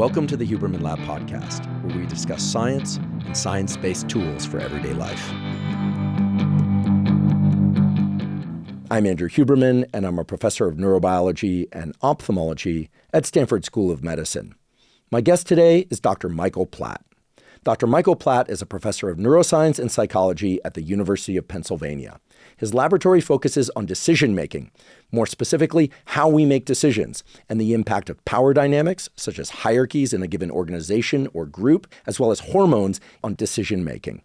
Welcome to the Huberman Lab podcast, where we discuss science and science-based tools for everyday life. I'm Andrew Huberman, and I'm a professor of neurobiology and ophthalmology at Stanford School of Medicine. My guest today is Dr. Michael Platt. Dr. Michael Platt is a professor of neuroscience and psychology at the University of Pennsylvania. His laboratory focuses on decision-making, more specifically, how we make decisions, and the impact of power dynamics, such as hierarchies in a given organization or group, as well as hormones on decision-making.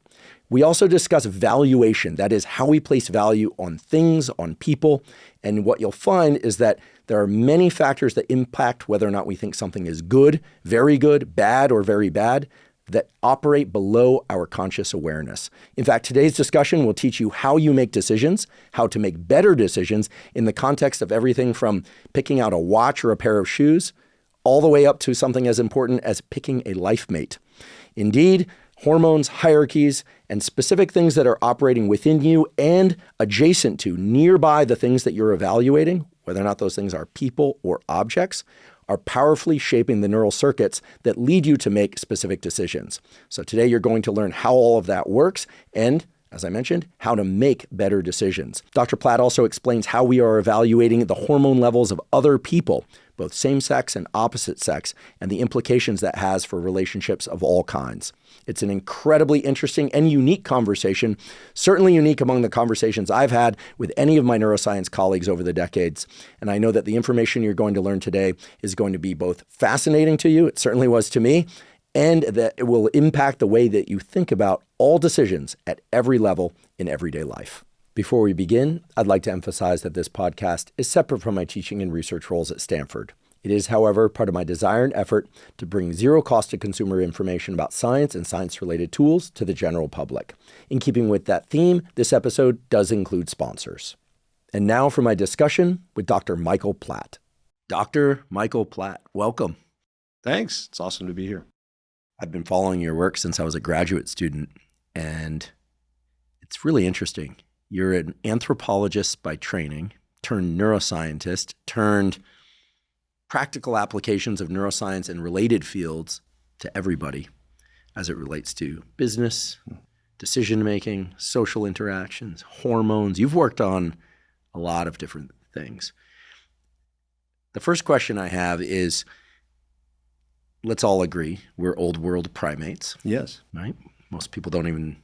We also discuss valuation, that is, how we place value on things, on people, and what you'll find is that there are many factors that impact whether or not we think something is good, bad, or very bad, that operate below our conscious awareness. In fact, today's discussion will teach you how you make decisions, how to make better decisions in the context of everything from picking out a watch or a pair of shoes, all the way up to something as important as picking a life mate. Indeed, hormones, hierarchies, and specific things that are operating within you and adjacent to, nearby the things that you're evaluating, whether or not those things are people or objects, are powerfully shaping the neural circuits that lead you to make specific decisions. So today you're going to learn how all of that works and, as I mentioned, how to make better decisions. Dr. Platt also explains how we are evaluating the hormone levels of other people, both same-sex and opposite sex, and the implications that has for relationships of all kinds. It's an incredibly interesting and unique conversation, certainly unique among the conversations I've had with any of my neuroscience colleagues over the decades. And I know that the information you're going to learn today is going to be both fascinating to you, it certainly was to me, and that it will impact the way that you think about all decisions at every level in everyday life. Before we begin, I'd like to emphasize that this podcast is separate from my teaching and research roles at Stanford. It is, however, part of my desire and effort to bring zero cost to consumer information about science and science-related tools to the general public. In keeping with that theme, this episode does include sponsors. And now for my discussion with Dr. Michael Platt. Dr. Michael Platt, welcome. Thanks. It's awesome to be here. I've been following your work since I was a graduate student, and it's really interesting. You're an anthropologist by training, turned neuroscientist, turned practical applications of neuroscience and related fields to everybody as it relates to business, decision-making, social interactions, hormones. You've worked on a lot of different things. The first question I have is, let's all agree we're old world primates. Yes. Right? Most people don't even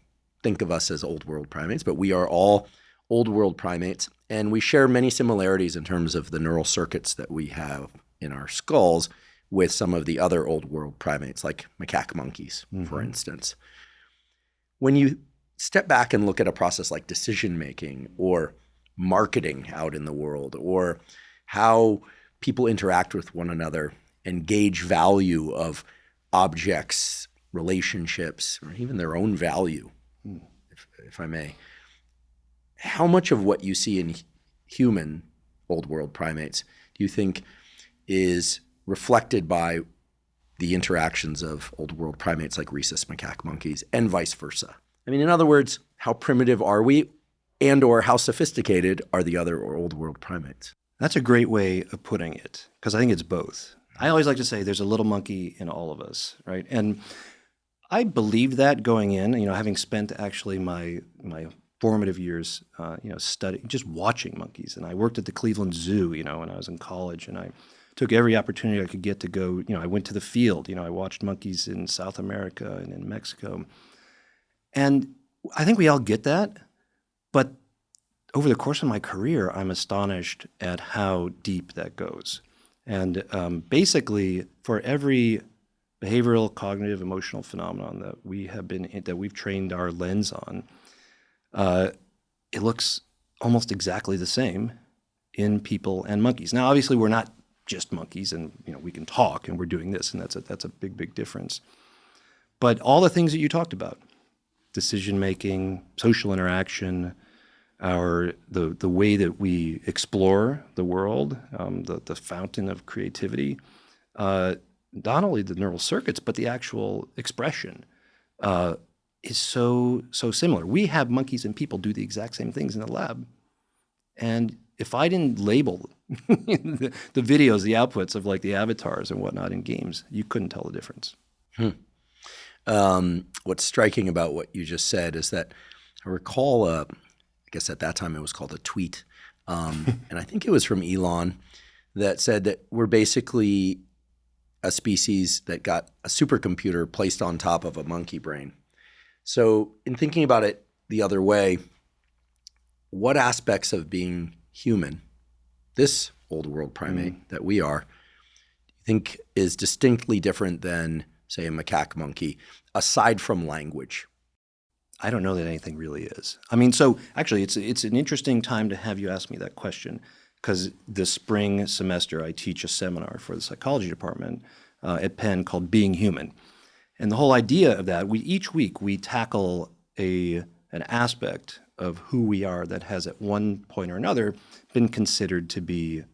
think of us as old world primates, but we are all old world primates, and we share many similarities in terms of the neural circuits that we have in our skulls with some of the other old world primates, like macaque monkeys, for instance. When you step back and look at a process like decision-making or marketing out in the world, or how people interact with one another and gauge value of objects, relationships, or even their own value, if I may, how much of what you see in human old world primates do you think is reflected by the interactions of old world primates like rhesus macaque monkeys and vice versa? I mean, in other words, how primitive are we, and or how sophisticated are the other old world primates? That's a great way of putting it, because I think it's both. I always like to say there's a little monkey in all of us, right? And I believed that going in, having spent actually my formative years, studying, just watching monkeys. And I worked at the Cleveland Zoo, when I was in college, and I took every opportunity I could get to go. I went to the field. I watched monkeys in South America and in Mexico. And I think we all get that. But over the course of my career, I'm astonished at how deep that goes. And basically, for every behavioral, cognitive, emotional phenomenon that we've trained our lens on, it looks almost exactly the same in people and monkeys. Now, obviously, we're not just monkeys, and we can talk, and we're doing this, and that's a big, big difference. But all the things that you talked about, decision-making, social interaction, the way that we explore the world, the fountain of creativity, not only the neural circuits, but the actual expression is so similar. We have monkeys and people do the exact same things in the lab, And if I didn't label the videos, the outputs of like the avatars and whatnot in games, you couldn't tell the difference. What's striking about what you just said is that I recall, I guess at that time it was called a tweet, and I think it was from Elon that said that we're basically a species that got a supercomputer placed on top of a monkey brain. So in thinking about it the other way, what aspects of being human, this old world primate that we are, do you think is distinctly different than, say, a macaque monkey, aside from language? I don't know that anything really is. I mean, so actually it's an interesting time to have you ask me that question, because this spring semester I teach a seminar for the psychology department at Penn called Being Human. And the whole idea of that, each week we tackle an aspect of who we are that has at one point or another been considered to be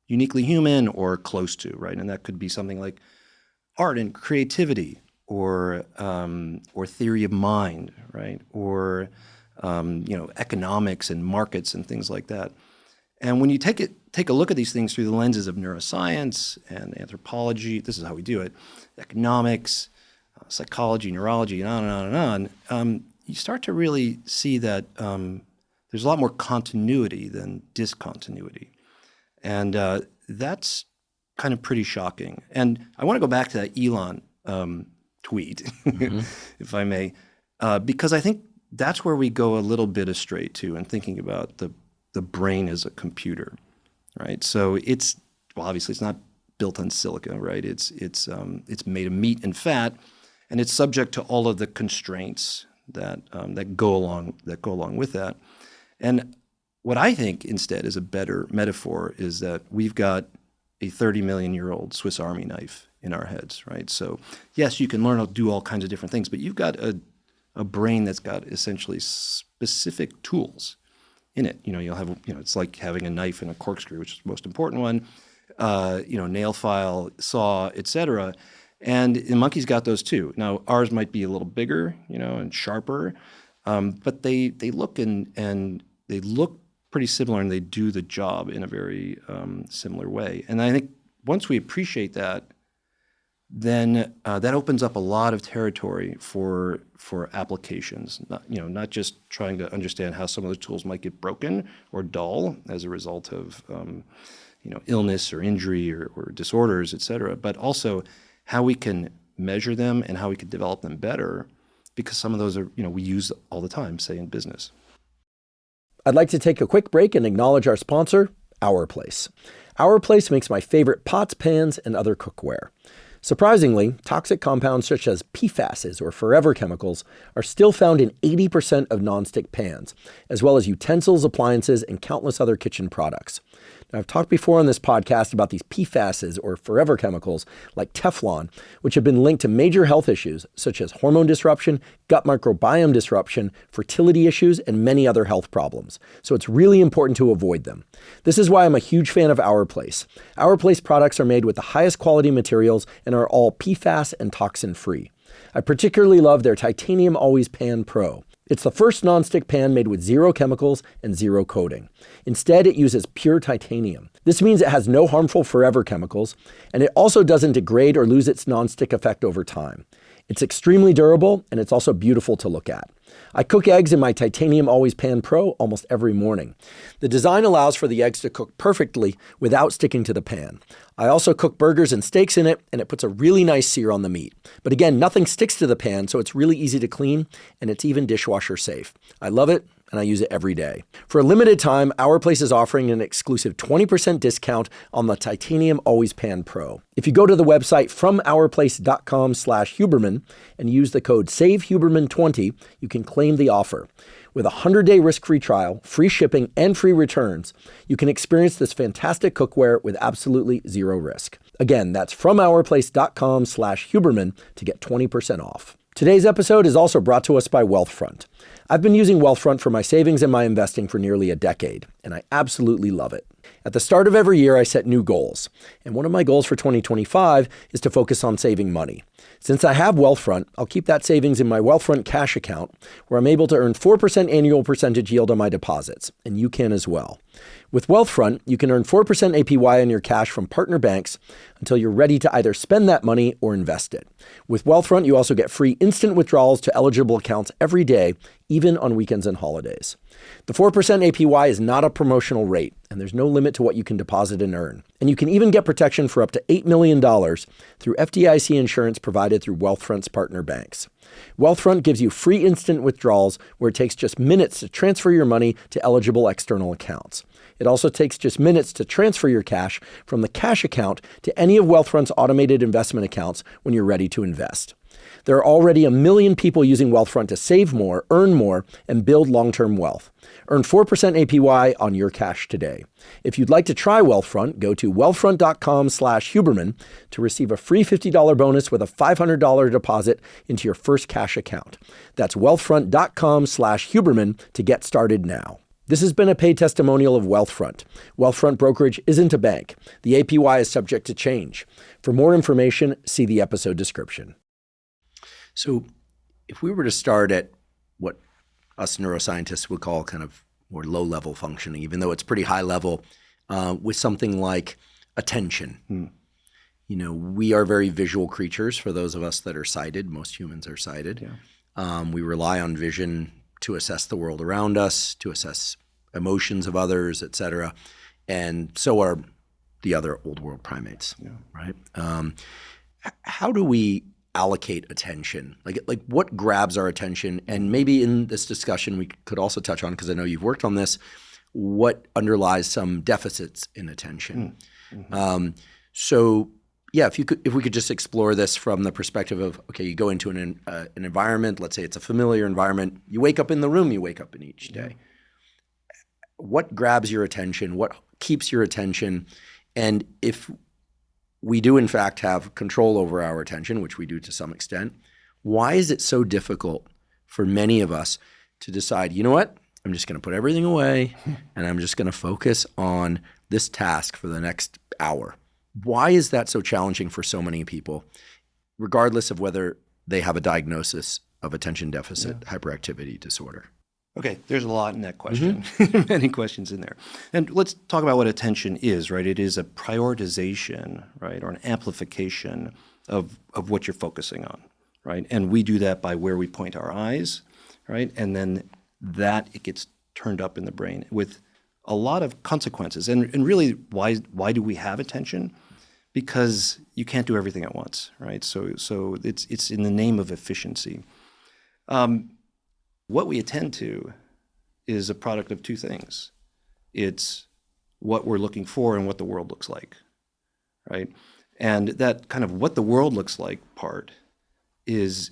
uniquely human or close to, right? And that could be something like art and creativity, or theory of mind, right? Or economics and markets and things like that. And when you take a look at these things through the lenses of neuroscience and anthropology, this is how we do it, economics, psychology, neurology, and on and on and on, you start to really see that there's a lot more continuity than discontinuity. And that's kind of pretty shocking. And I want to go back to that Elon tweet, if I may, because I think that's where we go a little bit astray too in thinking about the brain as a computer, right? So obviously it's not built on silica, right? It's made of meat and fat, and it's subject to all of the constraints that go along with that. And what I think instead is a better metaphor is that we've got a 30-million-year-old Swiss Army knife in our heads, right? So yes, you can learn how to do all kinds of different things, but you've got a brain that's got essentially specific tools in it. You'll have, it's like having a knife and a corkscrew, which is the most important one, nail file, saw, etc. And the monkey's got those too. Now ours might be a little bigger, and sharper, but they look and they look pretty similar, and they do the job in a very similar way. And I think once we appreciate that, then that opens up a lot of territory for applications. Not just trying to understand how some of those tools might get broken or dull as a result of illness or injury or disorders, et cetera, but also how we can measure them and how we can develop them better, because some of those are we use all the time, say in business. I'd like to take a quick break and acknowledge our sponsor, Our Place. Our Place makes my favorite pots, pans, and other cookware. Surprisingly, toxic compounds such as PFASs or forever chemicals are still found in 80% of nonstick pans, as well as utensils, appliances, and countless other kitchen products. Now, I've talked before on this podcast about these PFASs or forever chemicals like Teflon, which have been linked to major health issues such as hormone disruption, gut microbiome disruption, fertility issues, and many other health problems. So it's really important to avoid them. This is why I'm a huge fan of Our Place. Our Place products are made with the highest quality materials and are all PFAS and toxin free. I particularly love their Titanium Always Pan Pro. It's the first nonstick pan made with zero chemicals and zero coating. Instead, it uses pure titanium. This means it has no harmful forever chemicals, and it also doesn't degrade or lose its nonstick effect over time. It's extremely durable, and it's also beautiful to look at. I cook eggs in my Titanium Always Pan Pro almost every morning. The design allows for the eggs to cook perfectly without sticking to the pan. I also cook burgers and steaks in it, and it puts a really nice sear on the meat. But again, nothing sticks to the pan, so it's really easy to clean, and it's even dishwasher safe. I love it, and I use it every day. For a limited time, Our Place is offering an exclusive 20% discount on the Titanium Always Pan Pro. If you go to the website FromourPlace.com/Huberman and use the code SAVEHuberman20, you can claim the offer. With a 100-day risk-free trial, free shipping, and free returns, you can experience this fantastic cookware with absolutely zero risk. Again, that's FromourPlace.com/Huberman to get 20% off. Today's episode is also brought to us by Wealthfront. I've been using Wealthfront for my savings and my investing for nearly a decade, and I absolutely love it. At the start of every year, I set new goals, and one of my goals for 2025 is to focus on saving money. Since I have Wealthfront, I'll keep that savings in my Wealthfront cash account, where I'm able to earn 4% annual percentage yield on my deposits, and you can as well. With Wealthfront, you can earn 4% APY on your cash from partner banks until you're ready to either spend that money or invest it. With Wealthfront, you also get free instant withdrawals to eligible accounts every day, even on weekends and holidays. The 4% APY is not a promotional rate, and there's no limit to what you can deposit and earn. And you can even get protection for up to $8 million through FDIC insurance provided through Wealthfront's partner banks. Wealthfront gives you free instant withdrawals where it takes just minutes to transfer your money to eligible external accounts. It also takes just minutes to transfer your cash from the cash account to any of Wealthfront's automated investment accounts when you're ready to invest. There are already 1 million people using Wealthfront to save more, earn more, and build long-term wealth. Earn 4% APY on your cash today. If you'd like to try Wealthfront, go to wealthfront.com/Huberman to receive a free $50 bonus with a $500 deposit into your first cash account. That's wealthfront.com/Huberman to get started now. This has been a paid testimonial of Wealthfront. Wealthfront Brokerage isn't a bank. The APY is subject to change. For more information, see the episode description. So if we were to start at what us neuroscientists would call kind of more low-level functioning, even though it's pretty high level, with something like attention. You know, we are very visual creatures for those of us that are sighted. Most humans are sighted. Yeah. We rely on vision to assess the world around us, to assess emotions of others, et cetera. And so are the other old world primates, right? How do we allocate attention? Like what grabs our attention? And maybe in this discussion, we could also touch on, because I know you've worked on this, what underlies some deficits in attention. So yeah, if we could just explore this from the perspective of, okay, you go into an environment, let's say it's a familiar environment, you wake up in the room you wake up in each day. What grabs your attention? What keeps your attention? And if we do in fact have control over our attention, which we do to some extent, why is it so difficult for many of us to decide, you know what, I'm just going to put everything away and I'm just going to focus on this task for the next hour? Why is that so challenging for so many people, regardless of whether they have a diagnosis of attention deficit hyperactivity disorder? Okay, there's a lot in that question, many questions in there. And let's talk about what attention is, right? It is a prioritization, right, or an amplification of what you're focusing on, right? And we do that by where we point our eyes, right? And then it gets turned up in the brain with a lot of consequences. And really, why do we have attention? Because you can't do everything at once, right? So it's in the name of efficiency. What we attend to is a product of two things. It's what we're looking for and what the world looks like, right? And that kind of what the world looks like part is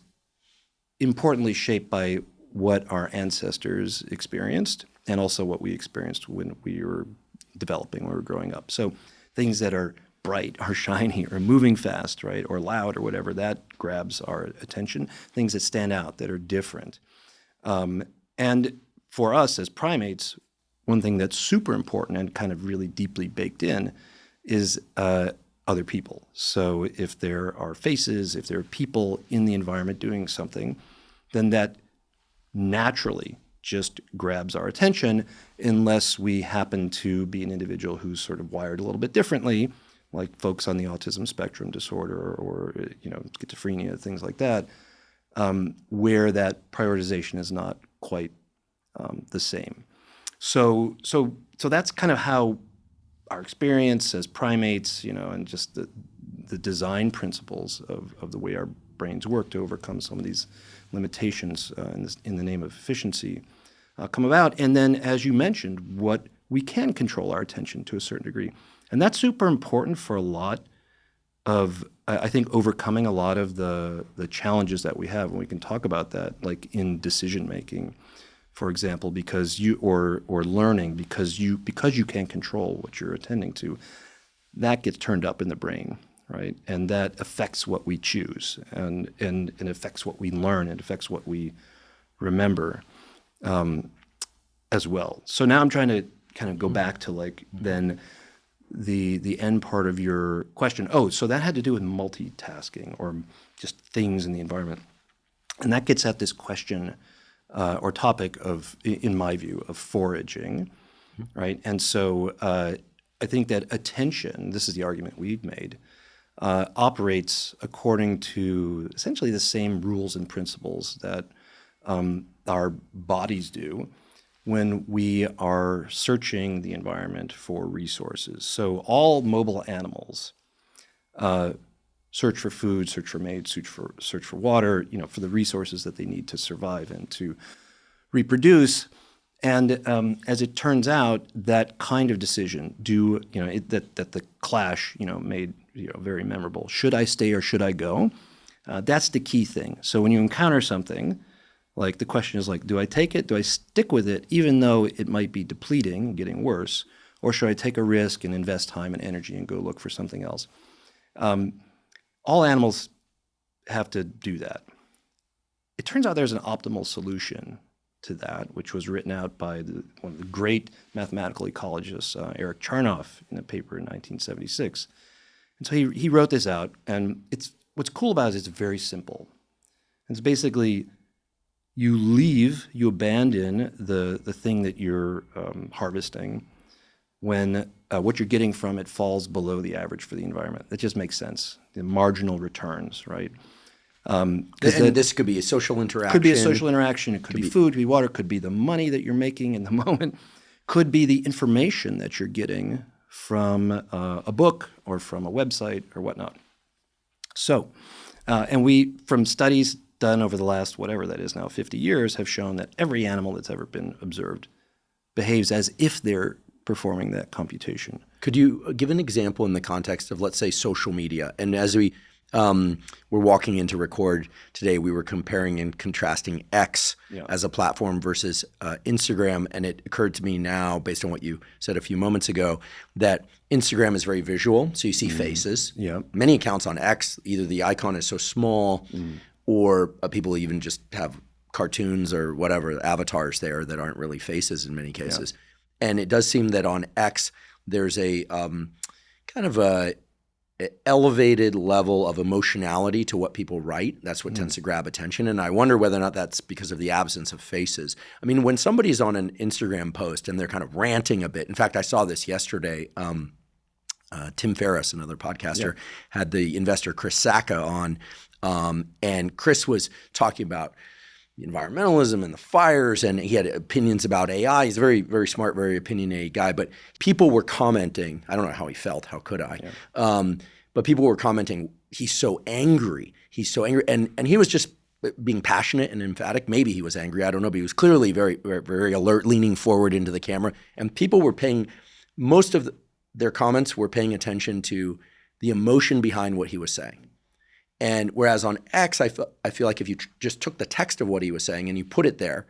importantly shaped by what our ancestors experienced and also what we experienced when we were developing, when we were growing up. So things that are bright or shiny or moving fast, right, or loud or whatever, that grabs our attention. Things that stand out, that are different. And for us as primates, one thing that's super important and kind of really deeply baked in is other people. So if there are faces, if there are people in the environment doing something, then that naturally just grabs our attention unless we happen to be an individual who's sort of wired a little bit differently, like folks on the autism spectrum disorder or schizophrenia, things like that, where that prioritization is not quite the same. So that's kind of how our experience as primates, and just the design principles of the way our brains work to overcome some of these limitations in the name of efficiency come about. And then, as you mentioned, what we can control our attention to a certain degree. And that's super important for a lot of, I think, overcoming a lot of the challenges that we have. And we can talk about that, like in decision making, for example, because or learning, because you can control what you're attending to, that gets turned up in the brain, right? And that affects what we choose, and affects what we learn, and affects what we remember as well. So now I'm trying to kind of go back to then the end part of your question. Oh, so that had to do with multitasking or just things in the environment. And that gets at this question or topic of, in my view, of foraging. right? And so I think that attention, this is the argument we've made, operates according to essentially the same rules and principles that our bodies do when we are searching the environment for resources. So all mobile animals search for food, search for mates, search for water, for the resources that they need to survive and to reproduce. And as it turns out, that kind of decision, that the clash, made very memorable. Should I stay or should I go? That's the key thing. So when you encounter something, like the question is like, do I take it? Do I stick with it, even though it might be depleting, getting worse, or should I take a risk and invest time and energy and go look for something else? All animals have to do that. It turns out there's an optimal solution to that, which was written out by one of the great mathematical ecologists, Eric Charnoff, in a paper in 1976. And so he wrote this out, and what's cool about it is it's very simple. It's basically you abandon the thing that you're harvesting when what you're getting from it falls below the average for the environment. That just makes sense. The marginal returns, right? And this could be a social interaction. Could be a social interaction. It could be food, could be water, could be the money that you're making in the moment, could be the information that you're getting from a book or from a website or whatnot. So, and we, from studies done over the last, whatever that is now, 50 years, have shown that every animal that's ever been observed behaves as if they're performing that computation. Could you give an example in the context of, let's say, social media? And as we were walking in to record today, we were comparing and contrasting X as a platform versus Instagram. And it occurred to me now, based on what you said a few moments ago, that Instagram is very visual. So you see faces. Yeah. Many accounts on X, either the icon is so small or people even just have cartoons or whatever, avatars there that aren't really faces in many cases. Yeah. And it does seem that on X, there's a kind of a elevated level of emotionality to what people write. That's what tends to grab attention. And I wonder whether or not that's because of the absence of faces. I mean, when somebody's on an Instagram post and they're kind of ranting a bit. In fact, I saw this yesterday. Tim Ferriss, another podcaster, had the investor Chris Sacca on. And Chris was talking about environmentalism and the fires, and he had opinions about AI. He's a very, very smart, very opinionated guy. But people were commenting. I don't know how he felt. How could I? Yeah. But people were commenting, he's so angry. He's so angry. And he was just being passionate and emphatic. Maybe he was angry. I don't know. But he was clearly very, very, very alert, leaning forward into the camera. And people were paying – most of their comments were paying attention to the emotion behind what he was saying. And whereas on X, I feel like if you just took the text of what he was saying and you put it there,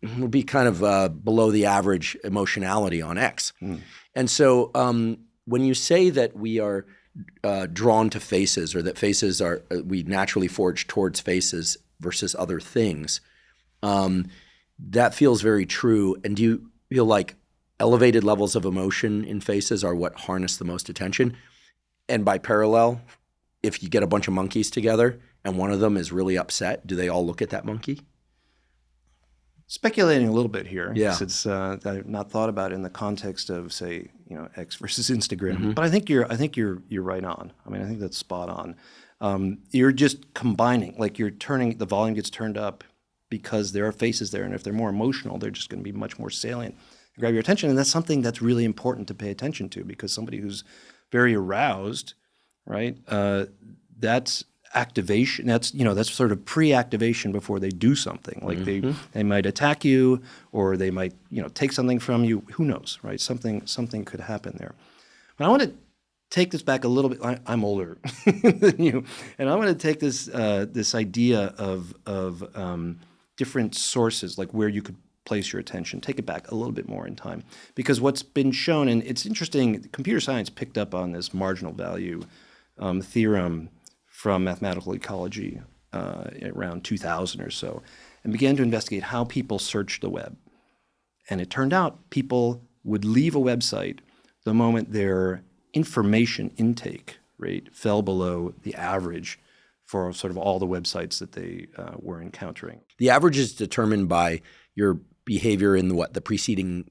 it would be kind of below the average emotionality on X. And so when you say that we are drawn to faces, or that faces are we naturally forge towards faces versus other things, that feels very true. And do you feel like elevated levels of emotion in faces are what harness the most attention? And by parallel, if you get a bunch of monkeys together and one of them is really upset, do they all look at that monkey? Speculating a little bit here, yeah. It's I've not thought about it in the context of, say, X versus Instagram. But I think you're right on. I mean, I think that's spot on. You're just combining, like you're turning the volume gets turned up because there are faces there, and if they're more emotional, they're just going to be much more salient, grab your attention, and that's something that's really important to pay attention to, because somebody who's very aroused, right? That's activation. That's sort of pre-activation before they do something. Like they might attack you, or they might take something from you. Who knows, right? Something could happen there. But I want to take this back a little bit. I'm older than you, and I want to take this idea of different sources, like where you could place your attention, take it back a little bit more in time. Because what's been shown, and it's interesting, computer science picked up on this marginal value theorem from mathematical ecology around 2000 or so, and began to investigate how people search the web. And it turned out people would leave a website the moment their information intake rate fell below the average for sort of all the websites that they were encountering. The average is determined by your behavior in the preceding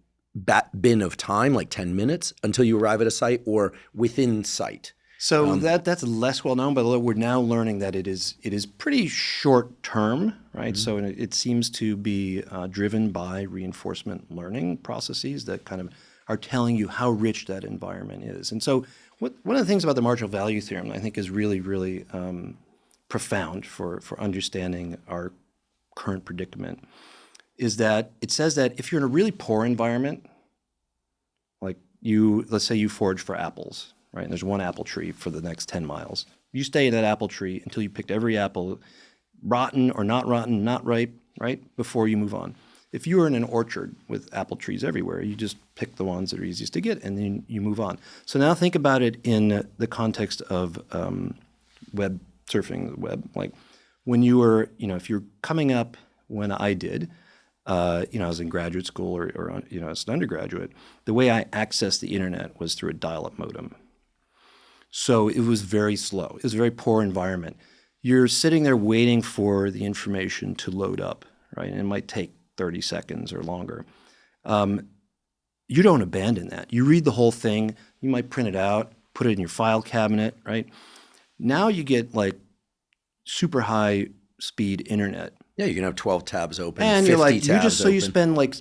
bin of time, like 10 minutes until you arrive at a site, or within sight? So that's less well known, but we're now learning that it is pretty short term, right? So it seems to be driven by reinforcement learning processes that kind of are telling you how rich that environment is. And so one of the things about the marginal value theorem that I think is really, really profound for understanding our current predicament is that it says that if you're in a really poor environment, like let's say you forage for apples, right? And there's one apple tree for the next 10 miles. You stay in that apple tree until you picked every apple, rotten or not rotten, not ripe, right? Before you move on. If you were in an orchard with apple trees everywhere, you just pick the ones that are easiest to get and then you move on. So now think about it in the context of web surfing, the web. Like when you were, if you're coming up when I did, I was in graduate school or as an undergraduate, the way I accessed the internet was through a dial-up modem. So it was very slow. It was a very poor environment. You're sitting there waiting for the information to load up, right? And it might take 30 seconds or longer. You don't abandon that. You read the whole thing. You might print it out, put it in your file cabinet, right? Now you get like super high speed internet. Yeah, you can have 12 tabs open, and 50 you're like, tabs you spend like,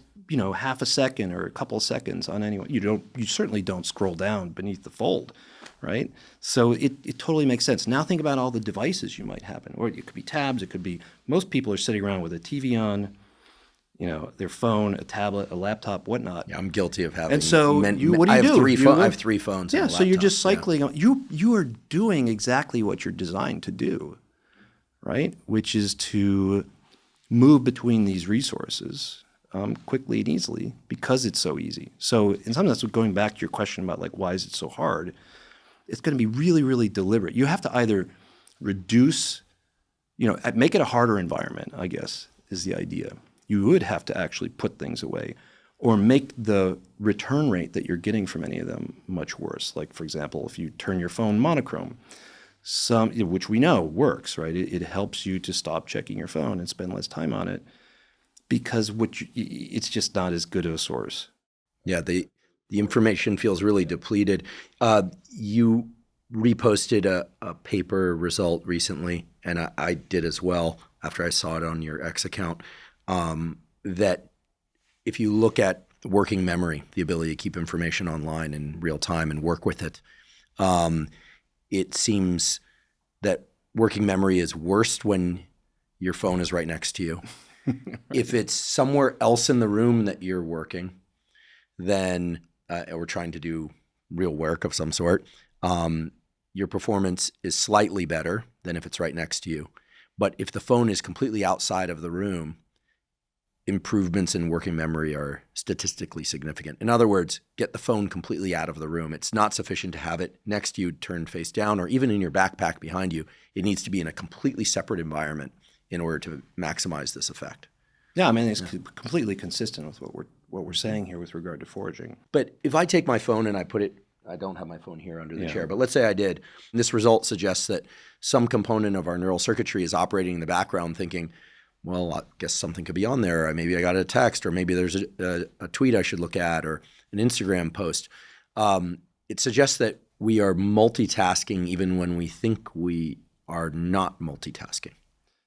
half a second or a couple of seconds on anyone. You certainly don't scroll down beneath the fold, right? So it totally makes sense. Now think about all the devices you might have, or it could be tabs. It could be, most people are sitting around with a TV on, their phone, a tablet, a laptop, whatnot. Yeah, I'm guilty of having. And so what do you do? I have 3 phones. Yeah, and a so you're laptop. just cycling. Yeah. You are doing exactly what you're designed to do, right? Which is to move between these resources quickly and easily because it's so easy. So in some sense, going back to your question about like why is it so hard, it's going to be really, really deliberate. You have to either reduce, make it a harder environment, I guess, is the idea. You would have to actually put things away or make the return rate that you're getting from any of them much worse. Like, for example, if you turn your phone monochrome, which we know works, right? It helps you to stop checking your phone and spend less time on it because it's just not as good of a source. Yeah, the information feels really depleted. You reposted a paper result recently, and I did as well after I saw it on your X account, that if you look at working memory, the ability to keep information online in real time and work with it, it seems that working memory is worst when your phone is right next to you. If it's somewhere else in the room that you're working, then or trying to do real work of some sort, your performance is slightly better than if it's right next to you. But if the phone is completely outside of the room, improvements in working memory are statistically significant. In other words, get the phone completely out of the room. It's not sufficient to have it next to you turned face down or even in your backpack behind you. It needs to be in a completely separate environment in order to maximize this effect. Yeah, I mean, it's completely consistent with what we're saying here with regard to foraging. But if I take my phone and I put it, I don't have my phone here under the chair, but let's say I did. This result suggests that some component of our neural circuitry is operating in the background thinking, well, I guess something could be on there. Maybe I got a text, or maybe there's a tweet I should look at, or an Instagram post. It suggests that we are multitasking even when we think we are not multitasking.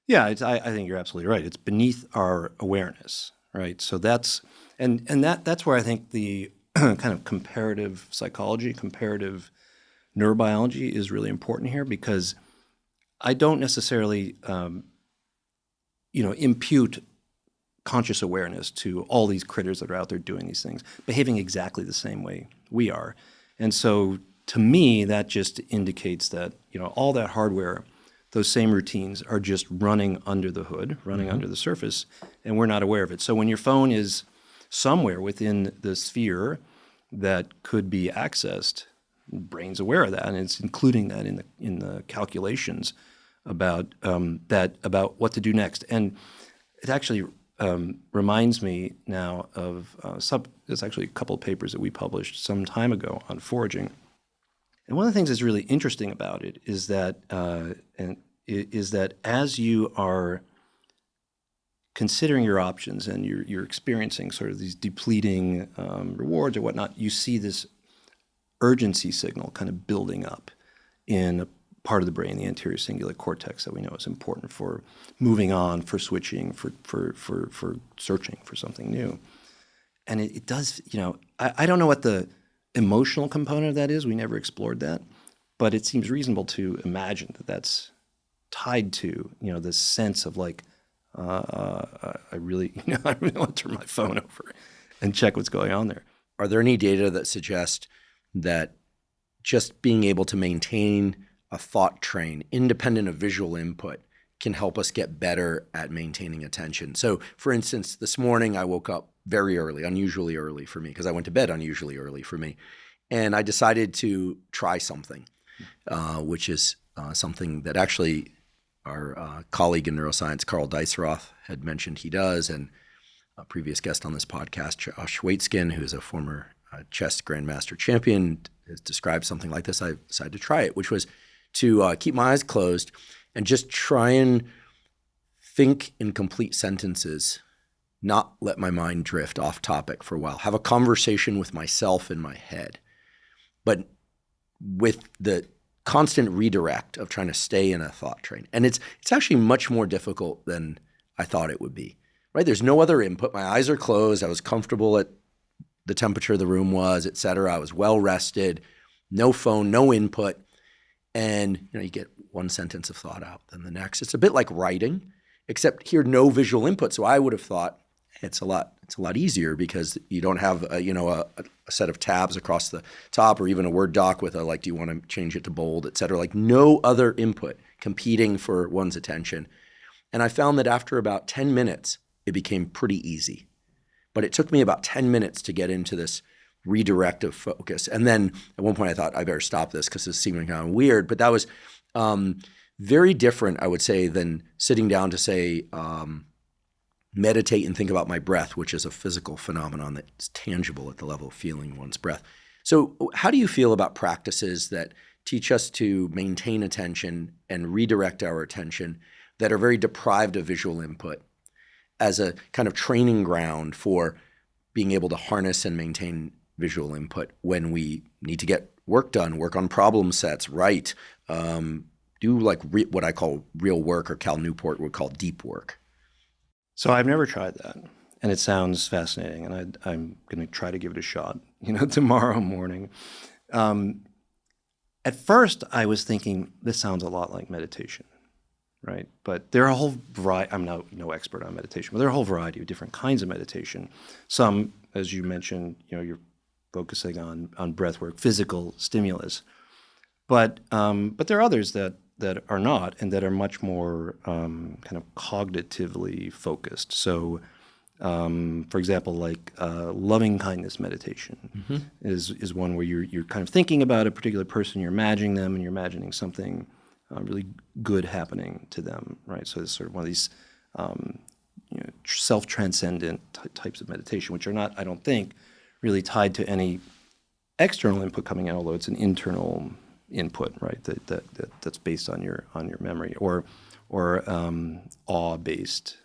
Yeah, I think you're absolutely right. It's beneath our awareness, right? So that's where I think the kind of comparative psychology, comparative neurobiology is really important here, because I don't necessarily impute conscious awareness to all these critters that are out there doing these things, behaving exactly the same way we are. And so to me, that just indicates that, all that hardware, those same routines are just running under the hood, running under the surface, and we're not aware of it. So when your phone is somewhere within the sphere that could be accessed, the brain's aware of that, and it's including that in the calculations about about what to do next. And it actually reminds me now of there's actually a couple of papers that we published some time ago on foraging. And one of the things that's really interesting about it is that as you are considering your options and you're experiencing sort of these depleting rewards or whatnot, you see this urgency signal kind of building up in a part of the brain, the anterior cingulate cortex, that we know is important for moving on, for switching, for searching for something new. And it does, I don't know what the emotional component of that is. We never explored that. But it seems reasonable to imagine that that's tied to, this sense of like, I really want to turn my phone over and check what's going on there. Are there any data that suggest that just being able to maintain a thought train independent of visual input can help us get better at maintaining attention? So, for instance, this morning I woke up very early, unusually early for me, because I went to bed unusually early for me. And I decided to try something, which is something that actually our colleague in neuroscience, Carl Deisseroth, had mentioned he does, and a previous guest on this podcast, Josh Waitzkin, who is a former chess grandmaster champion, has described something like this. I decided to try it, which was to keep my eyes closed and just try and think in complete sentences, not let my mind drift off topic for a while, have a conversation with myself in my head, but with the constant redirect of trying to stay in a thought train. And it's actually much more difficult than I thought it would be, right? There's no other input. My eyes are closed. I was comfortable at the temperature the room was, et cetera. I was well rested, no phone, no input. And you get one sentence of thought out, then the next. It's a bit like writing, except here no visual input. So I would have thought it's a lot easier because you don't have a set of tabs across the top, or even a Word doc with do you want to change it to bold, et cetera. Like no other input competing for one's attention. And I found that after about 10 minutes, it became pretty easy. But it took me about 10 minutes to get into this redirective focus. And then at one point I thought I better stop this because this seemed kind of weird. But that was very different, I would say, than sitting down to say, meditate and think about my breath, which is a physical phenomenon that's tangible at the level of feeling one's breath. So how do you feel about practices that teach us to maintain attention and redirect our attention that are very deprived of visual input as a kind of training ground for being able to harness and maintain visual input when we need to get work done, work on problem sets, write, do what I call real work, or Cal Newport would call deep work? So I've never tried that, and it sounds fascinating, and I'm going to try to give it a shot, tomorrow morning. At first, I was thinking this sounds a lot like meditation, right? But there are a whole variety. I'm no expert on meditation, but there are a whole variety of different kinds of meditation. Some, as you mentioned, you're focusing on breath work, physical stimulus, but there are others that are not, and that are much more kind of cognitively focused. So, for example, loving kindness meditation is one where you're kind of thinking about a particular person, you're imagining them, and you're imagining something really good happening to them, right? So it's sort of one of these self-transcendent types of meditation, which are not, I don't think, really tied to any external input coming in, although it's an internal input, right? That's based on your memory, or awe-based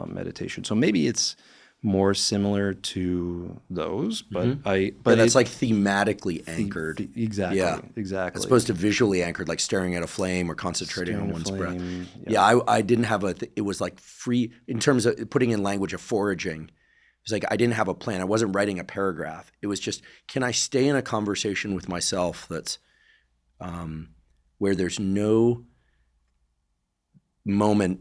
meditation. So maybe it's more similar to those, but that's like thematically anchored. Exactly. Yeah. Exactly. As opposed to visually anchored, like staring at a flame or concentrating on one's breath. Yeah, I didn't have it was like free in terms of putting in language of foraging. It's like I didn't have a plan. I wasn't writing a paragraph. It was just, can I stay in a conversation with myself that's where there's no moment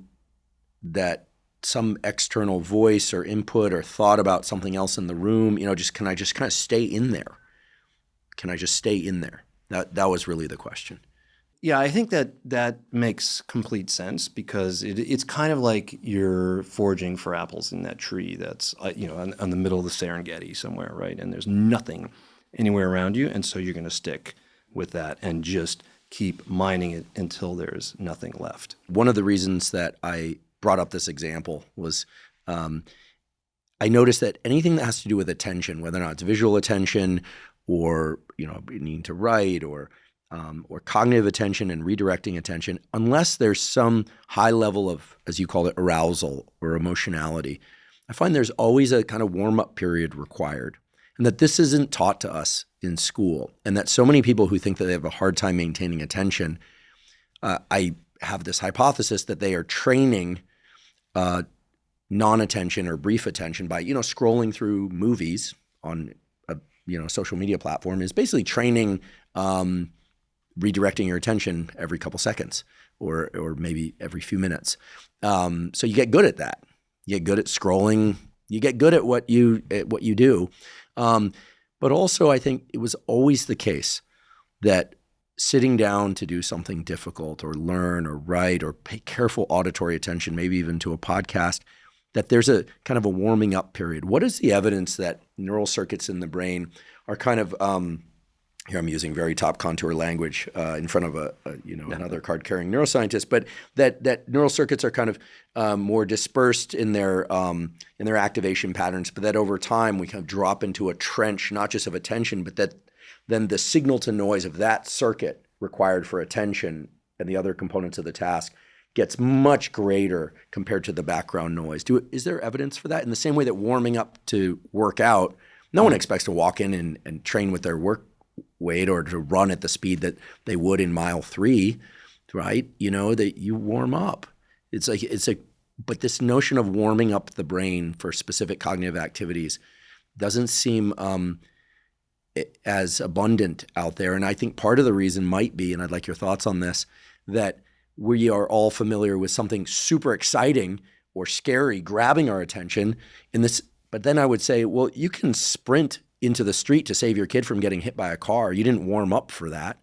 that some external voice or input or thought about something else in the room, can I just kind of stay in there? Can I just stay in there? That was really the question. Yeah, I think that makes complete sense, because it's kind of like you're foraging for apples in that tree that's on the middle of the Serengeti somewhere, right? And there's nothing anywhere around you, and so you're going to stick with that and just keep mining it until there's nothing left. One of the reasons that I brought up this example was I noticed that anything that has to do with attention, whether or not it's visual attention or needing to write or or cognitive attention and redirecting attention, unless there's some high level of, as you call it, arousal or emotionality. I find there's always a kind of warm-up period required, and that this isn't taught to us in school, and that so many people who think that they have a hard time maintaining attention, I have this hypothesis that they are training non-attention or brief attention by, scrolling through movies on a, social media platform is basically training redirecting your attention every couple seconds or maybe every few minutes. So you get good at that. You get good at scrolling. You get good at what you do. But also I think it was always the case that sitting down to do something difficult or learn or write or pay careful auditory attention, maybe even to a podcast, that there's a kind of a warming up period. What is the evidence that neural circuits in the brain are kind of here I'm using very top contour language in front of another card-carrying neuroscientist, but that neural circuits are kind of more dispersed in their activation patterns, but that over time we kind of drop into a trench, not just of attention, but that then the signal to noise of that circuit required for attention and the other components of the task gets much greater compared to the background noise. Is there evidence for that? In the same way that warming up to work out, no one expects to walk in and train with their work weight or to run at the speed that they would in mile 3, right? That you warm up. But this notion of warming up the brain for specific cognitive activities doesn't seem as abundant out there. And I think part of the reason might be, and I'd like your thoughts on this, that we are all familiar with something super exciting or scary grabbing our attention in this. But then I would say, well, you can sprint into the street to save your kid from getting hit by a car. You didn't warm up for that.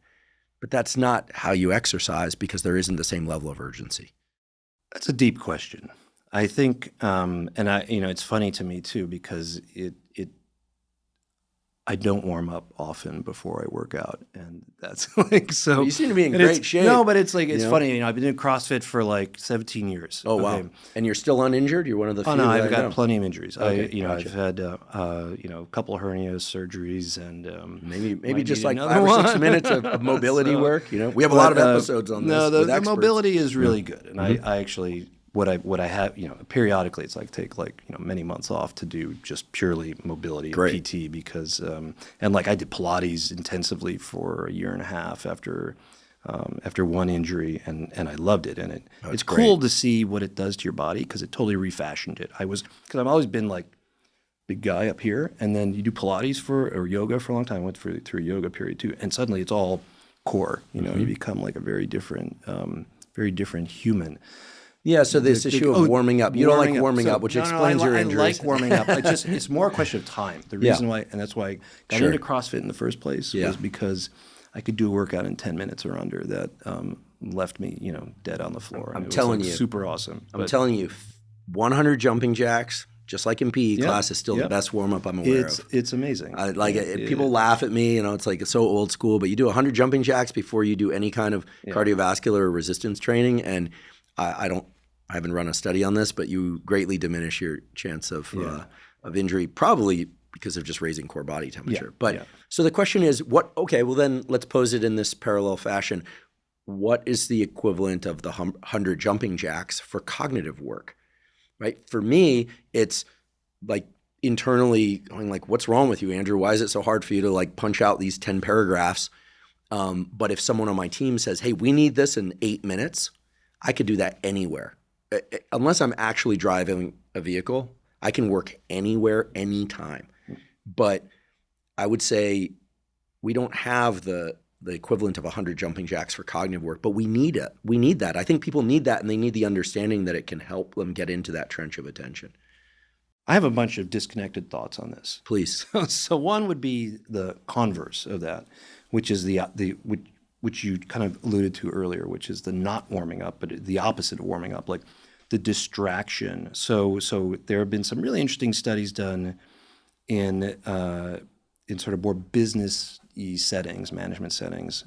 But that's not how you exercise because there isn't the same level of urgency. That's a deep question. I think, it's funny to me too, because I don't warm up often before I work out, and that's so. You seem to be in great shape. No, but it's funny. I've been doing CrossFit for 17 years. Oh wow! And you're still uninjured? You're one of the few. Oh no, I've got plenty of injuries. Okay, I've had a couple of hernia surgeries, and maybe just like 5 or 6 minutes of mobility work. We have a lot of episodes on this. No, the mobility is really good, and I actually. What I have, periodically, it's take many months off to do just purely mobility and PT because, and I did Pilates intensively for a year and a half after one injury, and I loved it. And it's cool to see what it does to your body because it totally refashioned it. Because I've always been big guy up here, and then you do Pilates or yoga for a long time. I went through a yoga period too, and suddenly it's all core. You become a very different human. Yeah, so this issue of warming up. You don't like warming up, which explains your injuries. I like warming up. It's more a question of time. The reason why, and that's why I got into CrossFit in the first place was because I could do a workout in 10 minutes or under that left me, dead on the floor. I'm telling you. Super awesome. I'm telling you, 100 jumping jacks, just like in PE class, is still the best warm-up I'm aware of. It's amazing. I like it. People laugh at me, it's so old school, but you do 100 jumping jacks before you do any kind of cardiovascular or resistance training, and I haven't run a study on this, but you greatly diminish your chance of injury, probably because of just raising core body temperature. So the question is, then let's pose it in this parallel fashion. What is the equivalent of the 100 jumping jacks for cognitive work, right? For me, it's internally going what's wrong with you, Andrew? Why is it so hard for you to punch out these 10 paragraphs? But if someone on my team says, hey, we need this in 8 minutes, I could do that anywhere. Unless I'm actually driving a vehicle, I can work anywhere, anytime. But I would say we don't have the equivalent of 100 jumping jacks for cognitive work, but we need it. We need that. I think people need that, and they need the understanding that it can help them get into that trench of attention. I have a bunch of disconnected thoughts on this. Please. So one would be the converse of that, which is which you kind of alluded to earlier, which is the not warming up, but the opposite of warming up, the distraction. So there have been some really interesting studies done in sort of more business-y settings, management settings,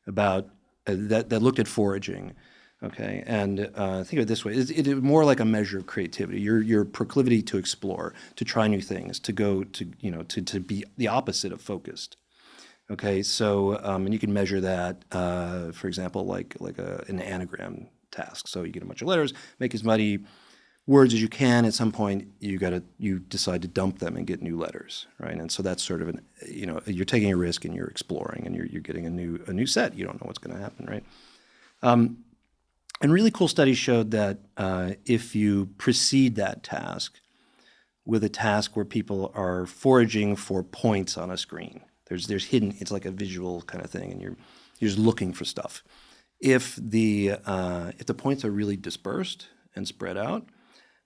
about that looked at foraging. Okay, and think of it this way: it is more like a measure of creativity. Your proclivity to explore, to try new things, to go to to be the opposite of focused. Okay, so and you can measure that, for example, like an anagram task. So you get a bunch of letters, make as many words as you can. At some point, you decide to dump them and get new letters, right? And so that's sort of you're taking a risk and you're exploring and you're getting a new set. You don't know what's going to happen, right? And really cool studies showed that if you precede that task with a task where people are foraging for points on a screen, there's hidden. It's like a visual kind of thing, and you're just looking for stuff. If the points are really dispersed and spread out,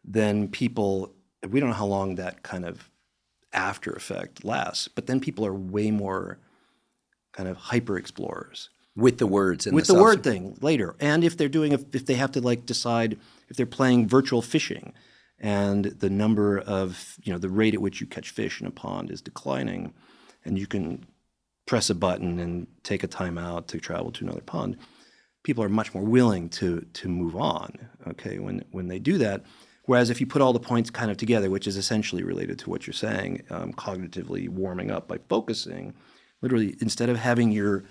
then people, we don't know how long that kind of after effect lasts, but then people are way more kind of hyper explorers. With the words and with the word thing later. And if they have to like decide if they're playing virtual fishing and the number of, the rate at which you catch fish in a pond is declining, and you can press a button and take a time out to travel to another pond, people are much more willing to move on, okay, when they do that. Whereas if you put all the points kind of together, which is essentially related to what you're saying, cognitively warming up by focusing, literally instead of having your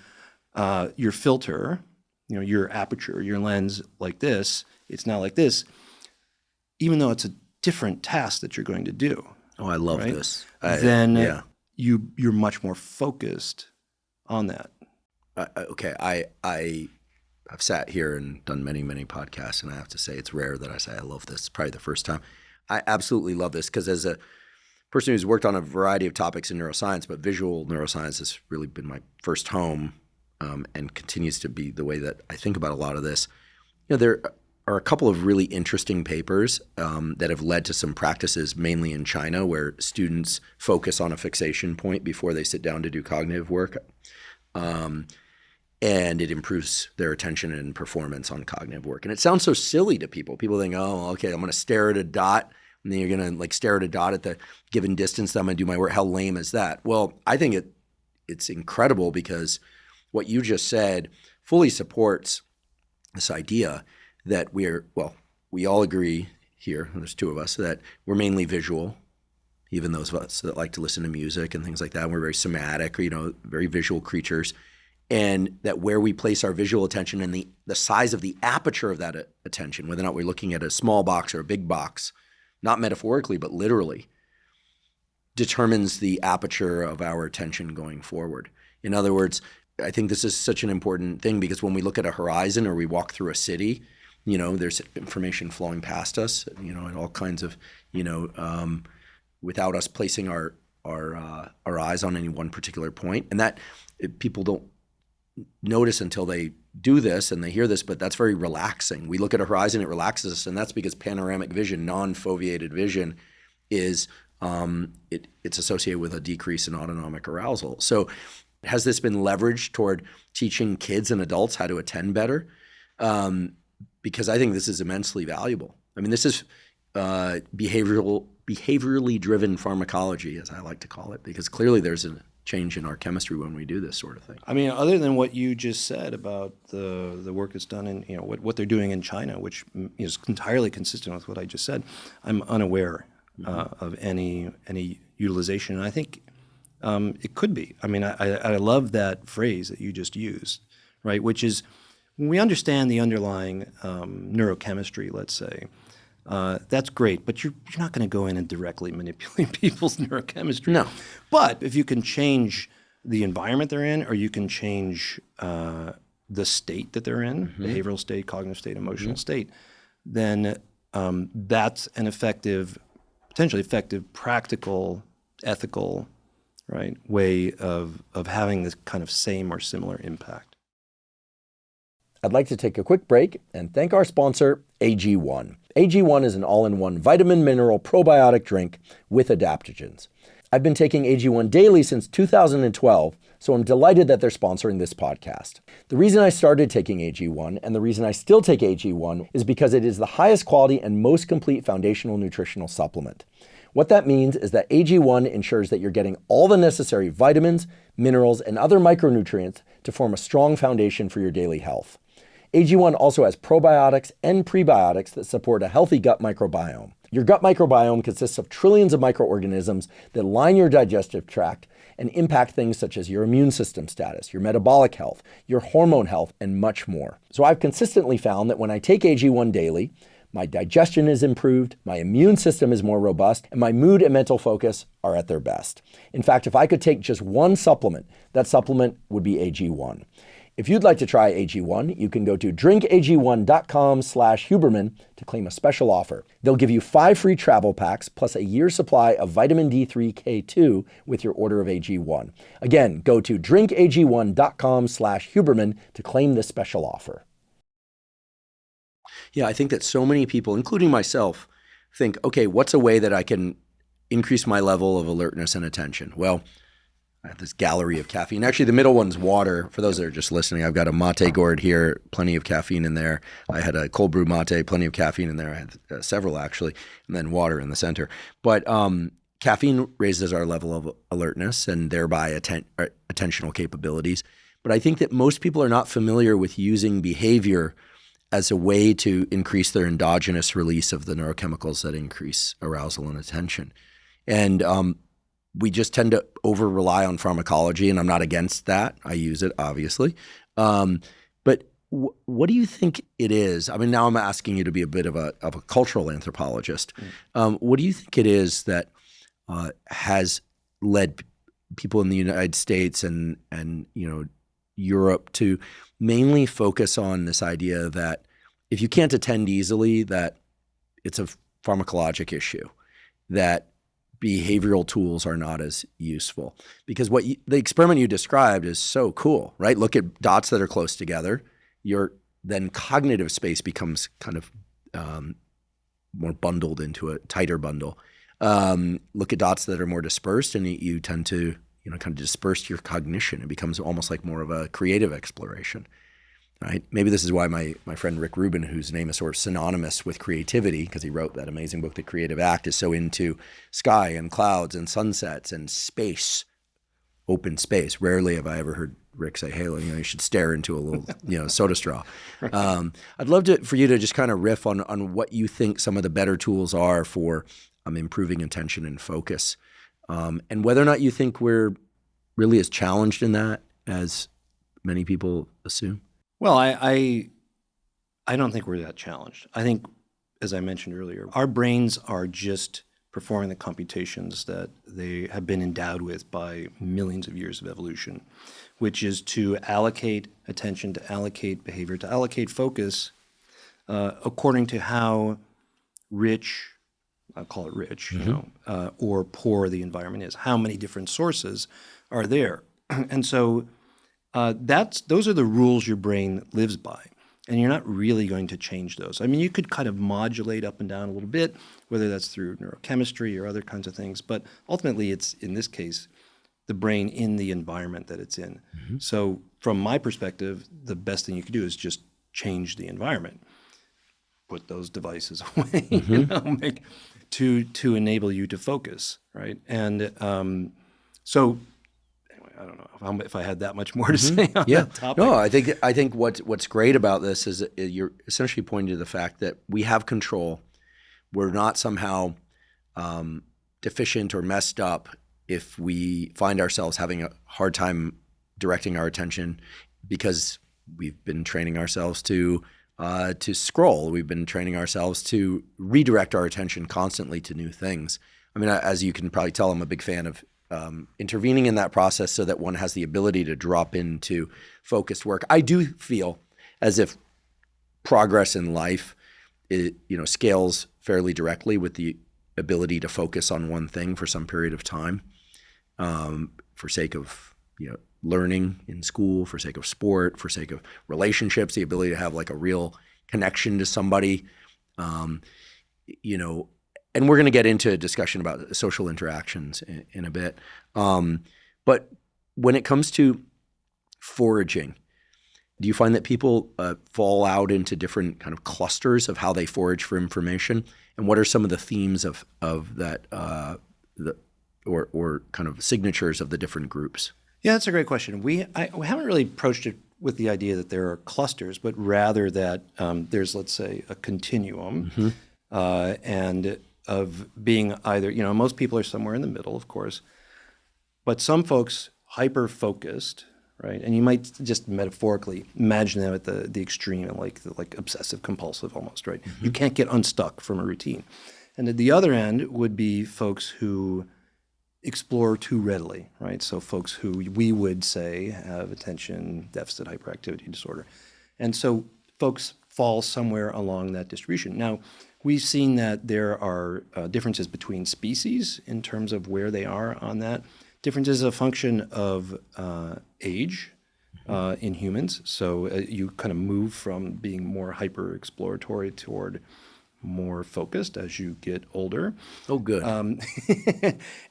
filter, your aperture, your lens like this, it's now like this, even though it's a different task that you're going to do. Oh, I love right? this. Then you're much more focused on that. Okay, I've sat here and done many, many podcasts, and I have to say it's rare that I say I love this. It's probably the first time. I absolutely love this because as a person who's worked on a variety of topics in neuroscience, but visual neuroscience has really been my first home. And continues to be the way that I think about a lot of this. There are a couple of really interesting papers that have led to some practices, mainly in China, where students focus on a fixation point before they sit down to do cognitive work. And it improves their attention and performance on cognitive work. And it sounds so silly to people. People think, oh, okay, I'm going to stare at a dot, and then you're going to like stare at a dot at the given distance that I'm going to do my work. How lame is that? Well, I think it's incredible because what you just said fully supports this idea that we all agree here, and there's two of us, that we're mainly visual, even those of us that like to listen to music and things like that. We're very somatic, very visual creatures. And that where we place our visual attention and the size of the aperture of that attention, whether or not we're looking at a small box or a big box, not metaphorically, but literally, determines the aperture of our attention going forward. In other words, I think this is such an important thing because when we look at a horizon or we walk through a city, there's information flowing past us, and all kinds of, without us placing our eyes on any one particular point. And that people don't notice until they do this and they hear this, but that's very relaxing. We look at a horizon, it relaxes us, and that's because panoramic vision, non-foveated vision, is it's associated with a decrease in autonomic arousal. So has this been leveraged toward teaching kids and adults how to attend better? Because I think this is immensely valuable. I mean, this is behaviorally driven pharmacology, as I like to call it, because clearly there's a change in our chemistry when we do this sort of thing. I mean, other than what you just said about the work that's done in what they're doing in China, which is entirely consistent with what I just said, I'm unaware of any utilization. And I think it could be. I mean, I love that phrase that you just used, right? Which is when we understand the underlying neurochemistry, let's say, that's great, but you're not going to go in and directly manipulate people's neurochemistry. No. But if you can change the environment they're in, or you can change the state that they're in, behavioral state, cognitive state, emotional state, then that's an potentially effective, practical, ethical, right, way of having this kind of same or similar impact. I'd like to take a quick break and thank our sponsor, AG1. AG1 is an all-in-one vitamin mineral probiotic drink with adaptogens. I've been taking AG1 daily since 2012, so I'm delighted that they're sponsoring this podcast. The reason I started taking AG1 and the reason I still take AG1 is because it is the highest quality and most complete foundational nutritional supplement. What that means is that AG1 ensures that you're getting all the necessary vitamins, minerals, and other micronutrients to form a strong foundation for your daily health. AG1 also has probiotics and prebiotics that support a healthy gut microbiome. Your gut microbiome consists of trillions of microorganisms that line your digestive tract and impact things such as your immune system status, your metabolic health, your hormone health, and much more. So I've consistently found that when I take AG1 daily, my digestion is improved, my immune system is more robust, and my mood and mental focus are at their best. In fact, if I could take just one supplement, that supplement would be AG1. If you'd like to try AG1, you can go to drinkag1.com/Huberman to claim a special offer. They'll give you 5 free travel packs plus a year's supply of vitamin D3K2 with your order of AG1. Again, go to drinkag1.com/Huberman to claim this special offer. Yeah, I think that so many people, including myself, think, okay, what's a way that I can increase my level of alertness and attention? Well, I have this gallery of caffeine. Actually, the middle one's water. For those that are just listening, I've got a mate gourd here, plenty of caffeine in there. I had a cold brew mate, plenty of caffeine in there. I had several, actually, and then water in the center. But caffeine raises our level of alertness and thereby attentional capabilities. But I think that most people are not familiar with using behavior as a way to increase their endogenous release of the neurochemicals that increase arousal and attention. And we just tend to over-rely on pharmacology, and I'm not against that. I use it, obviously. But what do you think it is? I mean, now I'm asking you to be a bit of a cultural anthropologist. What do you think it is that has led people in the United States and Europe to mainly focus on this idea that if you can't attend easily, that it's a pharmacologic issue, that behavioral tools are not as useful? Because the experiment you described is so cool, right? Look at dots that are close together. Then cognitive space becomes kind of more bundled into a tighter bundle. Look at dots that are more dispersed, and you tend to kind of disperse your cognition. It becomes almost like more of a creative exploration, right? Maybe this is why my friend Rick Rubin, whose name is sort of synonymous with creativity because he wrote that amazing book, The Creative Act, is so into sky and clouds and sunsets and space, open space. Rarely have I ever heard Rick say, hey, you should stare into a little soda straw. I'd love for you to just kind of riff on what you think some of the better tools are for improving attention and focus. And whether or not you think we're really as challenged in that as many people assume? Well, I don't think we're that challenged. I think, as I mentioned earlier, our brains are just performing the computations that they have been endowed with by millions of years of evolution, which is to allocate attention, to allocate behavior, to allocate focus according to how rich, I'll call it rich, or poor the environment is, how many different sources are there. And so those are the rules your brain lives by, and you're not really going to change those. I mean, you could kind of modulate up and down a little bit, whether that's through neurochemistry or other kinds of things, but ultimately it's, in this case, the brain in the environment that it's in. Mm-hmm. So from my perspective, the best thing you could do is just change the environment. Put those devices away, to enable you to focus, right? And so anyway, I don't know if I had that much more to say on that topic. No, I think what's great about this is you're essentially pointing to the fact that we have control. We're not somehow deficient or messed up if we find ourselves having a hard time directing our attention because we've been training ourselves to scroll. We've been training ourselves to redirect our attention constantly to new things. I mean, as you can probably tell, I'm a big fan of intervening in that process so that one has the ability to drop into focused work. I do feel as if progress in life, scales fairly directly with the ability to focus on one thing for some period of time, for sake of learning in school, for sake of sport, for sake of relationships, the ability to have like a real connection to somebody, and we're going to get into a discussion about social interactions in a bit. But when it comes to foraging, do you find that people fall out into different kind of clusters of how they forage for information? And what are some of the themes of that, or kind of signatures of the different groups? Yeah, that's a great question. We haven't really approached it with the idea that there are clusters, but rather that there's, let's say, a continuum, and of being either, most people are somewhere in the middle, of course, But some folks hyper-focused, right? And you might just metaphorically imagine them at the extreme and like obsessive compulsive almost, right? You can't get unstuck from a routine. And at the other end would be folks who explore too readily, right? So folks who we would say have attention deficit hyperactivity disorder. And so folks fall somewhere along that distribution. Now, we've seen that there are differences between species in terms of where they are on that. Differences as a function of age in humans. So you kind of move from being more hyper-exploratory toward more focused as you get older. Oh, good.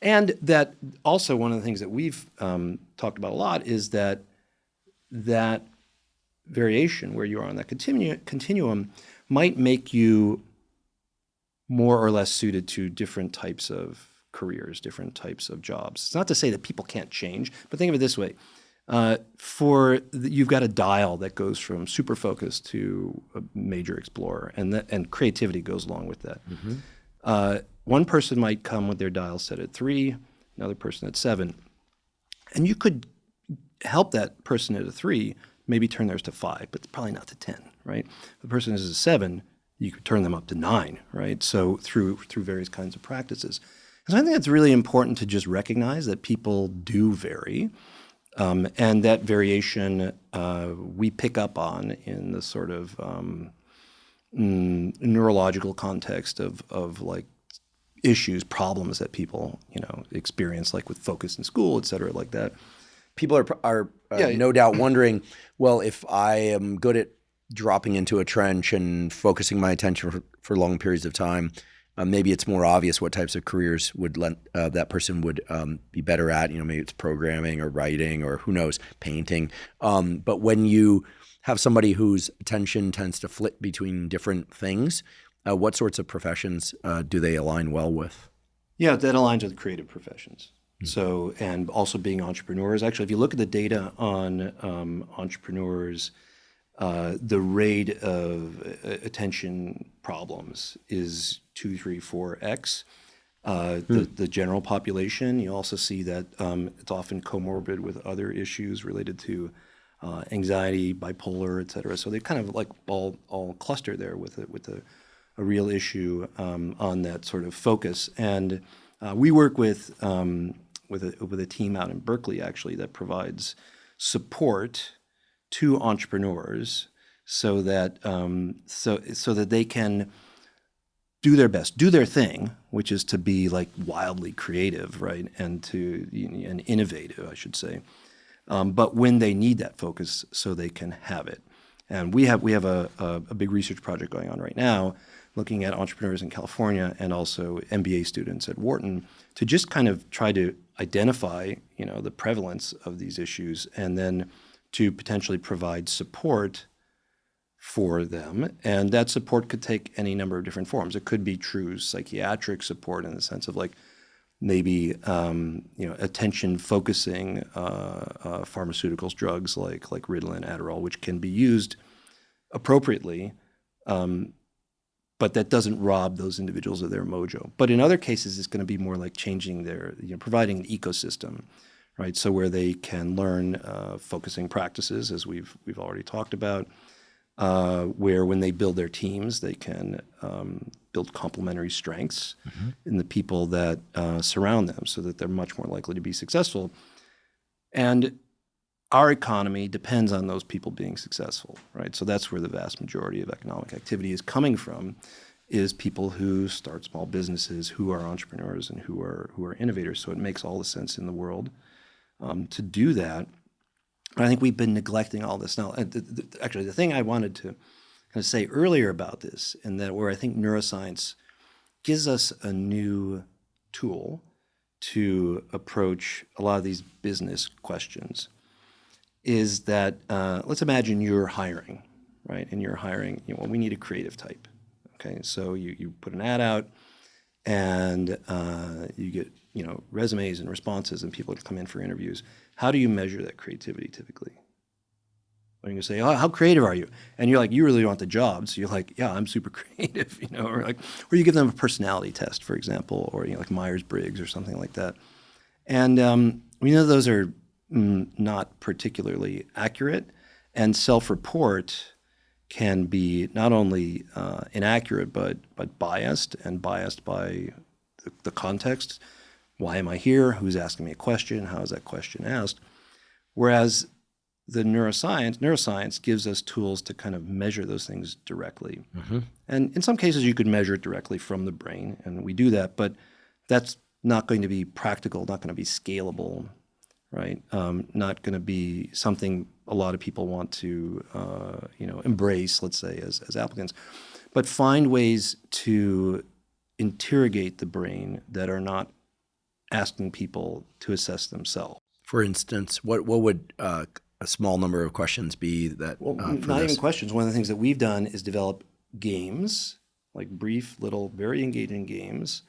And that also one of the things that we've talked about a lot is that variation where you are on that continuum might make you more or less suited to different types of careers, different types of jobs. It's not to say that people can't change, but think of it this way. You've got a dial that goes from super focused to a major explorer, and creativity goes along with that. One person might come with their dial set at 3, another person at 7, and you could help that person at a 3 maybe turn theirs to 5, but probably not to 10, right? The person is a 7, you could turn them up to 9, right? So through various kinds of practices. So I think it's really important to just recognize that people do vary. And that variation we pick up on in the sort of neurological context of like issues, problems that people experience, like with focus in school, et cetera, like that. People are no doubt wondering, well, if I am good at dropping into a trench and focusing my attention for long periods of time, maybe it's more obvious what types of careers would that person would be better at. Maybe it's programming or writing or who knows, painting. But when you have somebody whose attention tends to flip between different things, what sorts of professions do they align well with? Yeah, that aligns with creative professions. So, and also being entrepreneurs. Actually, if you look at the data on entrepreneurs, the rate of attention problems is 2, 3, 4x the general population. You also see that it's often comorbid with other issues related to anxiety, bipolar, et cetera. So they kind of like all cluster there with a real issue on that sort of focus. And we work with a team out in Berkeley actually that provides support to entrepreneurs so that so that they can do their best, do their thing, which is to be like wildly creative, right, and innovative, I should say. But when they need that focus, so they can have it. And we have a big research project going on right now, looking at entrepreneurs in California and also MBA students at Wharton to just kind of try to identify, the prevalence of these issues and then to potentially provide support for them. And that support could take any number of different forms. It could be true psychiatric support in the sense of like maybe attention focusing pharmaceuticals, drugs like Ritalin, Adderall, which can be used appropriately, but that doesn't rob those individuals of their mojo. But in other cases, it's going to be more like changing their, providing an ecosystem, right? So where they can learn focusing practices, as we've already talked about, where when they build their teams, they can build complementary strengths in the people that surround them so that they're much more likely to be successful. And our economy depends on those people being successful, right? So that's where the vast majority of economic activity is coming from, is people who start small businesses, who are entrepreneurs and who are innovators. So it makes all the sense in the world to do that. But I think we've been neglecting all this. Now, actually, the thing I wanted to kind of say earlier about this, and that where I think neuroscience gives us a new tool to approach a lot of these business questions, is that let's imagine you're hiring, right? And you're hiring, we need a creative type. Okay, so you put an ad out, and you get resumes and responses, and people come in for interviews. How do you measure that creativity typically? Are you gonna say, "Oh, how creative are you?" And you're like, you really want the job, so you're like, "Yeah, I'm super creative," or you give them a personality test, for example, or like Myers-Briggs or something like that. And we know those are not particularly accurate, and self-report can be not only inaccurate but biased, and biased by the context. Why am I here? Who's asking me a question? How is that question asked? Whereas the neuroscience gives us tools to kind of measure those things directly. And in some cases, you could measure it directly from the brain, and we do that, but that's not going to be practical, not going to be scalable, right? Not going to be something a lot of people want to, embrace, let's say, as applicants. But find ways to interrogate the brain that are not asking people to assess themselves. For instance, what would a small number of questions be that? Not even questions. One of the things that we've done is develop games, like brief, little, very engaging games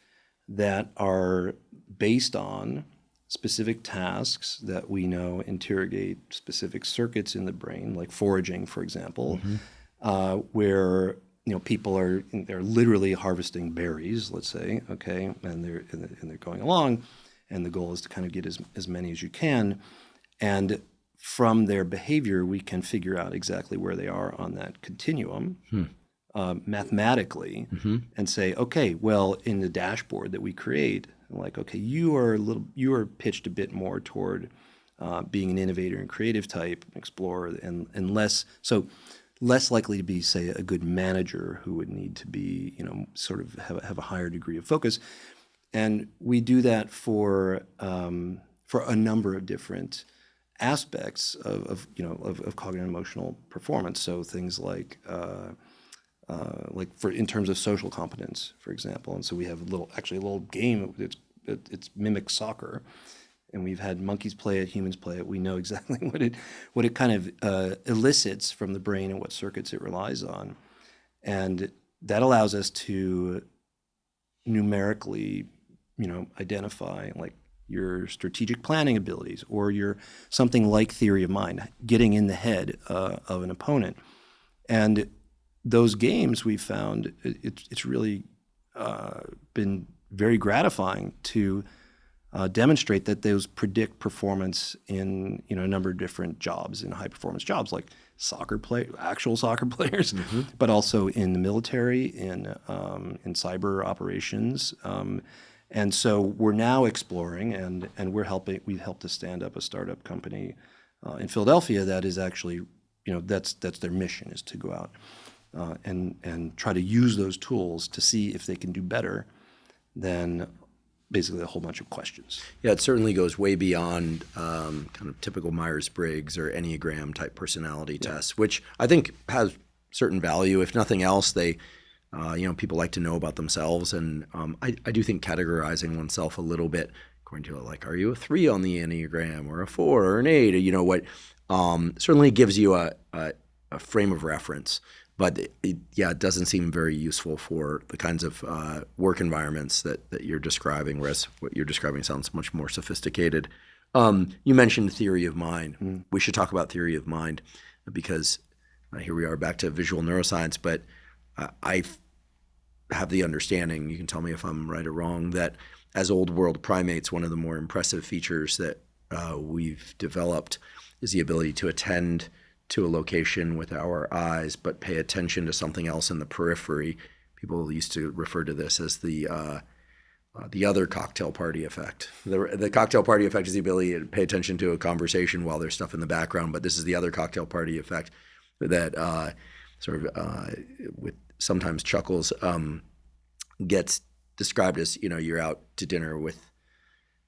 that are based on specific tasks that we know interrogate specific circuits in the brain, like foraging, for example, where people they're literally harvesting berries, let's say, okay, and they're going along, and the goal is to kind of get as many as you can, and from their behavior we can figure out exactly where they are on that continuum. Mathematically, and say, okay, well, in the dashboard that we create, like, okay, you are pitched a bit more toward being an innovator and creative type, explorer, and less likely to be, say, a good manager who would need to be, sort of have a higher degree of focus. And we do that for a number of different aspects of cognitive and emotional performance. So things like in terms of social competence, for example. And so we have a little game. It's mimics soccer, and we've had monkeys play it, humans play it. We know exactly what it kind of elicits from the brain and what circuits it relies on, and that allows us to numerically, identify like your strategic planning abilities or your something like theory of mind, getting in the head of an opponent. And those games we found, it's really been very gratifying to demonstrate that those predict performance in a number of different jobs, in high performance jobs like actual soccer players, but also in the military, in cyber operations. And so we're now exploring, and we've helped to stand up a startup company in Philadelphia that is actually, that's their mission, is to go out and try to use those tools to see if they can do better than basically a whole bunch of questions. Yeah, it certainly goes way beyond kind of typical Myers-Briggs or Enneagram type personality tests, which I think has certain value. If nothing else, they people like to know about themselves, and I do think categorizing oneself a little bit according to like, are you a 3 on the Enneagram or a 4 or an 8? Certainly gives you a frame of reference. But it doesn't seem very useful for the kinds of work environments that you're describing, whereas what you're describing sounds much more sophisticated. You mentioned theory of mind. We should talk about theory of mind because here we are back to visual neuroscience, but I have the understanding, you can tell me if I'm right or wrong, that as old world primates, one of the more impressive features that we've developed is the ability to attend to a location with our eyes, but pay attention to something else in the periphery. People used to refer to this as the other cocktail party effect. The cocktail party effect is the ability to pay attention to a conversation while there's stuff in the background, but this is the other cocktail party effect that with sometimes chuckles gets described as, you're out to dinner with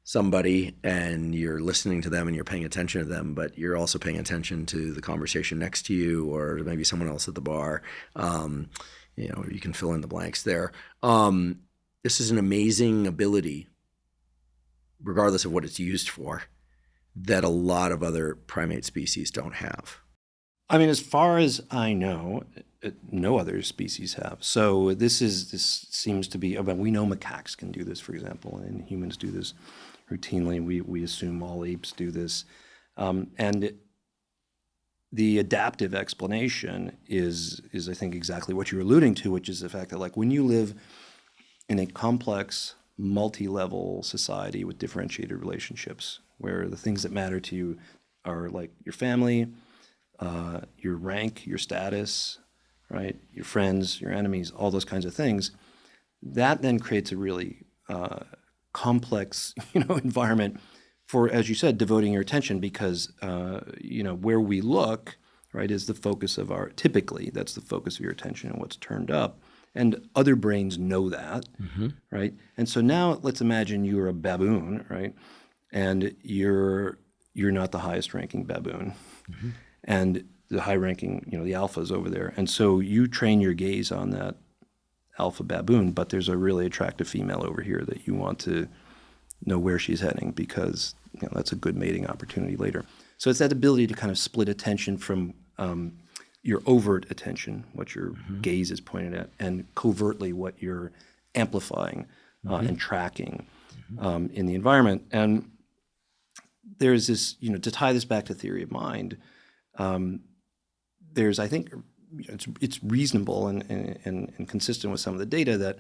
somebody and you're listening to them and you're paying attention to them, but you're also paying attention to the conversation next to you or maybe someone else at the bar. You can fill in the blanks there. This is an amazing ability, regardless of what it's used for, that a lot of other primate species don't have. I mean, as far as I know, no other species have. So this seems to be, we know macaques can do this, for example, and humans do this routinely. We assume all apes do this. And the adaptive explanation is I think exactly what you're alluding to, which is the fact that like when you live in a complex, multi-level society with differentiated relationships, where the things that matter to you are like your family, your rank, your status, right? Your friends, your enemies, all those kinds of things. That then creates a really complex, environment for, as you said, devoting your attention because, where we look, right, is the focus of typically that's the focus of your attention and what's turned up. And other brains know that, right? And so now let's imagine you're a baboon, right? And you're not the highest ranking baboon. And the high ranking, the alpha is over there. And so you train your gaze on that alpha baboon, but there's a really attractive female over here that you want to know where she's heading because that's a good mating opportunity later. So it's that ability to kind of split attention from your overt attention, what your gaze is pointed at, and covertly what you're amplifying and tracking in the environment. And there's this, to tie this back to theory of mind, there's, I think, it's reasonable and consistent with some of the data that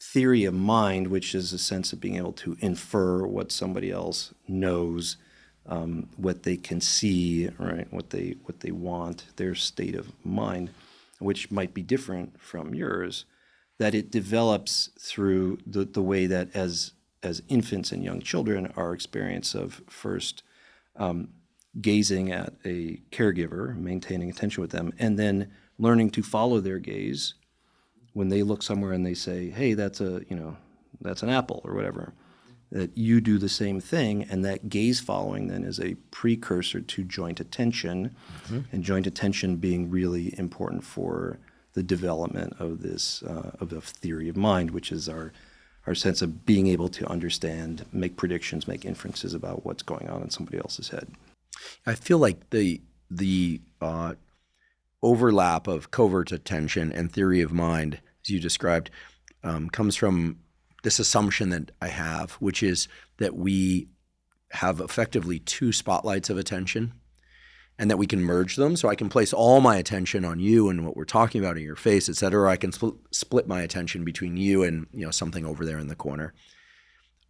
theory of mind, which is a sense of being able to infer what somebody else knows, what they can see, right? What they want, their state of mind, which might be different from yours, that it develops through the way that as infants and young children, our experience of first gazing at a caregiver, maintaining attention with them, and then learning to follow their gaze when they look somewhere and they say, "Hey, that's an apple," or whatever. That you do the same thing, and that gaze following then is a precursor to joint attention, and joint attention being really important for the development of this of the theory of mind, which is our sense of being able to understand, make predictions, make inferences about what's going on in somebody else's head. I feel like the overlap of covert attention and theory of mind, as you described, comes from this assumption that I have, which is that we have effectively two spotlights of attention and that we can merge them. So I can place all my attention on you and what we're talking about in your face, et cetera. Or I can split my attention between you and something over there in the corner.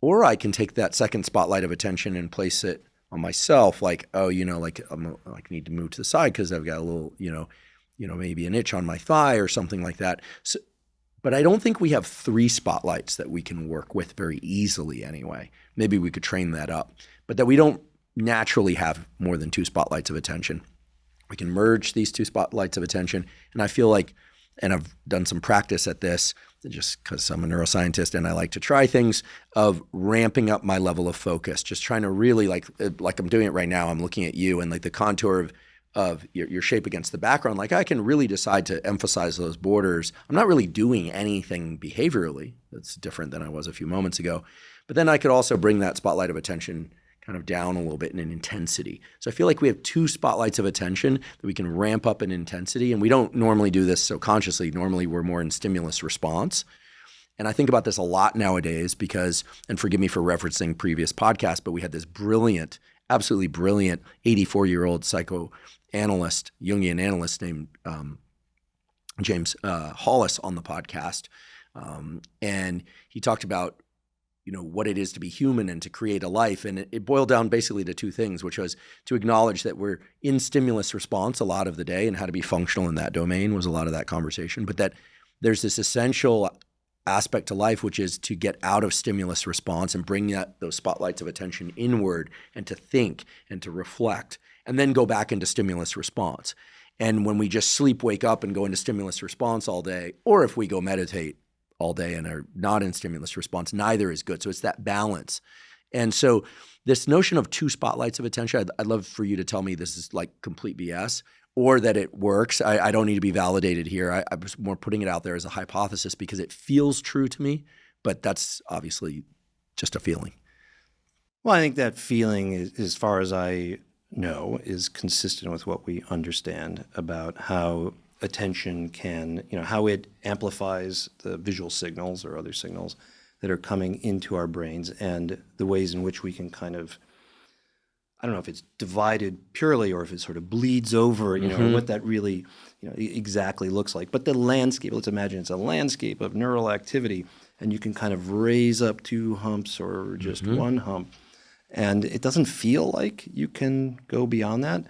Or I can take that second spotlight of attention and place it on myself, like, I need to move to the side because I've got a little, maybe an itch on my thigh or something like that. So, but I don't think we have three spotlights that we can work with very easily anyway. Maybe we could train that up, but that we don't naturally have more than two spotlights of attention. We can merge these two spotlights of attention. And I feel like, and I've done some practice at this, just because I'm a neuroscientist and I like to try things, of ramping up my level of focus, just trying to really, like I'm doing it right now, I'm looking at you and like the contour of your shape against the background, like I can really decide to emphasize those borders. I'm not really doing anything behaviorally that's different than I was a few moments ago. But then I could also bring that spotlight of attention kind of down a little bit in intensity. So I feel like we have two spotlights of attention that we can ramp up in intensity. And we don't normally do this so consciously. Normally we're more in stimulus response. And I think about this a lot nowadays because, and forgive me for referencing previous podcasts, but we had this brilliant, absolutely brilliant 84-year-old psychoanalyst, Jungian analyst named James Hollis on the podcast. And he talked about what it is to be human and to create a life. And it boiled down basically to two things, which was to acknowledge that we're in stimulus response a lot of the day and how to be functional in that domain was a lot of that conversation. But that there's this essential aspect to life, which is to get out of stimulus response and bring those spotlights of attention inward and to think and to reflect and then go back into stimulus response. And when we just sleep, wake up and go into stimulus response all day, or if we go meditate all day and are not in stimulus response, neither is good. So it's that balance. And so this notion of two spotlights of attention, I'd love for you to tell me this is like complete BS or that it works. I don't need to be validated here. I was more putting it out there as a hypothesis because it feels true to me, but that's obviously just a feeling. Well, I think that feeling, as far as I know, is consistent with what we understand about how attention can, how it amplifies the visual signals or other signals that are coming into our brains and the ways in which we can kind of, I don't know if it's divided purely or if it sort of bleeds over, what that really, exactly looks like. But the landscape, let's imagine it's a landscape of neural activity and you can kind of raise up two humps or just one hump and it doesn't feel like you can go beyond that,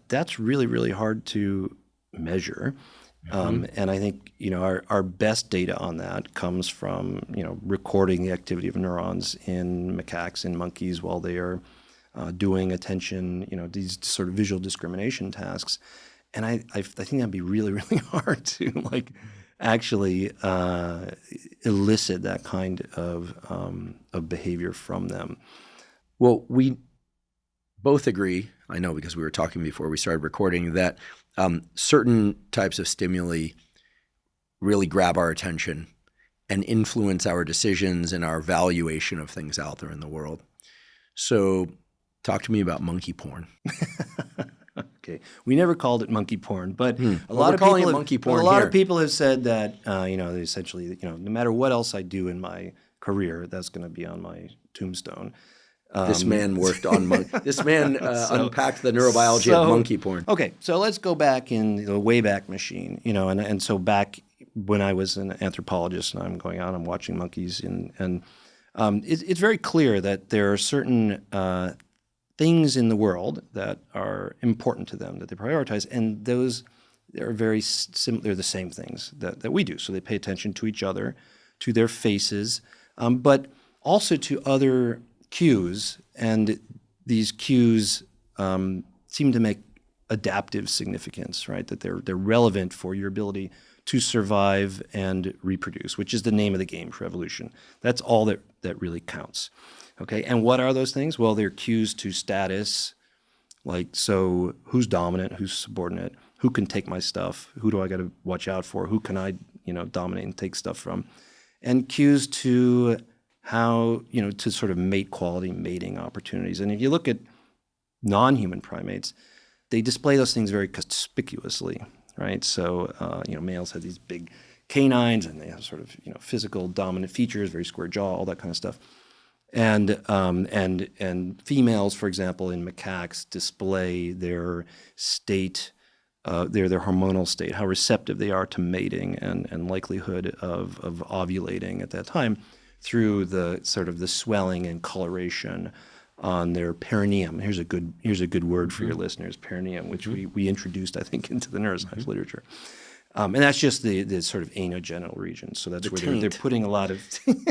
that's really, really hard to measure. And I think, our best data on that comes from, recording the activity of neurons in macaques and monkeys while they are doing attention, these sort of visual discrimination tasks. And I think that'd be really, really hard to actually elicit that kind of behavior from them. Well, we both agree, I know because we were talking before we started recording, that certain types of stimuli really grab our attention and influence our decisions and our valuation of things out there in the world. So talk to me about monkey porn. Okay, we never called it monkey porn, but a lot of people have said that they essentially, no matter what else I do in my career, that's going to be on my tombstone. This man worked on this man unpacked the neurobiology of monkey porn. Okay, so let's go back in the Wayback Machine, and so back when I was an anthropologist and I'm going out, I'm watching monkeys, and it's very clear that there are certain things in the world that are important to them that they prioritize, and those they're very similar. They're the same things that we do. So they pay attention to each other, to their faces, but also to other cues, and these cues seem to make adaptive significance, right? That they're relevant for your ability to survive and reproduce, which is the name of the game for evolution. That's all that really counts. Okay, and what are those things? Well, they're cues to status, so who's dominant, who's subordinate, who can take my stuff, who do I got to watch out for, who can I dominate and take stuff from, and cues to how, to sort of mate quality, mating opportunities. And if you look at non-human primates, they display those things very conspicuously, right? So, males have these big canines, and they have sort of, physical dominant features, very square jaw, all that kind of stuff. And females, for example, in macaques display their state, their hormonal state, how receptive they are to mating and likelihood of ovulating at that time, through the sort of the swelling and coloration on their perineum. Here's a good word for your listeners, perineum, which we introduced, I think, into the neuroscience literature. And that's just the sort of anogenital region. So that's where they're putting a lot of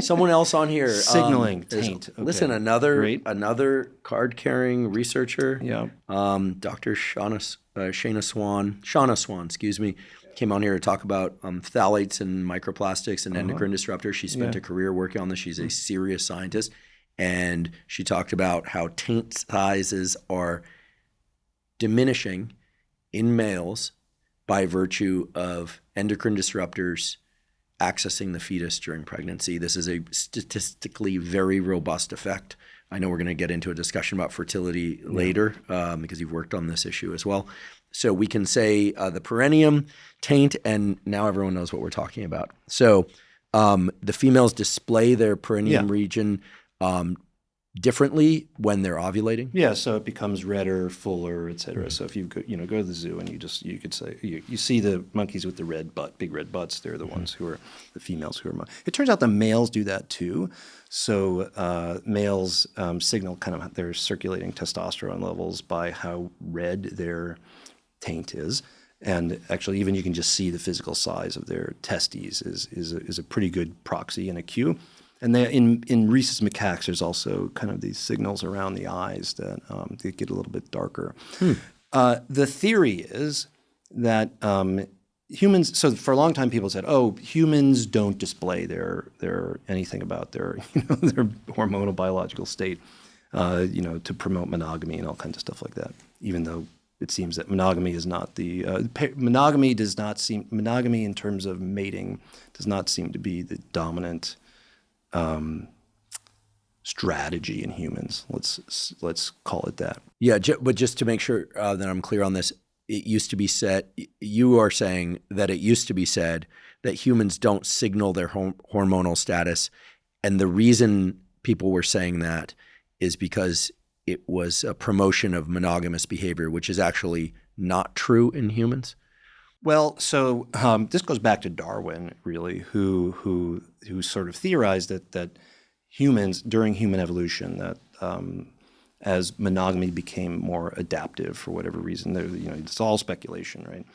someone else on here signaling taint. Okay. Listen, another card-carrying researcher, Dr. Shauna Swan, came on here to talk about phthalates and microplastics and endocrine disruptors. She spent a career working on this. She's a serious scientist. And she talked about how taint sizes are diminishing in males by virtue of endocrine disruptors accessing the fetus during pregnancy. This is a statistically very robust effect. I know we're going to get into a discussion about fertility later because you've worked on this issue as well. So we can say the perineum, taint, and now everyone knows what we're talking about. So the females display their perineum region differently when they're ovulating. Yeah, so it becomes redder, fuller, et cetera. So if you go to the zoo and you could say you see the monkeys with the red butt, big red butts. They're the ones who are the females who are. It turns out the males do that too. So males signal kind of their circulating testosterone levels by how red their taint is. And actually, even you can just see the physical size of their testes is a pretty good proxy and a cue. And they, in rhesus macaques, there's also kind of these signals around the eyes that they get a little bit darker. The theory is that humans. So for a long time, people said, "Oh, humans don't display their anything about their their hormonal biological state, to promote monogamy and all kinds of stuff like that." Even though it seems that monogamy is not the monogamy in terms of mating does not seem to be the dominant strategy in humans. Let's call it that. Yeah, but just to make sure that I'm clear on this, it used to be said. You are saying that it used to be said that humans don't signal their hormonal status, and the reason people were saying that is because it was a promotion of monogamous behavior, which is actually not true in humans. Well, so this goes back to Darwin, really, who sort of theorized that humans during human evolution, that as monogamy became more adaptive for whatever reason, it's all speculation, right?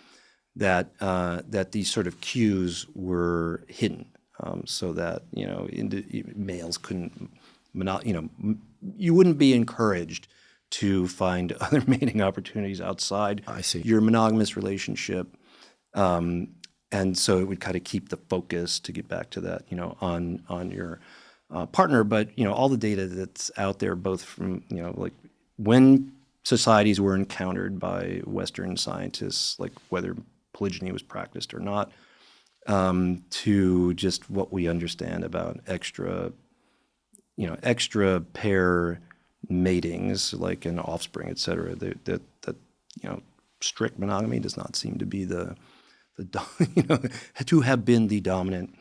That these sort of cues were hidden, so that males couldn't, you wouldn't be encouraged to find other mating opportunities outside your monogamous relationship. And so it would kind of keep the focus, to get back to that, on your partner. But, all the data that's out there, both from, like when societies were encountered by Western scientists, like whether polygyny was practiced or not, to just what we understand about extra pair matings, like in offspring, et cetera, that strict monogamy does not seem to be to have been the dominant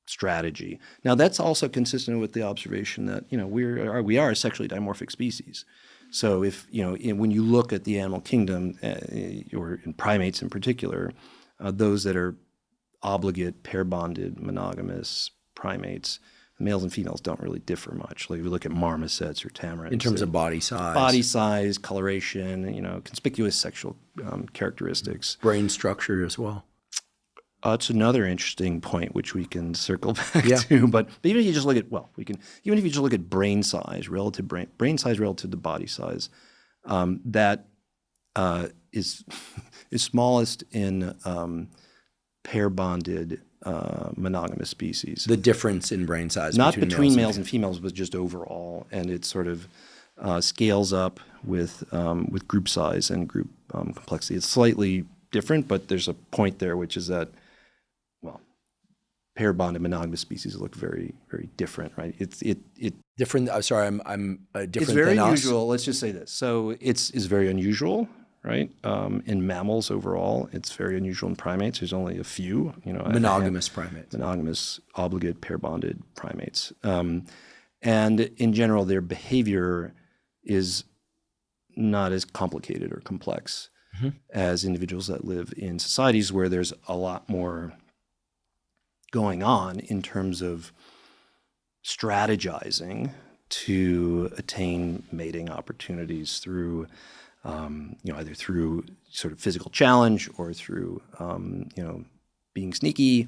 strategy. Now, that's also consistent with the observation that we are a sexually dimorphic species. So if when you look at the animal kingdom, or in primates in particular, those that are obligate pair bonded monogamous primates, males and females don't really differ much. Like if you look at marmosets or tamarins. In terms of body size. Coloration, conspicuous sexual characteristics. Brain structure as well. It's another interesting point which we can circle back to. But even if you just look at brain size, relative brain size relative to body size, that is smallest in pair bonded monogamous species. The difference in brain size, not between males and females, but just overall, and it sort of scales up with group size and group complexity. It's slightly different, but there's a point there, which is that, pair bonded monogamous species look very, very different, right? It's different. Sorry, I'm different. It's very than unusual. Us. Let's just say this. So it's very unusual. Right? In mammals overall, it's very unusual. In primates, there's only a few, monogamous primates. Monogamous, obligate, pair-bonded primates. And in general, their behavior is not as complicated or complex as individuals that live in societies where there's a lot more going on in terms of strategizing to attain mating opportunities through either through sort of physical challenge or through, being sneaky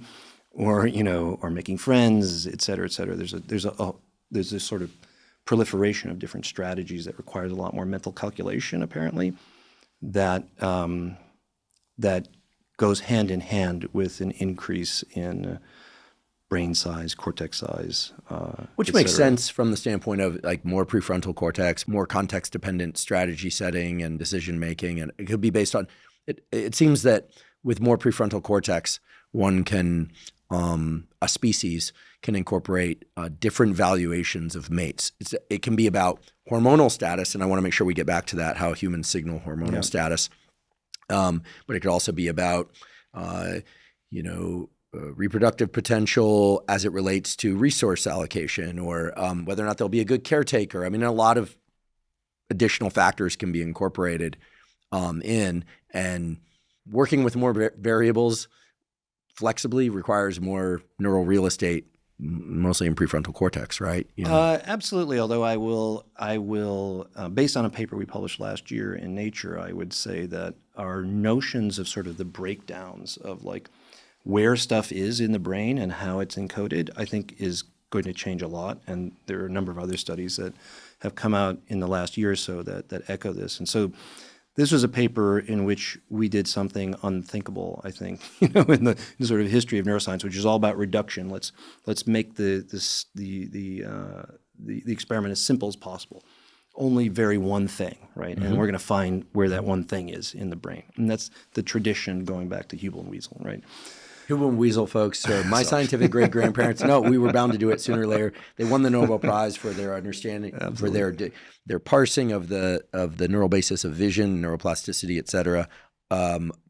or making friends, et cetera, et cetera. There's this sort of proliferation of different strategies that requires a lot more mental calculation, apparently, that goes hand in hand with an increase in brain size, cortex size, which makes sense from the standpoint of like more prefrontal cortex, more context-dependent strategy setting and decision making, and it could be based on. It seems that with more prefrontal cortex, one can a species can incorporate different valuations of mates. It can be about hormonal status, and I want to make sure we get back to that, how humans signal hormonal status. But it could also be about reproductive potential as it relates to resource allocation, or whether or not there'll be a good caretaker. I mean, a lot of additional factors can be incorporated in, and working with more variables flexibly requires more neural real estate, mostly in prefrontal cortex, right? Absolutely. Although I will, based on a paper we published last year in Nature, I would say that our notions of sort of the breakdowns of like where stuff is in the brain and how it's encoded, I think is going to change a lot. And there are a number of other studies that have come out in the last year or so that echo this. And so this was a paper in which we did something unthinkable, I think, in the sort of history of neuroscience, which is all about reduction. Let's make the experiment as simple as possible. Only vary one thing, right? And we're going to find where that one thing is in the brain. And that's the tradition going back to Hubel and Weasel, right? Hubel and Weasel, folks. So my scientific great-grandparents, no, we were bound to do it sooner or later. They won the Nobel Prize for their understanding, for their parsing of the neural basis of vision, neuroplasticity, et cetera.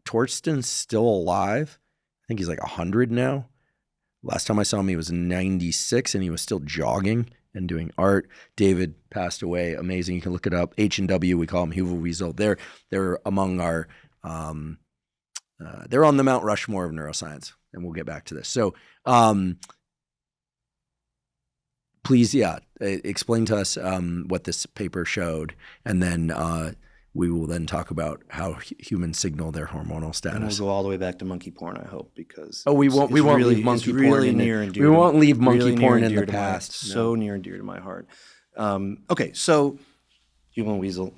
Torsten's still alive. I think he's like 100 now. Last time I saw him, he was 96, and he was still jogging and doing art. David passed away. Amazing. You can look it up. H&W, we call him Hubel Weasel. They're among our they're on the Mount Rushmore of neuroscience, and we'll get back to this. So Please, explain to us what this paper showed, and then we will then talk about how humans signal their hormonal status. And we'll go all the way back to monkey porn, I hope, because we won't leave monkey porn really in near it. and dear. We won't leave monkey really porn in the past. So near and dear to my heart. Okay, so human weasel.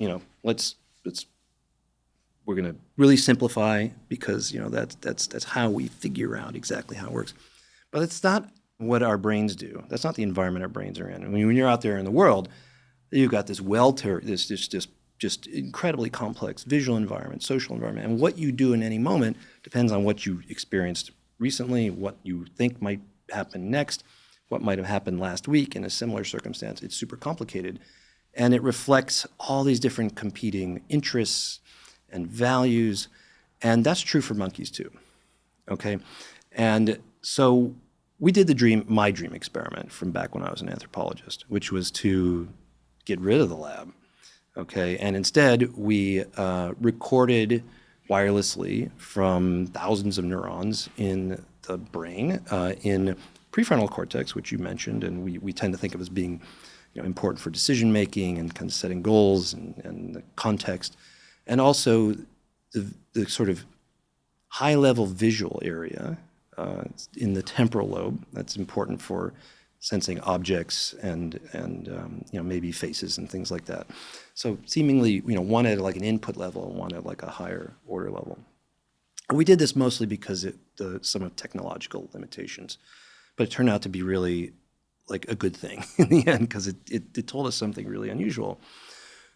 We're going to really simplify because that's how we figure out exactly how it works. But it's not what our brains do. That's not the environment our brains are in. I mean, when you're out there in the world, you've got this just incredibly complex visual environment, social environment, and what you do in any moment depends on what you experienced recently, what you think might happen next, what might have happened last week in a similar circumstance. It's super complicated, and it reflects all these different competing interests and values, and that's true for monkeys too. Okay, and so we did my dream experiment from back when I was an anthropologist, which was to get rid of the lab. Okay, and instead we recorded wirelessly from thousands of neurons in the brain, in prefrontal cortex, which you mentioned, and we tend to think of as being important for decision making and kind of setting goals and the context, and also the sort of high level visual area in the temporal lobe. That's important for sensing objects and maybe faces and things like that. So seemingly, one at like an input level and one at like a higher order level. And we did this mostly because some of technological limitations, but it turned out to be really like a good thing in the end because it told us something really unusual.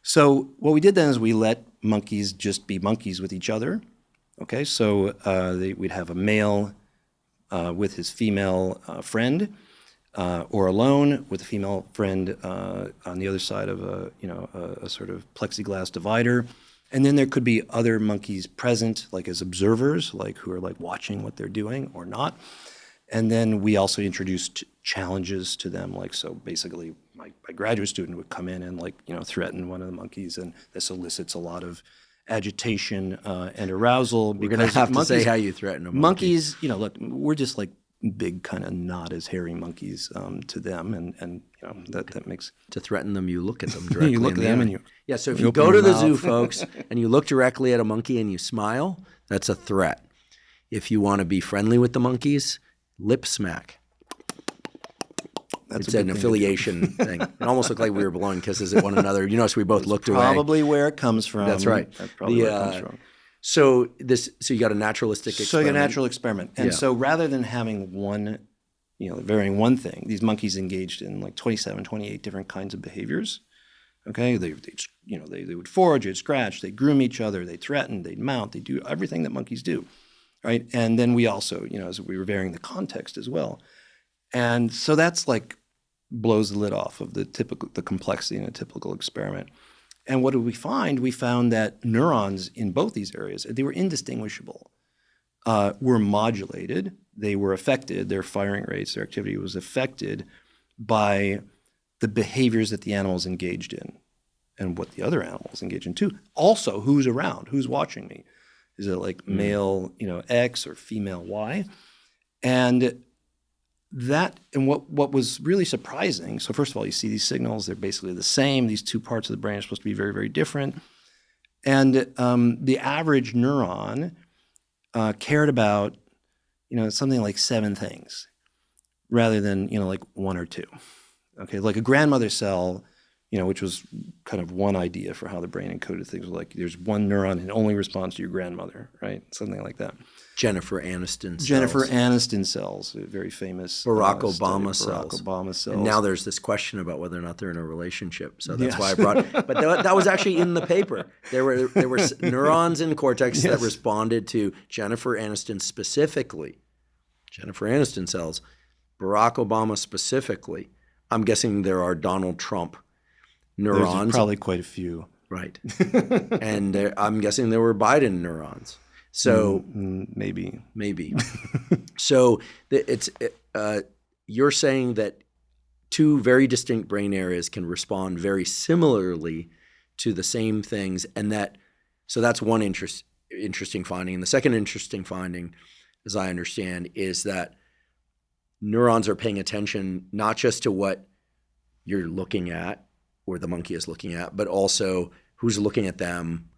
So what we did then is we let monkeys just be monkeys with each other. Okay, so we'd have a male with his female friend, or alone with a female friend on the other side of a sort of plexiglass divider. And then there could be other monkeys present, like as observers, like who are like watching what they're doing or not. And then we also introduced challenges to them, like so basically my graduate student would come in and threaten one of the monkeys, and this elicits a lot of agitation and arousal. We're going to have to say how you threaten a monkey. Monkeys, look, we're just like big kind of not as hairy monkeys to them, and that makes to threaten them. You look at them directly. You look at them, and so if you go to the zoo, folks, and you look directly at a monkey and you smile, that's a threat. If you want to be friendly with the monkeys, lip smack. It's an affiliation thing. It almost looked like we were blowing kisses at one another. You notice we both looked away. Probably where it comes from. That's right. That's probably where it comes from. So you got a naturalistic experiment. So you got a natural experiment. And so rather than having varying one thing, these monkeys engaged in like 27, 28 different kinds of behaviors. Okay, they would forage, they'd scratch, they'd groom each other, they'd threaten, they'd mount, they do everything that monkeys do, right? And then we also, as we were varying the context as well. And so that's like blows the lid off of the complexity in a typical experiment. And what did we find? We found that neurons in both these areas, they were indistinguishable, were modulated. They were affected, their firing rates, their activity was affected by the behaviors that the animals engaged in and what the other animals engage in too. Also, who's around? Who's watching me? Is it like male, X or female Y? And what was really surprising, so first of all, you see these signals, they're basically the same. These two parts of the brain are supposed to be very, very different. And the average neuron cared about, something like 7 things rather than, like 1 or 2. Okay, like a grandmother cell, which was kind of one idea for how the brain encoded things, like there's one neuron and only responds to your grandmother, right? Something like that. Jennifer Aniston cells, very famous. Barack Obama cells. And now And there's this question about whether or not they're in a relationship. So that's why I brought it. But that was actually in the paper. There were neurons in cortex that responded to Jennifer Aniston specifically. Jennifer Aniston cells. Barack Obama specifically. I'm guessing there are Donald Trump neurons. There's probably quite a few. Right. And I'm guessing there were Biden neurons. So maybe. So you're saying that 2 very distinct brain areas can respond very similarly to the same things, and that's one interesting finding. And the second interesting finding, as I understand, is that neurons are paying attention not just to what you're looking at, or the monkey is looking at, but also who's looking at them,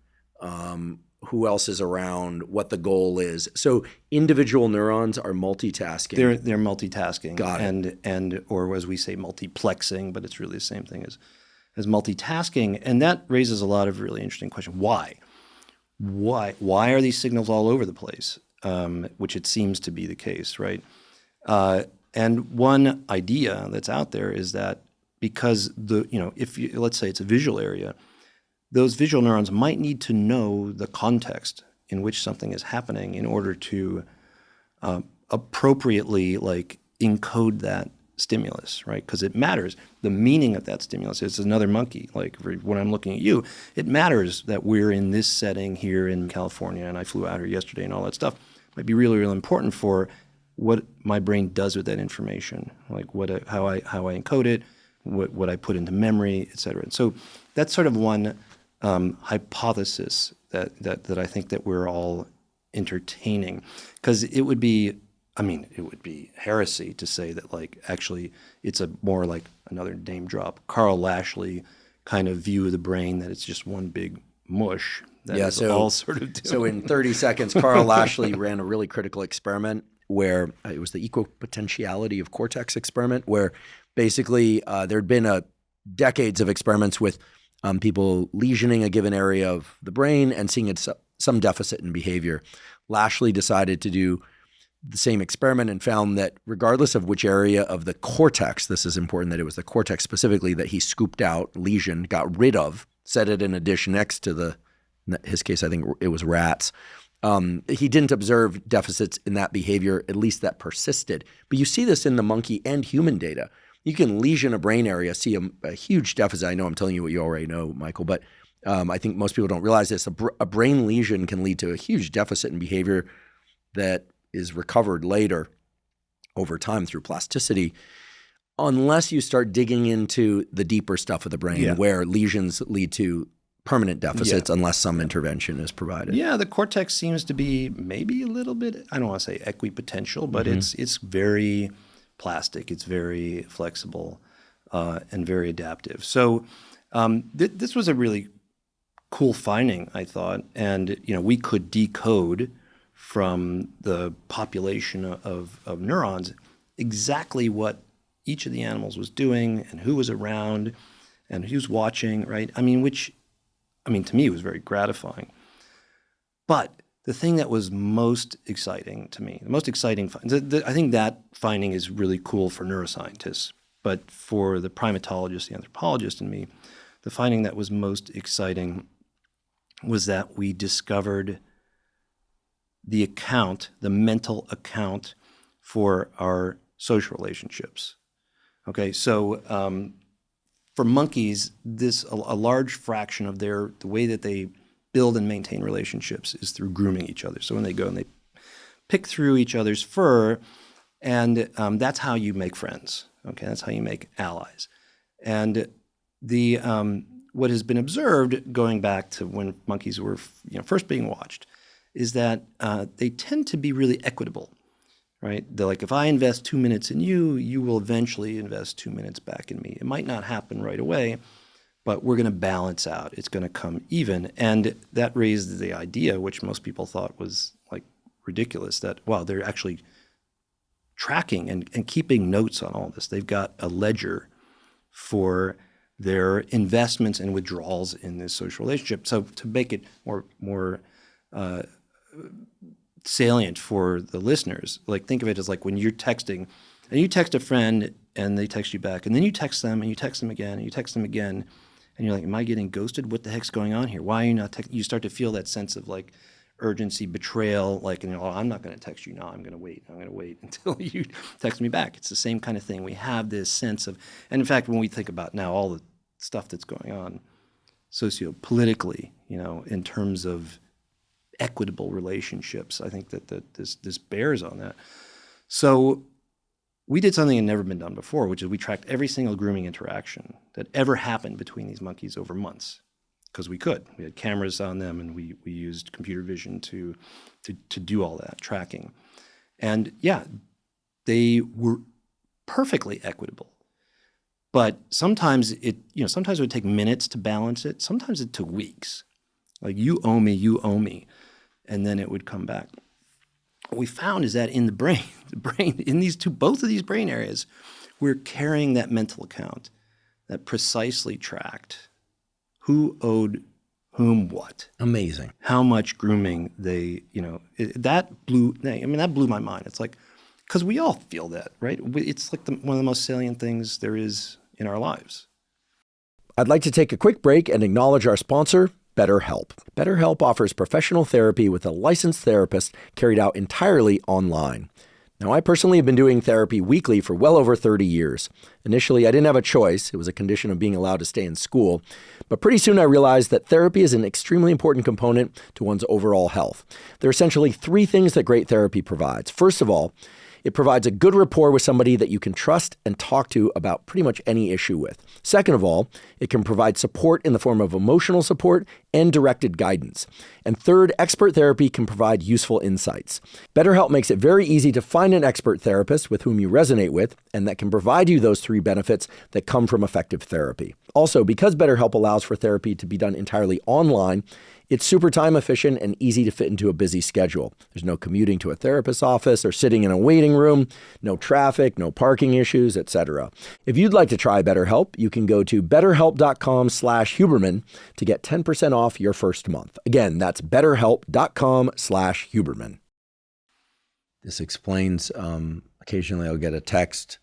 who else is around, what the goal is. So individual neurons are multitasking. They're multitasking. Got it. And or as we say, multiplexing, but it's really the same thing as multitasking. And that raises a lot of really interesting questions. Why? Why are these signals all over the place? Which it seems to be the case, right? And one idea that's out there is that because let's say it's a visual area, those visual neurons might need to know the context in which something is happening in order to appropriately encode that stimulus, right? Because it matters. The meaning of that stimulus is another monkey. Like when I'm looking at you, it matters that we're in this setting here in California and I flew out here yesterday and all that stuff. It might be really, really important for what my brain does with that information, like how I encode it, what I put into memory, et cetera. And so that's sort of one hypothesis that I think that we're all entertaining, because it would be heresy to say that actually it's a more like another name drop, Carl Lashley kind of view of the brain, that it's just one big mush that is all sort of doing. So in 30 seconds, Carl Lashley ran a really critical experiment where it was the equipotentiality of cortex experiment, where basically there'd been decades of experiments with people lesioning a given area of the brain and seeing some deficit in behavior. Lashley decided to do the same experiment and found that regardless of which area of the cortex, this is important that it was the cortex specifically that he scooped out, lesion, got rid of, set it in a dish next to in his case, I think it was rats. He didn't observe deficits in that behavior, at least that persisted. But you see this in the monkey and human data. You can lesion a brain area, see a huge deficit. I know I'm telling you what you already know, Michael, but I think most people don't realize this. A brain lesion can lead to a huge deficit in behavior that is recovered later over time through plasticity, unless you start digging into the deeper stuff of the brain where lesions lead to permanent deficits unless some intervention is provided. Yeah, the cortex seems to be maybe a little bit, I don't want to say equipotential, but it's very plastic, it's very flexible, and very adaptive. So this was a really cool finding, I thought, and we could decode from the population of neurons exactly what each of the animals was doing and who was around and who's watching, right? To me, it was very gratifying. But the thing that was most exciting to me, I think that finding is really cool for neuroscientists, but for the primatologist, the anthropologist in me, the finding that was most exciting was that we discovered the mental account for our social relationships. Okay, so for monkeys, a large fraction of the way that they build and maintain relationships is through grooming each other. So when they go and they pick through each other's fur, and that's how you make friends. Okay, that's how you make allies. And what has been observed going back to when monkeys were first being watched is that they tend to be really equitable, right? They're like, if I invest 2 minutes in you, you will eventually invest 2 minutes back in me. It might not happen right away, but we're going to balance out. It's going to come even. And that raised the idea, which most people thought was ridiculous, that, wow, they're actually tracking and keeping notes on all this. They've got a ledger for their investments and withdrawals in this social relationship. So to make it more salient for the listeners, think of it as when you're texting and you text a friend and they text you back, and then you text them and you text them again and you text them again, and you're like, am I getting ghosted? What the heck's going on here? Why are you not texting? You start to feel that sense of urgency, betrayal, I'm not going to text you now. I'm going to wait until you text me back. It's the same kind of thing. We have this sense of, and in fact, when we think about now all the stuff that's going on socio-politically, in terms of equitable relationships, I think that this bears on that. So we did something that had never been done before, which is we tracked every single grooming interaction that ever happened between these monkeys over months, because we could. We had cameras on them, and we used computer vision to do all that tracking. And yeah, they were perfectly equitable. But sometimes sometimes it would take minutes to balance it. Sometimes it took weeks. Like, you owe me, and then it would come back. What we found is that in the brain, in both of these brain areas, we're carrying that mental account that precisely tracked who owed whom what. Amazing. How much grooming that blew my mind. It's like, because we all feel that, right? It's like one of the most salient things there is in our lives. I'd like to take a quick break and acknowledge our sponsor, BetterHelp. BetterHelp offers professional therapy with a licensed therapist carried out entirely online. Now, I personally have been doing therapy weekly for well over 30 years. Initially, I didn't have a choice. It was a condition of being allowed to stay in school. But pretty soon I realized that therapy is an extremely important component to one's overall health. There are essentially three things that great therapy provides. First of all, it provides a good rapport with somebody that you can trust and talk to about pretty much any issue with. Second of all, it can provide support in the form of emotional support and directed guidance. And third, expert therapy can provide useful insights. BetterHelp makes it very easy to find an expert therapist with whom you resonate with and that can provide you those three benefits that come from effective therapy. Also, because BetterHelp allows for therapy to be done entirely online, it's super time efficient and easy to fit into a busy schedule. There's no commuting to a therapist's office or sitting in a waiting room, no traffic, no parking issues, etc. If you'd like to try BetterHelp, you can go to betterhelp.com/Huberman to get 10% off your first month. Again, that's betterhelp.com/Huberman. This explains, occasionally I'll get a text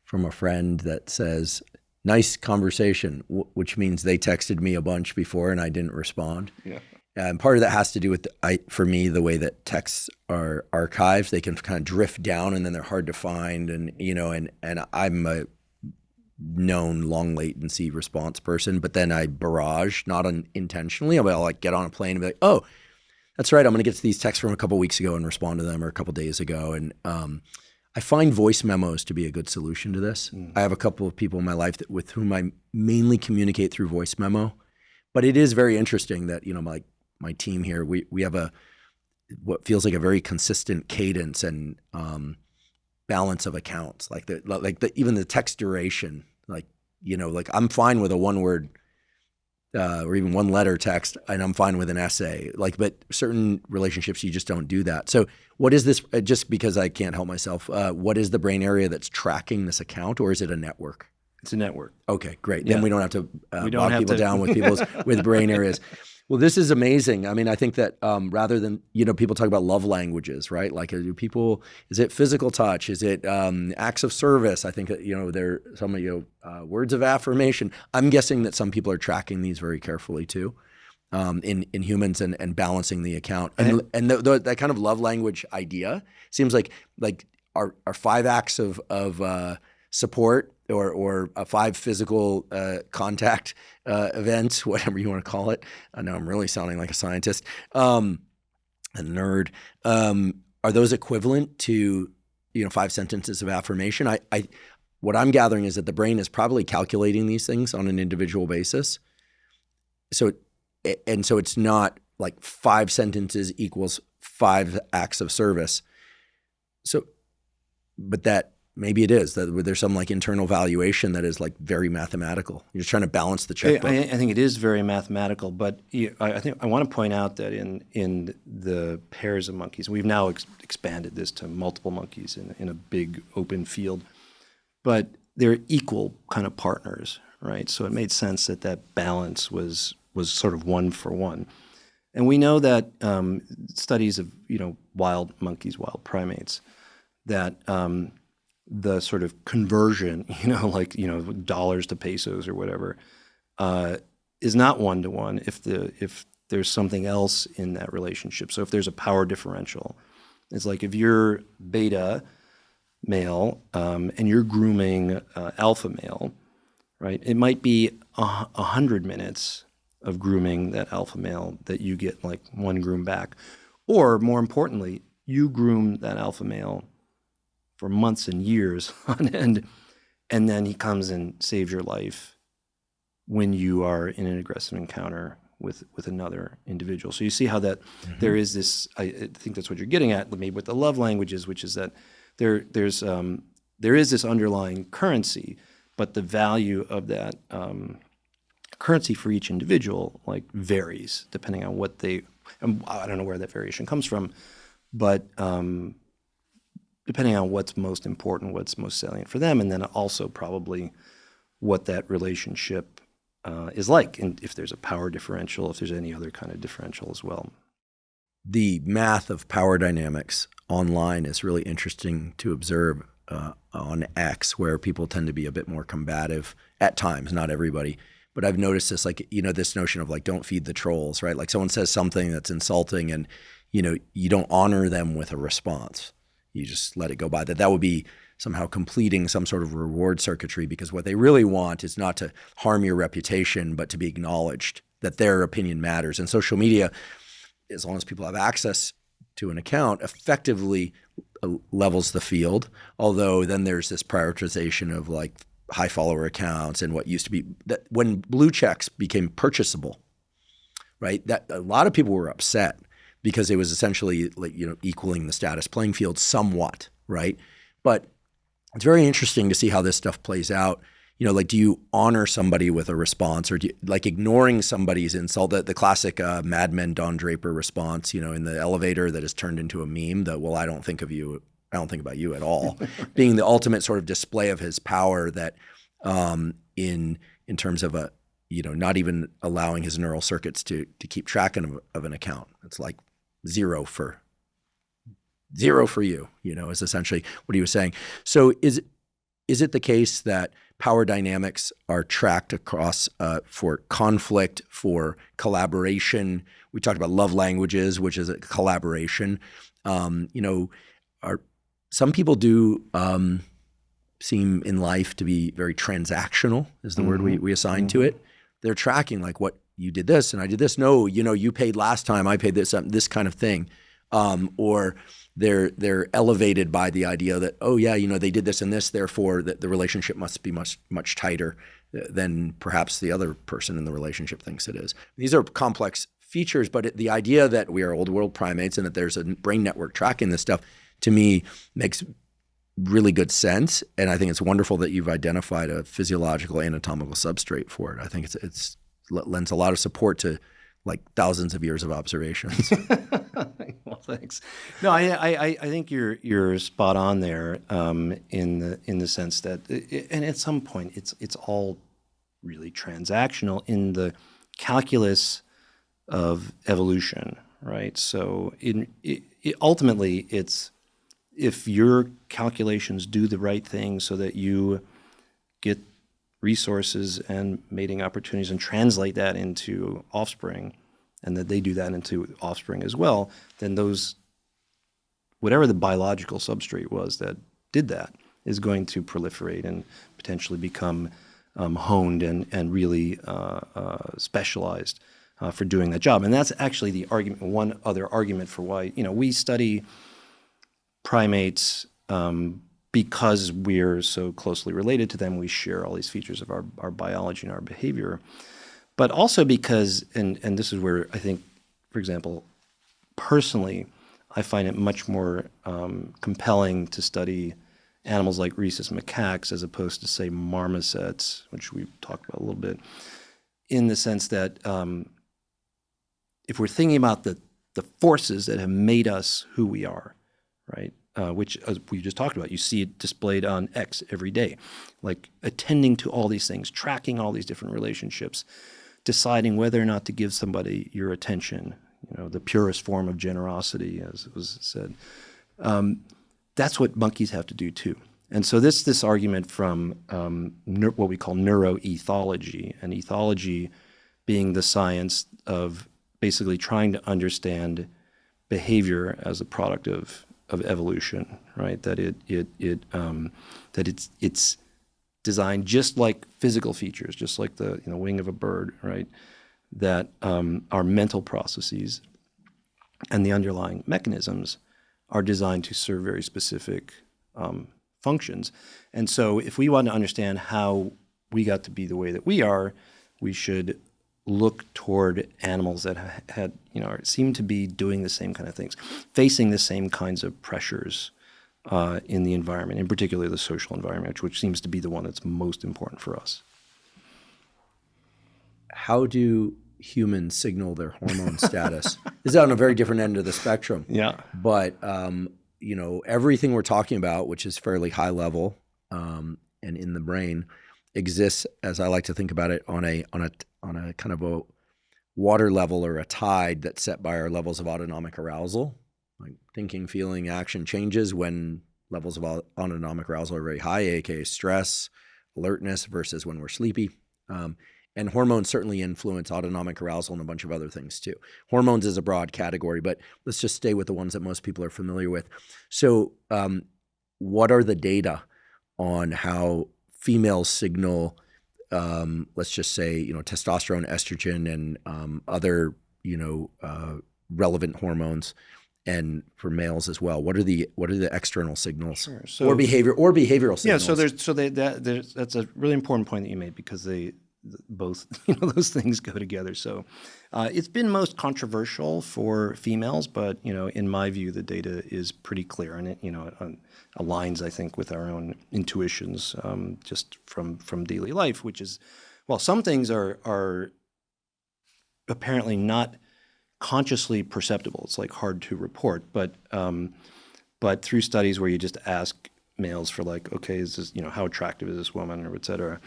from a friend that says, nice conversation, which means they texted me a bunch before and I didn't respond. Yeah. And part of that has to do with, for me, the way that texts are archived. They can kind of drift down and then they're hard to find. And, and I'm a known long latency response person, but then I barrage, not intentionally. I'll like get on a plane and be like, oh, that's right. I'm going to get to these texts from a couple of weeks ago and respond to them, or a couple of days ago. And I find voice memos to be a good solution to this. I have a couple of people in my life with whom I mainly communicate through voice memo, but it is very interesting that, my team here, we have what feels like a very consistent cadence and balance of accounts, even the text duration, I'm fine with a one word or even one letter text, and I'm fine with an essay. But certain relationships, you just don't do that. So what is this, just because I can't help myself, what is the brain area that's tracking this account, or is it a network? It's a network. Okay, great. Yeah. Then we don't have to bog people down with with brain areas. Well, this is amazing. I mean, I think that rather than, people talk about love languages, right? Like, is it physical touch? Is it acts of service? I think that, there are some words of affirmation. I'm guessing that some people are tracking these very carefully too, in humans and balancing the account. And that kind of love language idea seems like our 5 acts of support or 5 physical contact events, whatever you want to call it. I know I'm really sounding like a scientist, a nerd. Are those equivalent to 5 sentences of affirmation? What I'm gathering is that the brain is probably calculating these things on an individual basis. So it's not like 5 sentences equals 5 acts of service. So, but that. Maybe it is that there's some internal valuation that is very mathematical. You're just trying to balance the checkbook. I think it is very mathematical, but I think I want to point out that in the pairs of monkeys, we've now expanded this to multiple monkeys in a big open field, but they're equal kind of partners, right? So it made sense that balance was sort of 1 for 1. And we know that studies of wild monkeys, wild primates, that the sort of conversion, dollars to pesos or whatever, is not 1-to-1 if there's something else in that relationship. So if there's a power differential, it's like if you're beta male and you're grooming alpha male, right? It might be 100 minutes of grooming that alpha male that you get 1 groom back, or more importantly, you groom that alpha male for months and years on end, and then he comes and saves your life when you are in an aggressive encounter with another individual. So you see how that there is this, I think that's what you're getting at, maybe with the love languages, which is that there is this underlying currency, but the value of that currency for each individual varies depending on what they. And I don't know where that variation comes from, but depending on what's most important, what's most salient for them, and then also probably what that relationship is like, and if there's a power differential, if there's any other kind of differential as well. The math of power dynamics online is really interesting to observe on X, where people tend to be a bit more combative at times, not everybody. But I've noticed this, this notion of don't feed the trolls, right? Like someone says something that's insulting and, you don't honor them with a response. You just let it go by. That would be somehow completing some sort of reward circuitry, because what they really want is not to harm your reputation, but to be acknowledged that their opinion matters. And social media, as long as people have access to an account, effectively levels the field. Although then there's this prioritization of high follower accounts and what used to be that when blue checks became purchasable, right? That a lot of people were upset because it was essentially equaling the status playing field somewhat, right? But it's very interesting to see how this stuff plays out. Do you honor somebody with a response, or do you, ignoring somebody's insult? The classic Mad Men Don Draper response, in the elevator that has turned into a meme. I don't think about you at all, being the ultimate sort of display of his power. That in terms of not even allowing his neural circuits to keep track of an account. It's like zero for you. Is essentially what he was saying. So is it the case that power dynamics are tracked across for conflict, for collaboration? We talked about love languages, which is a collaboration. Some people do seem in life to be very transactional, is the word we assign to it. They're tracking what you did this and I did this. No, you paid last time, I paid this kind of thing. Or they're elevated by the idea that, they did this and this, therefore that the relationship must be much, much tighter than perhaps the other person in the relationship thinks it is. These are complex features, but the idea that we are old world primates and that there's a brain network tracking this stuff, to me, makes really good sense. And I think it's wonderful that you've identified a physiological anatomical substrate for it. I think it's lends a lot of support to thousands of years of observations. Well, thanks. No, I think you're spot on there in the sense that, and at some point it's all really transactional in the calculus of evolution, right? So ultimately it's if your calculations do the right thing so that you get resources and mating opportunities and translate that into offspring, and that they do that into offspring as well, then those, whatever the biological substrate was that did that, is going to proliferate and potentially become honed and really specialized for doing that job. And that's actually the argument, one other argument for why, we study primates because we're so closely related to them. We share all these features of our biology and our behavior. But also because, and this is where I think, for example, personally, I find it much more compelling to study animals like rhesus macaques as opposed to, say, marmosets, which we've talked about a little bit, in the sense that if we're thinking about the forces that have made us who we are, right, which, as we just talked about, you see it displayed on X every day, like attending to all these things, tracking all these different relationships, deciding whether or not to give somebody your attention, the purest form of generosity, as was said. That's what monkeys have to do too. And so this argument from what we call neuroethology, and ethology being the science of basically trying to understand behavior as a product of evolution, right? That it's designed just like physical features, just like the wing of a bird, right? That our mental processes and the underlying mechanisms are designed to serve very specific functions. And so if we want to understand how we got to be the way that we are, we should look toward animals that had, seem to be doing the same kind of things, facing the same kinds of pressures in the environment, in particular the social environment, which seems to be the one that's most important for us. How do humans signal their hormone status? This is on a very different end of the spectrum. Yeah. But everything we're talking about, which is fairly high level and in the brain, exists, as I like to think about it, on a kind of a water level or a tide that's set by our levels of autonomic arousal. Like thinking, feeling, action changes when levels of autonomic arousal are very high, aka stress, alertness, versus when we're sleepy. And hormones certainly influence autonomic arousal and a bunch of other things too. Hormones is a broad category, but let's just stay with the ones that most people are familiar with. So what are the data on how females signal, let's just say, testosterone, estrogen, and other, relevant hormones, and for males as well? What are the external signals? Sure. Or behavioral signals? Yeah. So that's a really important point that you made, because both those things go together. So it's been most controversial for females, but in my view, the data is pretty clear, and it aligns, I think, with our own intuitions just from daily life, which is, well, some things are apparently not consciously perceptible. It's like hard to report, but through studies where you just ask males for like, okay, is this, how attractive is this woman, or et cetera,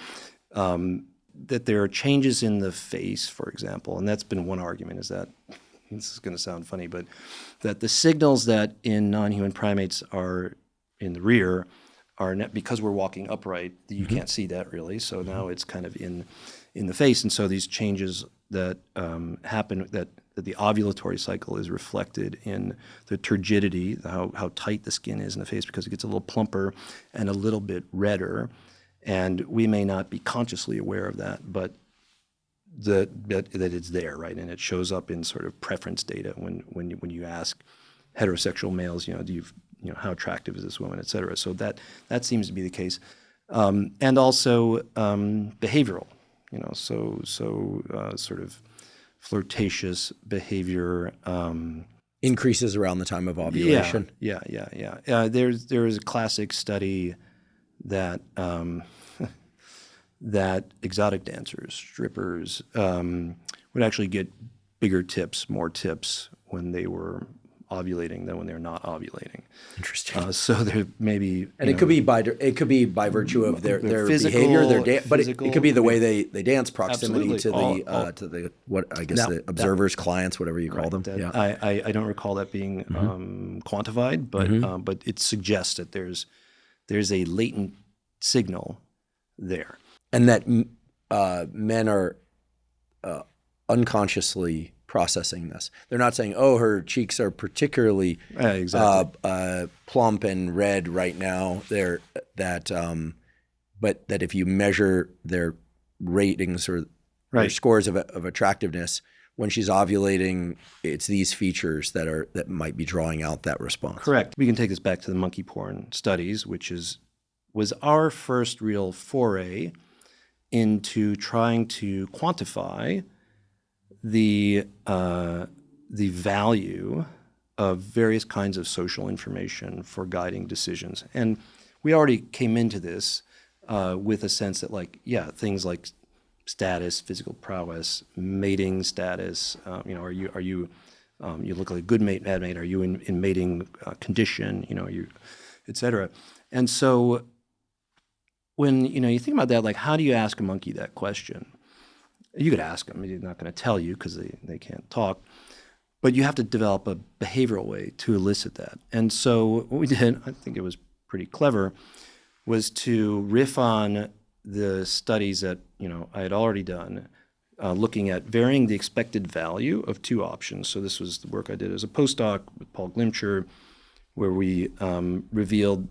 that there are changes in the face, for example, and that's been one argument, is that, this is going to sound funny, but that the signals that in non-human primates are in the rear are because we're walking upright, you can't see that really. So now it's kind of in the face, and so these changes that happen, that the ovulatory cycle is reflected in the turgidity, how tight the skin is in the face, because it gets a little plumper and a little bit redder. And we may not be consciously aware of that, but that it's there, right? And it shows up in sort of preference data when you ask heterosexual males, how attractive is this woman, et cetera. So that seems to be the case, and also behavioral, sort of flirtatious behavior. Increases around the time of ovulation. Yeah. There is a classic study that that exotic dancers, strippers, would actually get more tips when they were ovulating than when they're not ovulating. Interesting. So there may be, and it could be by virtue of their physical, behavior, but it could be the way they dance, proximity to the observers, clients, whatever you call them. Yeah. I don't recall that being quantified, but it suggests that there's a latent signal there, and that men are unconsciously processing this. They're not saying, "Oh, her cheeks are particularly plump and red right now." But that if you measure their ratings or their scores of attractiveness when she's ovulating, it's these features that might be drawing out that response. Correct. We can take this back to the monkey porn studies, which was our first real foray into trying to quantify the value of various kinds of social information for guiding decisions. And we already came into this with a sense that, things like status, physical prowess, mating status. Are you you look like a good mate, bad mate? Are you in mating condition? Et cetera. And so when you think about that, how do you ask a monkey that question? You could ask them. He's not going to tell you because they can't talk. But you have to develop a behavioral way to elicit that. And so what we did, I think it was pretty clever, was to riff on the studies that I had already done, looking at varying the expected value of two options. So this was the work I did as a postdoc with Paul Glimcher, where we revealed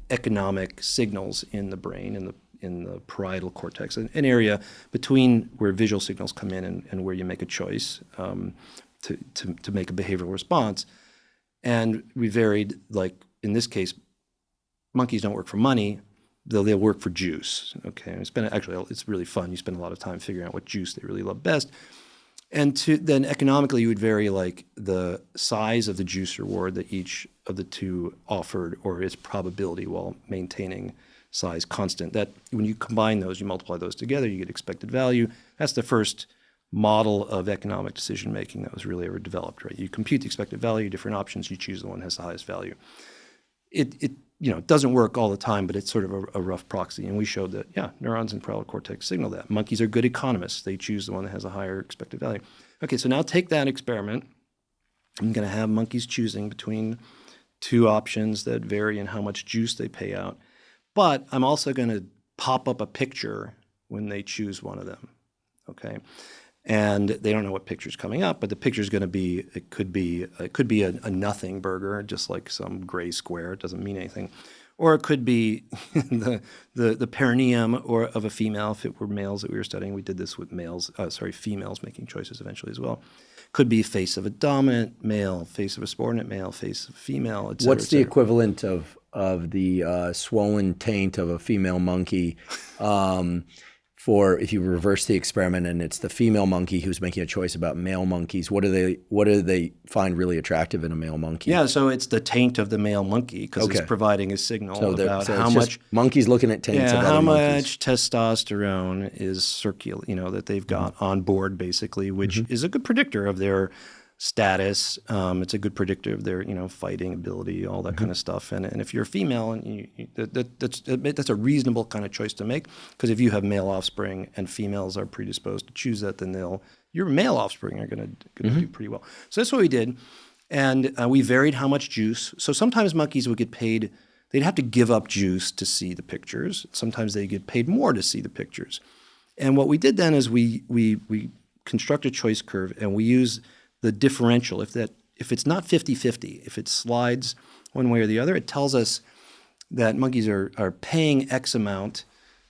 economic signals in the brain, in the parietal cortex, an area between where visual signals come in and where you make a choice to make a behavioral response. And we varied, in this case, monkeys don't work for money, they'll work for juice. Okay, it's really fun. You spend a lot of time figuring out what juice they really love best. And then economically, you would vary like the size of the juice reward that each of the two offered, or its probability, while maintaining size constant. That when you combine those, you multiply those together, you get expected value. That's the first model of economic decision making that was really ever developed, right? You compute the expected value, different options, you choose the one that has the highest value. It doesn't work all the time, but it's sort of a rough proxy. And we showed that, yeah, neurons in parietal cortex signal that. Monkeys are good economists. They choose the one that has a higher expected value. Okay, so now take that experiment. I'm going to have monkeys choosing between two options that vary in how much juice they pay out. But I'm also going to pop up a picture when they choose one of them, okay? And they don't know what picture's coming up, but the picture's going to be, it could be a nothing burger, just like some gray square. It doesn't mean anything. Or it could be the perineum or of a female, if it were males that we were studying. We did this with females making choices eventually as well. Could be face of a dominant male, face of a subordinate male, face of a female, et cetera. What's the equivalent of the swollen taint of a female monkey for if you reverse the experiment and it's the female monkey who's making a choice about male monkeys? What do they find really attractive in a male monkey? Yeah, so it's the taint of the male monkey because it's providing a signal about how much monkeys looking at taints of other monkeys. How much testosterone is that they've got on board, basically, which is a good predictor of their status. It's a good predictor of their fighting ability, all that kind of stuff. And if you're a female, and that's a reasonable kind of choice to make, because if you have male offspring and females are predisposed to choose that, then your male offspring are going to do pretty well. So that's what we did, and we varied how much juice. So sometimes monkeys would get paid. They'd have to give up juice to see the pictures. Sometimes they get paid more to see the pictures. And what we did then is we construct a choice curve, and we use the differential. If it's not 50-50, if it slides one way or the other, it tells us that monkeys are paying X amount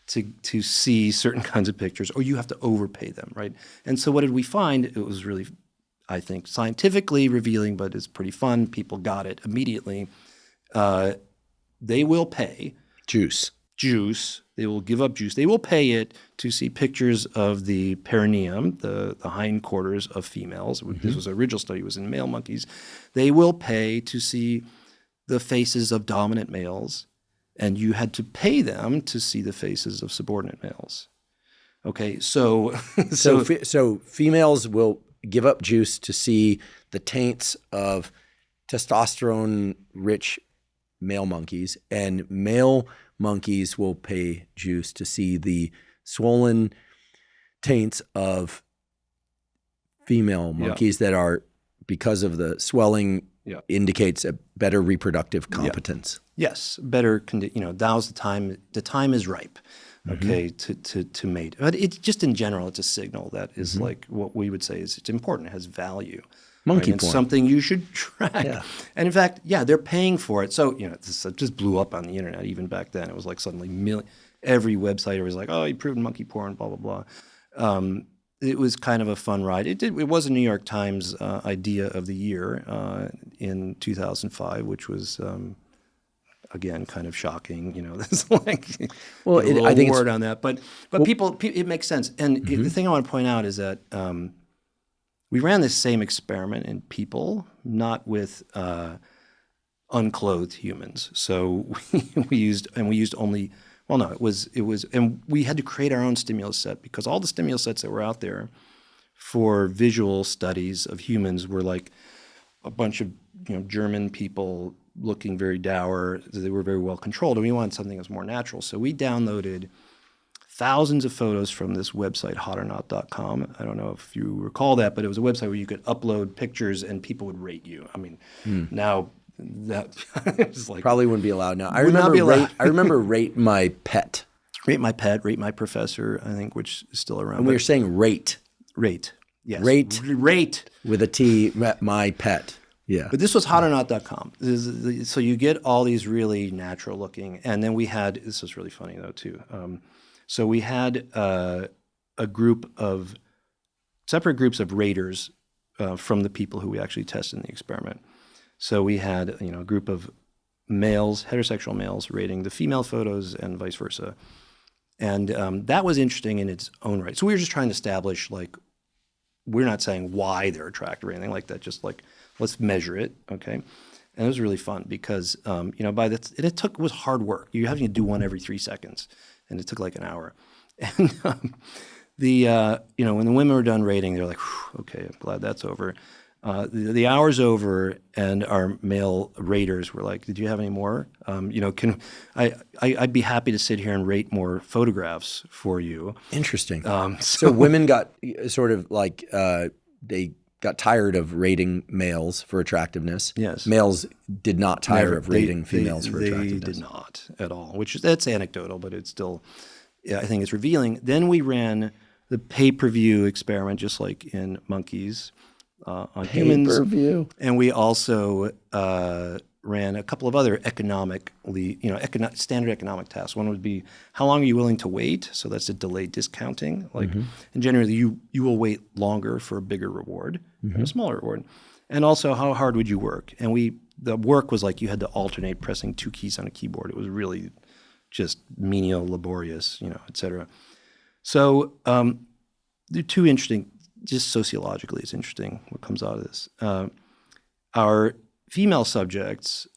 to see certain kinds of pictures, or you have to overpay them, right? And so what did we find? It was really, I think, scientifically revealing, but it's pretty fun. People got it immediately. They will pay juice. They will give up juice. They will pay it to see pictures of the perineum, the hindquarters of females. This was an original study. It was in male monkeys. They will pay to see the faces of dominant males, and you had to pay them to see the faces of subordinate males. Okay, so females will give up juice to see the taints of testosterone-rich male monkeys, and male monkeys will pay juice to see the swollen taints of female monkeys that are, because of the swelling, indicates a better reproductive competence. Yes, better. Now's the time. The time is ripe. Okay, to mate. But it's just in general, it's a signal that is like what we would say is it's important. It has value. Monkey porn. It's something you should track. Yeah. And in fact, they're paying for it. So, this just blew up on the internet even back then. It was like suddenly every website was like, oh, you proved monkey porn, blah, blah, blah. It was kind of a fun ride. It was a New York Times idea of the year in 2005, which was, again, kind of shocking. There's like I think word on that. But people, it makes sense. And the thing I want to point out is that we ran this same experiment in people, not with unclothed humans. So we used only. Well, no, it was, and we had to create our own stimulus set because all the stimulus sets that were out there for visual studies of humans were like a bunch of German people looking very dour. They were very well controlled, and we wanted something that was more natural. So we downloaded thousands of photos from this website, hotornot.com. I don't know if you recall that, but it was a website where you could upload pictures and people would rate you. I mean, now that is like probably wouldn't be allowed now. I remember rate my pet. Rate my pet, rate my professor, I think, which is still around. And we were saying rate. Yes. Rate with a T, my pet. Yeah. But this was hotornot.com. So you get all these really natural looking, and then we had, this was really funny though too. So we had a group of separate groups of raters from the people who we actually tested in the experiment. So we had a group of males, heterosexual males, rating the female photos and vice versa, and that was interesting in its own right. So we were just trying to establish like we're not saying why they're attractive or anything like that. Just like, let's measure it, okay? And it was really fun because, it was hard work. You're having to do one every 3 seconds, and it took like an hour. And when the women were done rating, they're like, okay, I'm glad that's over. The hour's over, and our male raters were like, did you have any more? I'd be happy to sit here and rate more photographs for you. Interesting. So women got sort of like they got tired of rating males for attractiveness. Yes. Males did not tire of rating females for attractiveness. They did not at all, that's anecdotal, but it's still, I think it's revealing. Then we ran the pay-per-view experiment, just like in monkeys, on humans. Pay-per-view. And we also ran a couple of other standard economic tasks. One would be, how long are you willing to wait? So that's a delayed discounting. And generally, you will wait longer for a bigger reward and a smaller reward. And also, how hard would you work? And the work was like you had to alternate pressing 2 keys on a keyboard. It was really just menial, laborious, et cetera. So they're two interesting, just sociologically, it's interesting what comes out of this. Our female subjects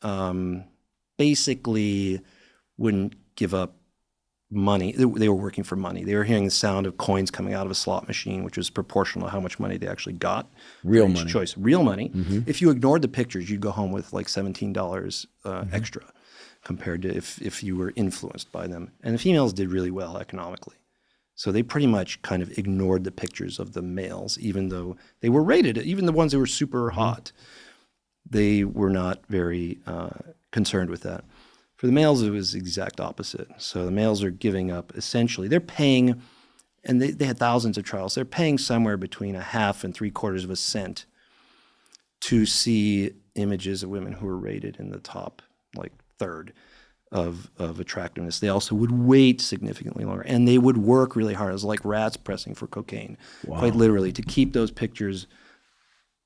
basically wouldn't give up money. They were working for money. They were hearing the sound of coins coming out of a slot machine, which was proportional to how much money they actually got. Real money. Choice. Real money. If you ignored the pictures, you'd go home with like $17 extra compared to if you were influenced by them. And the females did really well economically. So they pretty much kind of ignored the pictures of the males, even though they were rated, even the ones that were super hot. They were not very concerned with that. For the males, it was the exact opposite. So the males are giving up, essentially, they're paying, and they had thousands of trials, they're paying somewhere between 1/2 and 3/4 of a cent to see images of women who are rated in the top, like, third of attractiveness. They also would wait significantly longer, and they would work really hard. It was like rats pressing for cocaine, quite literally, to keep those pictures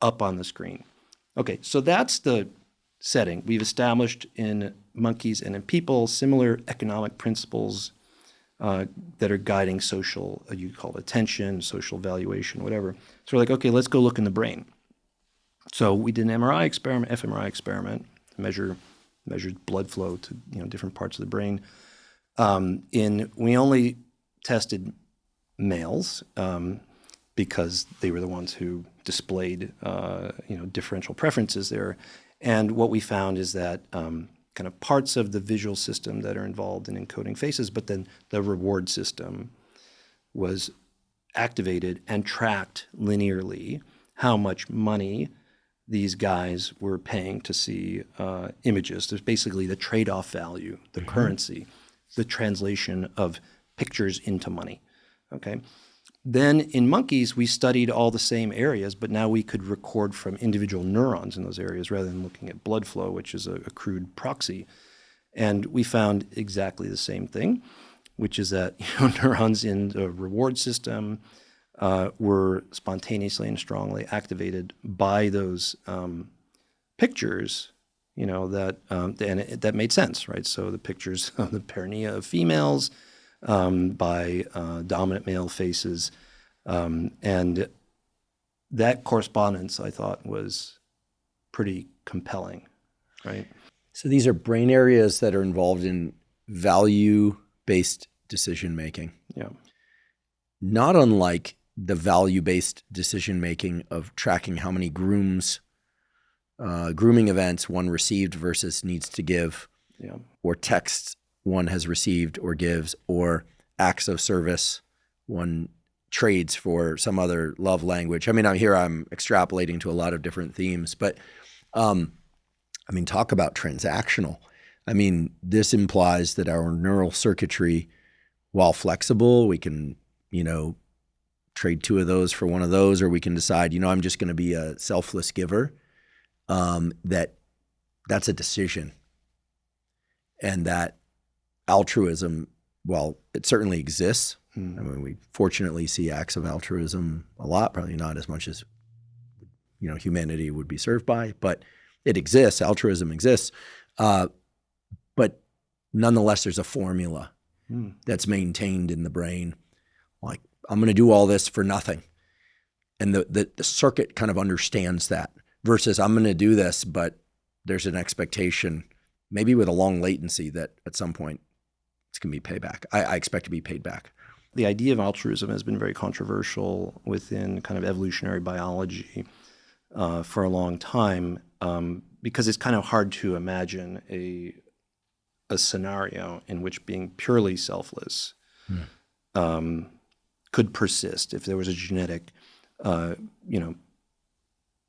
up on the screen. Okay, so that's the setting. We've established in monkeys and in people similar economic principles that are guiding social, you call it attention, social valuation, whatever. So we're like, okay, let's go look in the brain. So we did an fMRI experiment, measured blood flow to different parts of the brain. We only tested males because they were the ones who displayed differential preferences there. And what we found is that kind of parts of the visual system that are involved in encoding faces, but then the reward system was activated and tracked linearly how much money these guys were paying to see images. There's basically the trade-off value, the currency, the translation of pictures into money, okay? Then in monkeys, we studied all the same areas, but now we could record from individual neurons in those areas rather than looking at blood flow, which is a crude proxy. And we found exactly the same thing, which is that neurons in the reward system were spontaneously and strongly activated by those pictures, that made sense, right? So the pictures of the perineum of females, by dominant male faces. And that correspondence, I thought, was pretty compelling, right? So these are brain areas that are involved in value-based decision-making. Yeah. Not unlike the value-based decision-making of tracking how many grooming events one received versus needs to give, or texts one has received or gives, or acts of service one trades for some other love language. I mean, I'm extrapolating to a lot of different themes, but talk about transactional. I mean, this implies that our neural circuitry, while flexible, we can, trade 2 of those for 1 of those, or we can decide, I'm just going to be a selfless giver. That's a decision. And that altruism, well, it certainly exists. I mean, we fortunately see acts of altruism a lot, probably not as much as, humanity would be served by, but it exists. Altruism exists. But nonetheless, there's a formula that's maintained in the brain. Like, I'm going to do all this for nothing. and the circuit kind of understands that versus I'm going to do this, but there's an expectation, maybe with a long latency, that at some point it's going to be payback. I expect to be paid back. The idea of altruism has been very controversial within kind of evolutionary biology for a long time because it's kind of hard to imagine a scenario in which being purely selfless could persist if there was a genetic,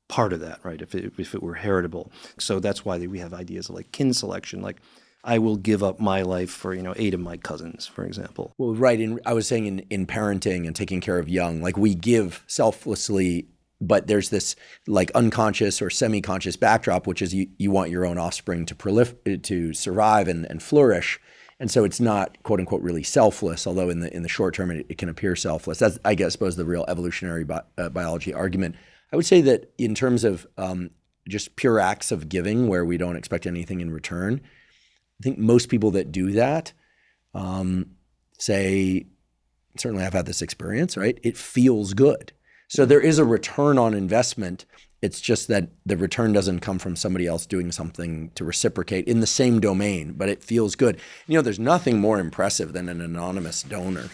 part of that, right? If it were heritable. So that's why we have ideas of like kin selection, like I will give up my life for 8 of my cousins, for example. Well, right. I was saying in parenting and taking care of young, like we give selflessly, but there's this like unconscious or semi-conscious backdrop, which is you want your own offspring to survive and flourish. And so it's not, quote unquote, really selfless, although in the short term it can appear selfless. That's, I guess, suppose the real evolutionary biology argument. I would say that in terms of just pure acts of giving where we don't expect anything in return, I think most people that do that say, certainly I've had this experience, right? It feels good. So there is a return on investment. It's just that the return doesn't come from somebody else doing something to reciprocate in the same domain, but it feels good. There's nothing more impressive than an anonymous donor,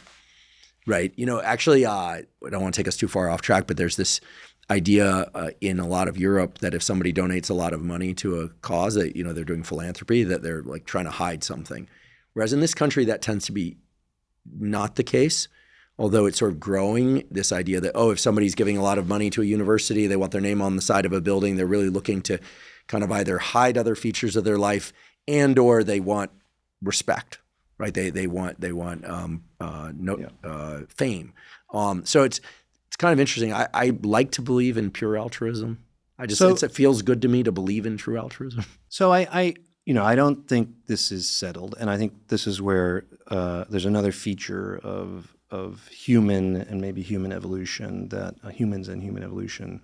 right? Actually, I don't want to take us too far off track, but there's this idea in a lot of Europe that if somebody donates a lot of money to a cause that, they're doing philanthropy, that they're like trying to hide something. Whereas in this country, that tends to be not the case, although it's sort of growing, this idea that, if somebody's giving a lot of money to a university, they want their name on the side of a building, they're really looking to kind of either hide other features of their life and or they want respect, right? They want fame. So it's kind of interesting. I like to believe in pure altruism. It feels good to me to believe in true altruism. So I don't think this is settled, and I think this is where there's another feature of human and maybe human evolution that humans and human evolution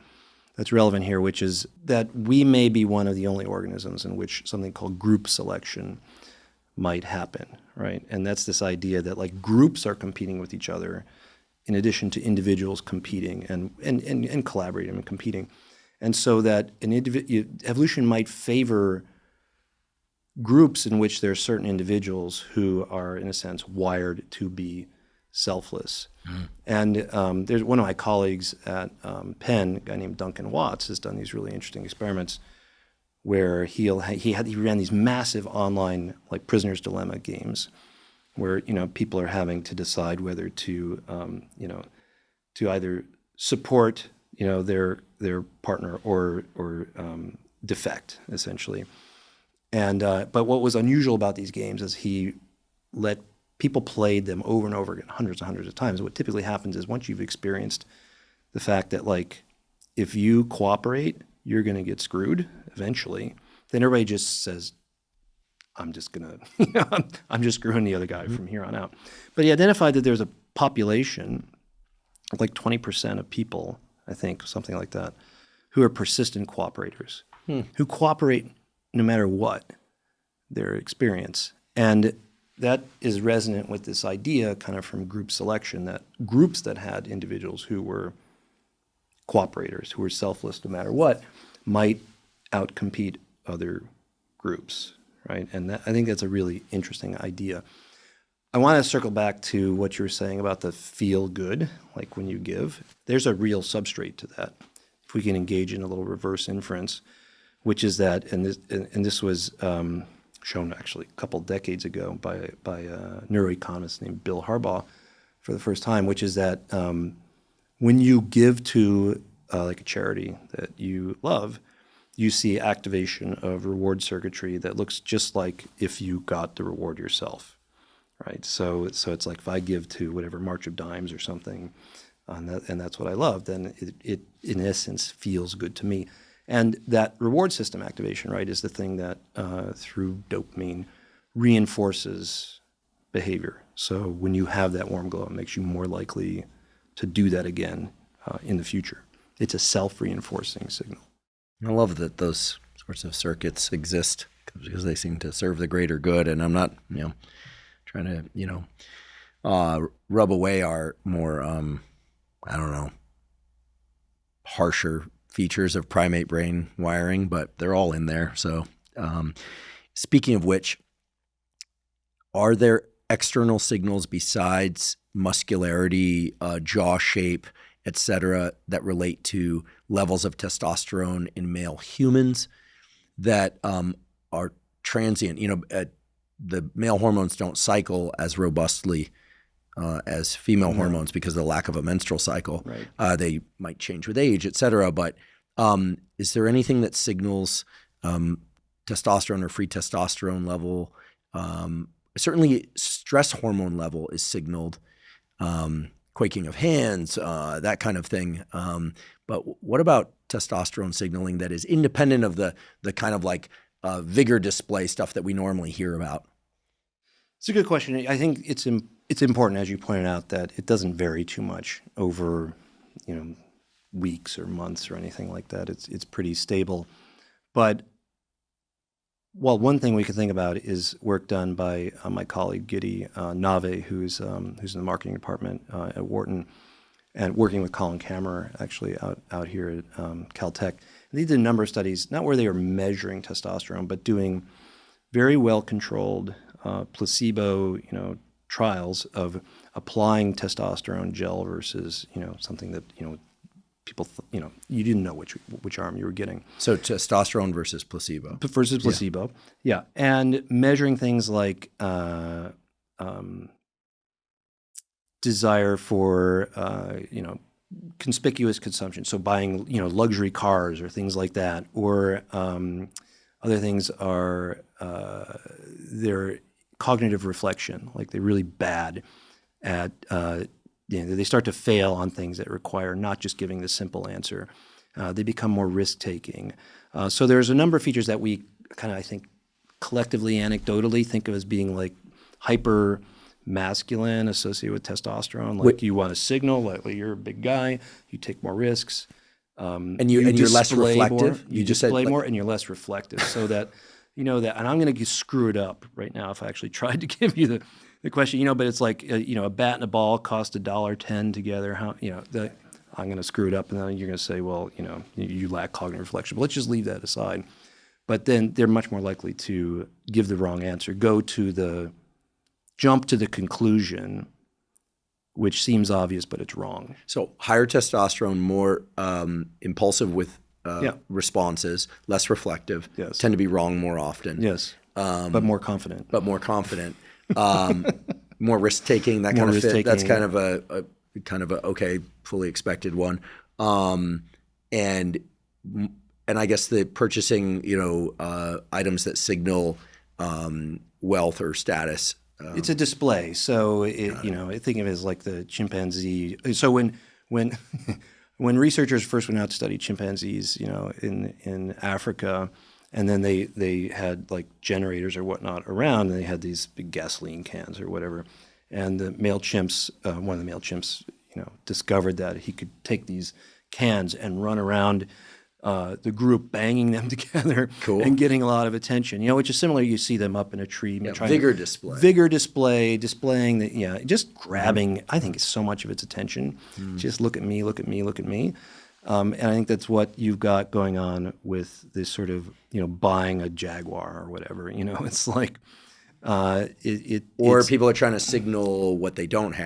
that's relevant here, which is that we may be one of the only organisms in which something called group selection might happen, right? And that's this idea that like groups are competing with each other in addition to individuals competing and collaborating and competing. And so that evolution might favor groups in which there are certain individuals who are, in a sense, wired to be selfless. And there's one of my colleagues at Penn, a guy named Duncan Watts, has done these really interesting experiments where he ran these massive online like prisoner's dilemma games where people are having to decide whether to to either support their partner or defect, essentially. And but what was unusual about these games is he let people played them over and over again, hundreds and hundreds of times. What typically happens is once you've experienced the fact that like if you cooperate, you're going to get screwed eventually, then everybody just says, I'm just screwing the other guy from here on out. But he identified that there's a population, like 20% of people, I think, something like that, who are persistent cooperators, who cooperate no matter what their experience. And that is resonant with this idea kind of from group selection that groups that had individuals who were cooperators, who were selfless no matter what, might outcompete other groups, right? And I think that's a really interesting idea. I want to circle back to what you were saying about the feel good, like when you give. There's a real substrate to that. If we can engage in a little reverse inference, which is that, and this was shown actually a couple decades ago by a neuroeconomist named Bill Harbaugh for the first time, which is that when you give to like a charity that you love, you see activation of reward circuitry that looks just like if you got the reward yourself, right? So it's like if I give to whatever March of Dimes or something, and that's what I love, then it in essence feels good to me. And that reward system activation, right, is the thing that through dopamine reinforces behavior. So when you have that warm glow, it makes you more likely to do that again in the future. It's a self-reinforcing signal. I love that those sorts of circuits exist because they seem to serve the greater good. And I'm not, trying to, rub away our more, harsher features of primate brain wiring, but they're all in there. So speaking of which, are there external signals besides muscularity, jaw shape, et cetera, that relate to levels of testosterone in male humans that are transient? The male hormones don't cycle as robustly as female hormones because of the lack of a menstrual cycle. Right. They might change with age, et cetera. But is there anything that signals testosterone or free testosterone level? Certainly stress hormone level is signaled, quaking of hands, that kind of thing. But what about testosterone signaling that is independent of the kind of like vigor display stuff that we normally hear about? It's a good question. I think it's important, as you pointed out, that it doesn't vary too much over, weeks or months or anything like that. It's pretty stable. But one thing we could think about is work done by my colleague Giddy Nave, who's in the marketing department at Wharton, and working with Colin Kammerer actually out here at Caltech. And they did a number of studies, not where they were measuring testosterone, but doing very well controlled placebo, trials of applying testosterone gel versus, something that, people, you didn't know which arm you were getting. So testosterone versus placebo. Versus placebo, yeah. And measuring things like desire for, conspicuous consumption. So buying, luxury cars or things like that. Or other things are their cognitive reflection, like they're really bad at they start to fail on things that require not just giving the simple answer. They become more risk-taking. So there's a number of features that we kind of, I think, collectively, anecdotally think of as being like hyper masculine associated with testosterone. Like you want to signal, like you're a big guy, you take more risks. And you're less reflective. You just display more, and you're less reflective. So that, and I'm going to screw it up right now if I actually tried to give you the question, but it's like, a bat and a ball cost $1.10 together. How, I'm going to screw it up, and then you're going to say, well, you lack cognitive reflection. But let's just leave that aside. But then they're much more likely to give the wrong answer, jump to the conclusion, which seems obvious, but it's wrong. So higher testosterone, more impulsive with responses, less reflective, tend to be wrong more often. Yes, but more confident. More risk-taking, that kind of fit. That's kind of a okay, fully expected one. And I guess the purchasing, items that signal wealth or status. It's a display. So I think of it as like the chimpanzee. So when researchers first went out to study chimpanzees, in Africa, and then they had like generators or whatnot around, and they had these big gasoline cans or whatever, and the male chimps, one of the male chimps, discovered that he could take these cans and run around the group, banging them together and getting a lot of attention. Which is similar. You see them up in a tree, vigor display, displaying the just grabbing. I think so much of its attention. Just look at me, look at me, look at me. And I think that's what you've got going on with this sort of buying a Jaguar or whatever. It's like people are trying to signal what they don't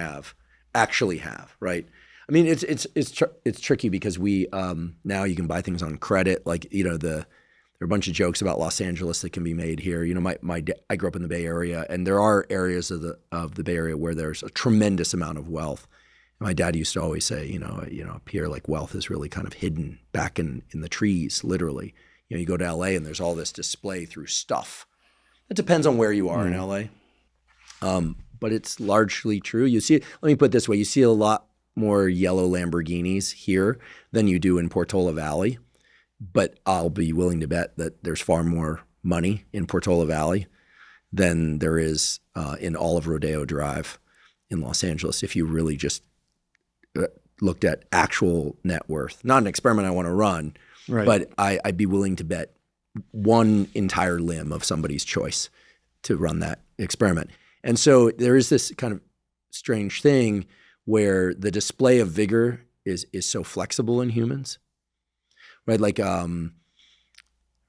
actually have, right? I mean, it's tricky because we now you can buy things on credit. Like there are a bunch of jokes about Los Angeles that can be made here. I grew up in the Bay Area, and there are areas of the Bay Area where there's a tremendous amount of wealth. My dad used to always say, up here, like wealth is really kind of hidden back in the trees, literally. You go to LA and there's all this display through stuff. It depends on where you are in LA, but it's largely true. You see, let me put it this way: you see a lot more yellow Lamborghinis here than you do in Portola Valley, but I'll be willing to bet that there's far more money in Portola Valley than there is in all of Rodeo Drive in Los Angeles. If you really just looked at actual net worth, not an experiment I want to run, right, but I'd be willing to bet one entire limb of somebody's choice to run that experiment. And so there is this kind of strange thing where the display of vigor is so flexible in humans. right? Like, right.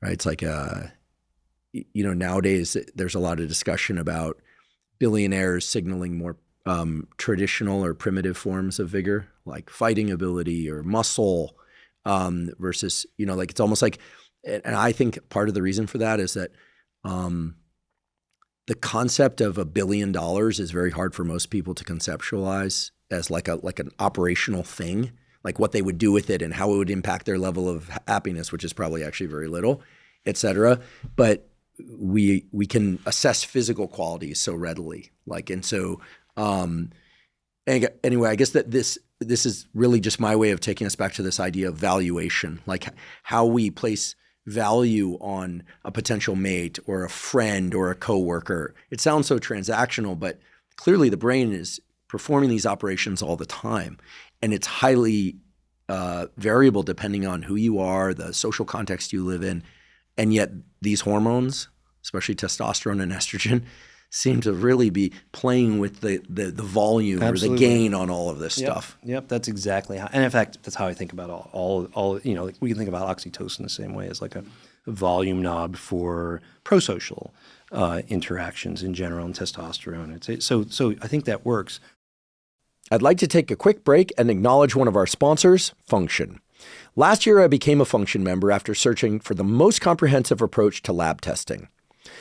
It's like, nowadays there's a lot of discussion about billionaires signaling more traditional or primitive forms of vigor, like fighting ability or muscle, versus, like it's almost like, and I think part of the reason for that is that the concept of $1 billion is very hard for most people to conceptualize as like an operational thing, like what they would do with it and how it would impact their level of happiness, which is probably actually very little, et cetera. But we can assess physical qualities so readily. Anyway, I guess that this is really just my way of taking us back to this idea of valuation, like how we place value on a potential mate or a friend or a coworker. It sounds so transactional, but clearly the brain is performing these operations all the time, and it's highly variable depending on who you are, the social context you live in, and yet these hormones, especially testosterone and estrogen, seem to really be playing with the volume Absolutely. or the gain on all of this stuff. Yep, that's exactly how. And in fact, that's how I think about all. Like we can think about oxytocin the same way as like a volume knob for prosocial interactions in general, and testosterone. So I think that works. I'd like to take a quick break and acknowledge one of our sponsors, Function. Last year, I became a Function member after searching for the most comprehensive approach to lab testing.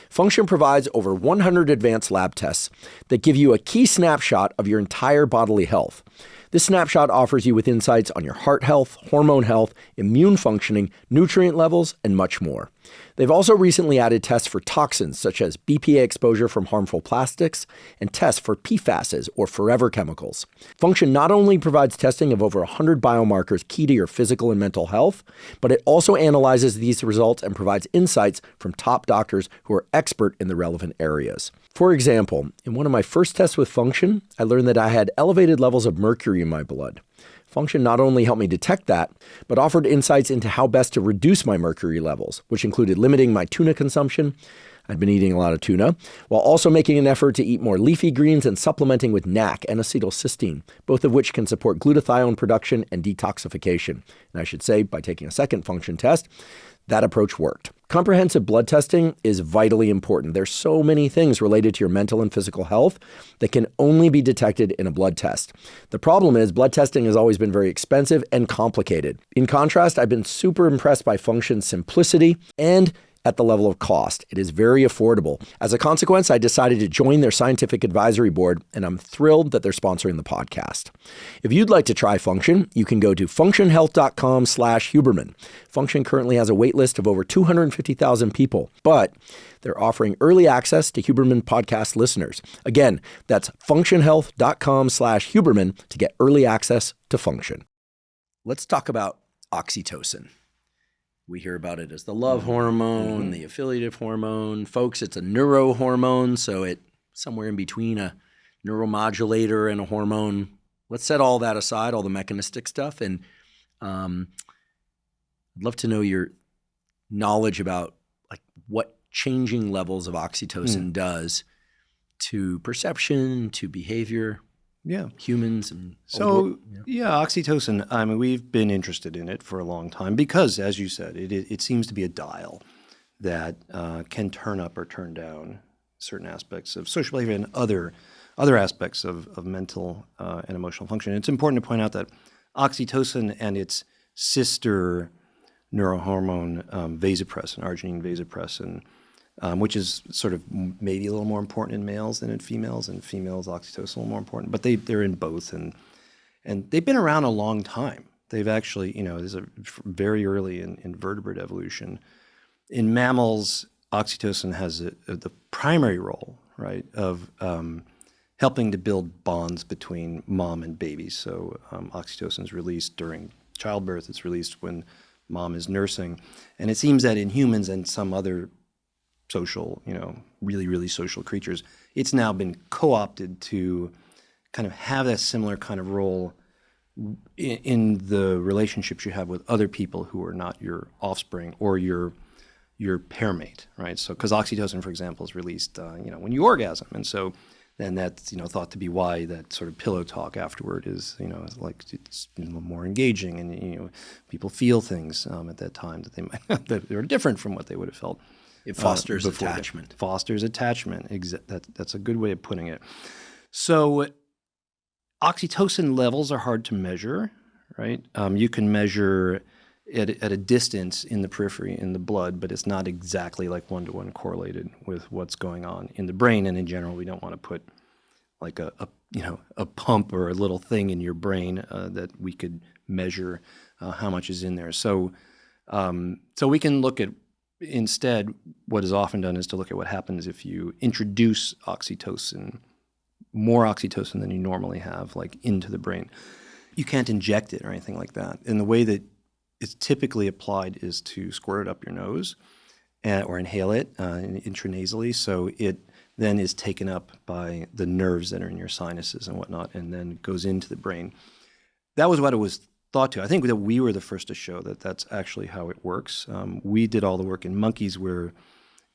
Function provides over 100 advanced lab tests that give you a key snapshot of your entire bodily health. This snapshot offers you with insights on your heart health, hormone health, immune functioning, nutrient levels, and much more. They've also recently added tests for toxins such as BPA exposure from harmful plastics and tests for PFASs or forever chemicals. Function not only provides testing of over 100 biomarkers key to your physical and mental health, but it also analyzes these results and provides insights from top doctors who are expert in the relevant areas. For example, in one of my first tests with Function, I learned that I had elevated levels of mercury in my blood. Function not only helped me detect that, but offered insights into how best to reduce my mercury levels, which included limiting my tuna consumption. I'd been eating a lot of tuna, while also making an effort to eat more leafy greens and supplementing with NAC and acetylcysteine, both of which can support glutathione production and detoxification. And I should say, by taking a second Function test, that approach worked. Comprehensive blood testing is vitally important. There's so many things related to your mental and physical health that can only be detected in a blood test. The problem is blood testing has always been very expensive and complicated. In contrast, I've been super impressed by Function's simplicity and at the level of cost. It is very affordable. As a consequence, I decided to join their scientific advisory board, and I'm thrilled that they're sponsoring the podcast. If you'd like to try Function, you can go to functionhealth.com/Huberman. Function currently has a wait list of over 250,000 people, but they're offering early access to Huberman podcast listeners. Again, that's functionhealth.com/Huberman to get early access to Function. Let's talk about oxytocin. We hear about it as the love hormone, the affiliative hormone. Folks, it's a neurohormone, so it's somewhere in between a neuromodulator and a hormone. Let's set all that aside, all the mechanistic stuff, and I'd love to know your knowledge about like what changing levels of oxytocin does to perception, to behavior. Yeah. Humans and oxytocin, I mean, we've been interested in it for a long time because, as you said, it seems to be a dial that can turn up or turn down certain aspects of social behavior and other aspects of mental and emotional function. It's important to point out that oxytocin and its sister neurohormone, vasopressin, arginine vasopressin, which is sort of maybe a little more important in males than in females, and females oxytocin a little more important, but they're in both, and they've been around a long time. They've actually, this is very early in vertebrate evolution. In mammals, oxytocin has the primary role, right, of helping to build bonds between mom and baby. So oxytocin is released during childbirth. It's released when mom is nursing, and it seems that in humans and some other social, really, really social creatures, it's now been co-opted to kind of have that similar kind of role in the relationships you have with other people who are not your offspring or your pair mate, right? So, because oxytocin, for example, is released, when you orgasm, and so And that's, thought to be why that sort of pillow talk afterward is, like it's a little more engaging, and, people feel things at that time that they might that are different from what they would have felt. It fosters before. attachment. Fosters attachment. That's a good way of putting it. So oxytocin levels are hard to measure, right? You can measure at a distance in the periphery, in the blood, but it's not exactly like one-to-one correlated with what's going on in the brain. And in general, we don't want to put like a pump or a little thing in your brain that we could measure how much is in there. So we can look at, instead, what is often done is to look at what happens if you introduce oxytocin, more oxytocin than you normally have, like into the brain. You can't inject it or anything like that. And the way that it's typically applied is to squirt it up your nose or inhale it intranasally. So it then is taken up by the nerves that are in your sinuses and whatnot, and then goes into the brain. That was what it was thought to. I think that we were the first to show that that's actually how it works. We did all the work in monkeys where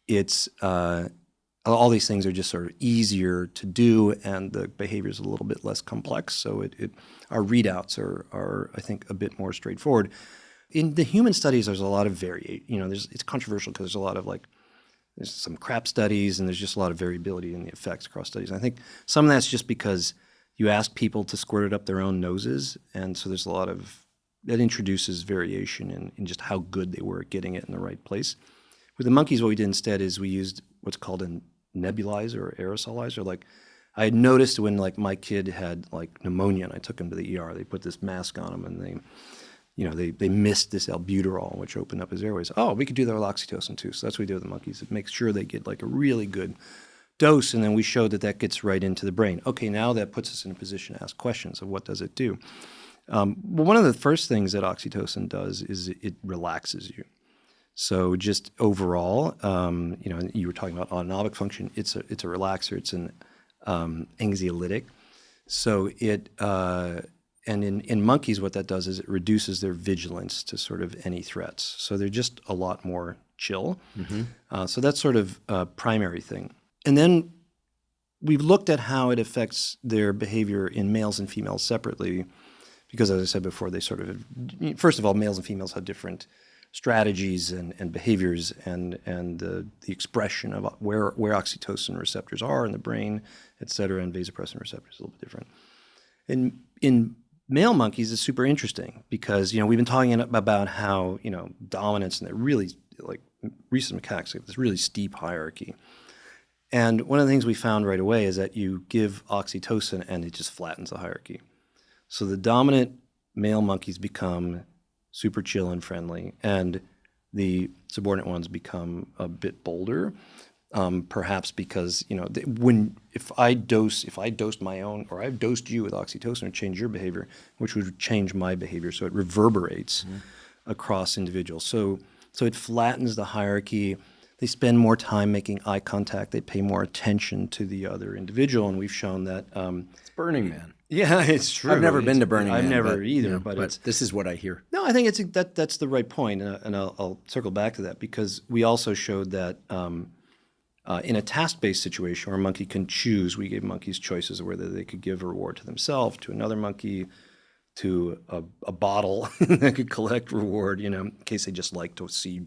it's all these things are just sort of easier to do, and the behavior is a little bit less complex. So our readouts are I think a bit more straightforward. In the human studies, there's a lot of variation. It's controversial because there's a lot of there's some crap studies, and there's just a lot of variability in the effects across studies. And I think some of that's just because you ask people to squirt it up their own noses, and so there's a lot of that introduces variation in just how good they were at getting it in the right place. With the monkeys, what we did instead is we used what's called a nebulizer or aerosolizer. Like I had noticed when my kid had pneumonia, and I took him to the ER. They put this mask on him, and they missed this albuterol, which opened up his airways. Oh, we could do that with oxytocin too. So that's what we do with the monkeys. It makes sure they get a really good dose, and then we showed that gets right into the brain. Okay, now that puts us in a position to ask questions of what does it do. Well, one of the first things that oxytocin does is it relaxes you. So just overall, you were talking about autonomic function. It's a relaxer. It's an anxiolytic. So and in monkeys, what that does is it reduces their vigilance to sort of any threats. So they're just a lot more chill. Mm-hmm. So that's sort of a primary thing. And then we've looked at how it affects their behavior in males and females separately, because as I said before, they sort of, first of all, males and females have different strategies and behaviors, and the expression of where oxytocin receptors are in the brain, et cetera, and vasopressin receptors is a little bit different. In male monkeys, it's super interesting because, we've been talking about how, dominance and that really, rhesus macaques have this really steep hierarchy. And one of the things we found right away is that you give oxytocin and it just flattens the hierarchy. So the dominant male monkeys become super chill and friendly, and the subordinate ones become a bit bolder, perhaps because, if I dosed my own, or I've dosed you with oxytocin, it would change your behavior, which would change my behavior. So it reverberates across individuals. So it flattens the hierarchy. They spend more time making eye contact. They pay more attention to the other individual, and we've shown that. It's Burning Man. Yeah, it's true. I've never been to Burning Man. I've never either, but this is what I hear. No, I think that's the right point, and I'll circle back to that because we also showed that in a task-based situation where a monkey can choose, we gave monkeys choices of whether they could give a reward to themselves, to another monkey, to a bottle that could collect reward, in case they just like to see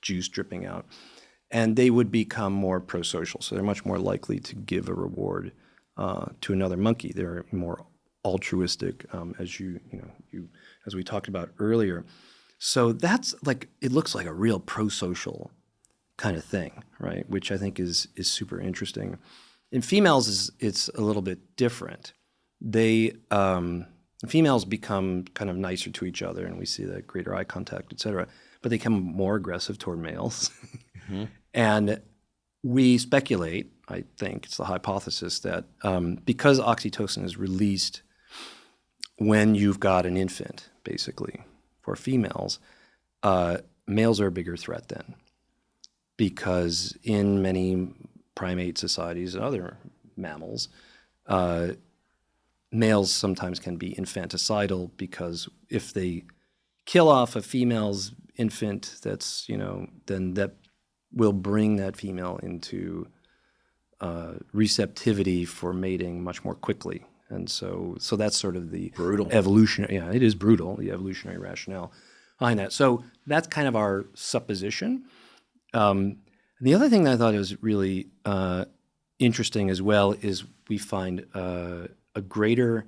juice dripping out. And they would become more pro-social, so they're much more likely to give a reward to another monkey. They're more altruistic, as we talked about earlier. So that's it looks like a real pro-social kind of thing, right? Which I think is super interesting. In females, it's a little bit different. Females become kind of nicer to each other, and we see that greater eye contact, et cetera. But they become more aggressive toward males. Mm-hmm. And we speculate, I think it's the hypothesis, that because oxytocin is released when you've got an infant, basically, for females, males are a bigger threat then. Because in many primate societies and other mammals, males sometimes can be infanticidal because if they kill off a female's infant, that's, then that will bring that female into receptivity for mating much more quickly. And so that's sort of the Brutal. evolutionary, yeah, it is brutal, the evolutionary rationale behind that. So that's kind of our supposition. The other thing that I thought was really interesting as well is we find a greater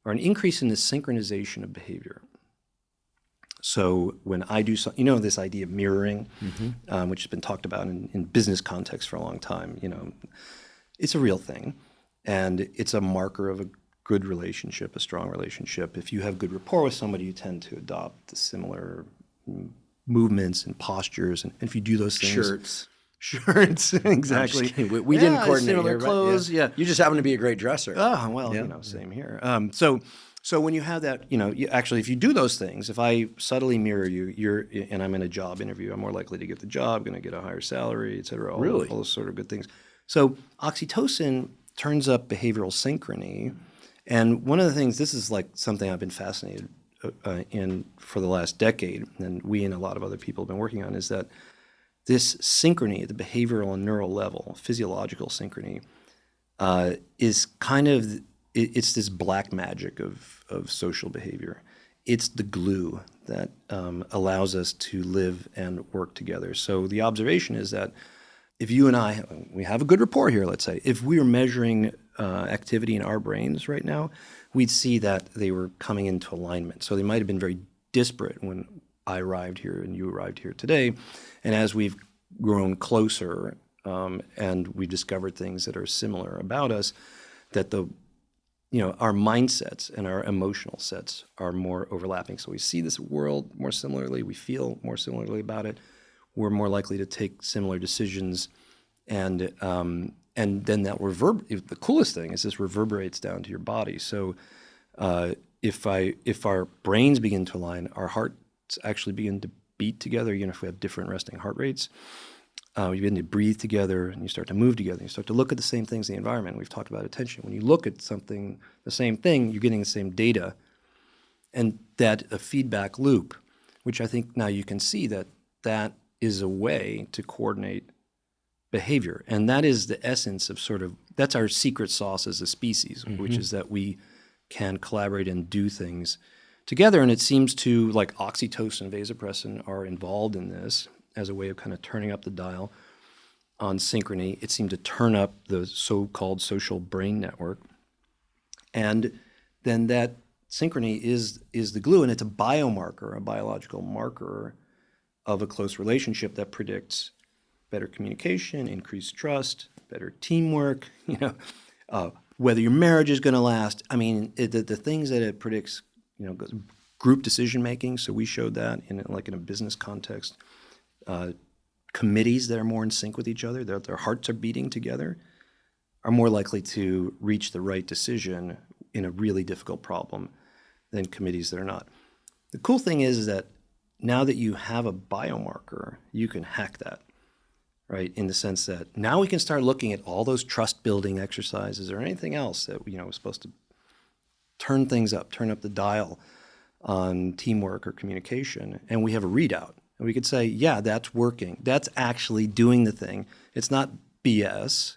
or an increase in the synchronization of behavior. So when I do something, this idea of mirroring, which has been talked about in business context for a long time, it's a real thing. And it's a marker of a good relationship, a strong relationship. If you have good rapport with somebody, you tend to adopt the similar movements and postures. And if you do those things. Shirts, exactly. We didn't coordinate similar here, clothes, yeah. You just happen to be a great dresser. Oh, well, same here. So when you have that, actually, if you do those things, if I subtly mirror you, and I'm in a job interview, I'm more likely to get the job, going to get a higher salary, et cetera, all those sort of good things. So oxytocin turns up behavioral synchrony. And one of the things, this is like something I've been fascinated in for the last decade, and we and a lot of other people have been working on, is that this synchrony at the behavioral and neural level, physiological synchrony, is kind of, it's this black magic of social behavior. It's the glue that allows us to live and work together. So the observation is that if you and I, we have a good rapport here, let's say, if we were measuring activity in our brains right now, we'd see that they were coming into alignment. So they might have been very disparate when I arrived here and you arrived here today. And as we've grown closer and we discovered things that are similar about us, that our mindsets and our emotional sets are more overlapping. So we see this world more similarly, we feel more similarly about it, we're more likely to take similar decisions, and then that the coolest thing is this reverberates down to your body. So if our brains begin to align, our hearts actually begin to beat together, if we have different resting heart rates. You begin to breathe together, and you start to move together. You start to look at the same things in the environment. We've talked about attention. When you look at something, the same thing, you're getting the same data. And that a feedback loop, which I think now you can see that is a way to coordinate behavior. And that is the essence of that's our secret sauce as a species, which is that we can collaborate and do things together. And it seems to, like oxytocin and vasopressin are involved in this as a way of kind of turning up the dial on synchrony. It seemed to turn up the so-called social brain network. And then that synchrony is the glue, and it's a biomarker, a biological marker of a close relationship that predicts better communication, increased trust, better teamwork, whether your marriage is going to last. I mean, the things that it predicts, group decision making. So we showed that in a business context. Committees that are more in sync with each other, their hearts are beating together, are more likely to reach the right decision in a really difficult problem than committees that are not. The cool thing is that now that you have a biomarker, you can hack that, right? In the sense that now we can start looking at all those trust building exercises or anything else that was supposed to turn things up, turn up the dial on teamwork or communication, and we have a readout. And we could say, yeah, that's working. That's actually doing the thing. It's not BS,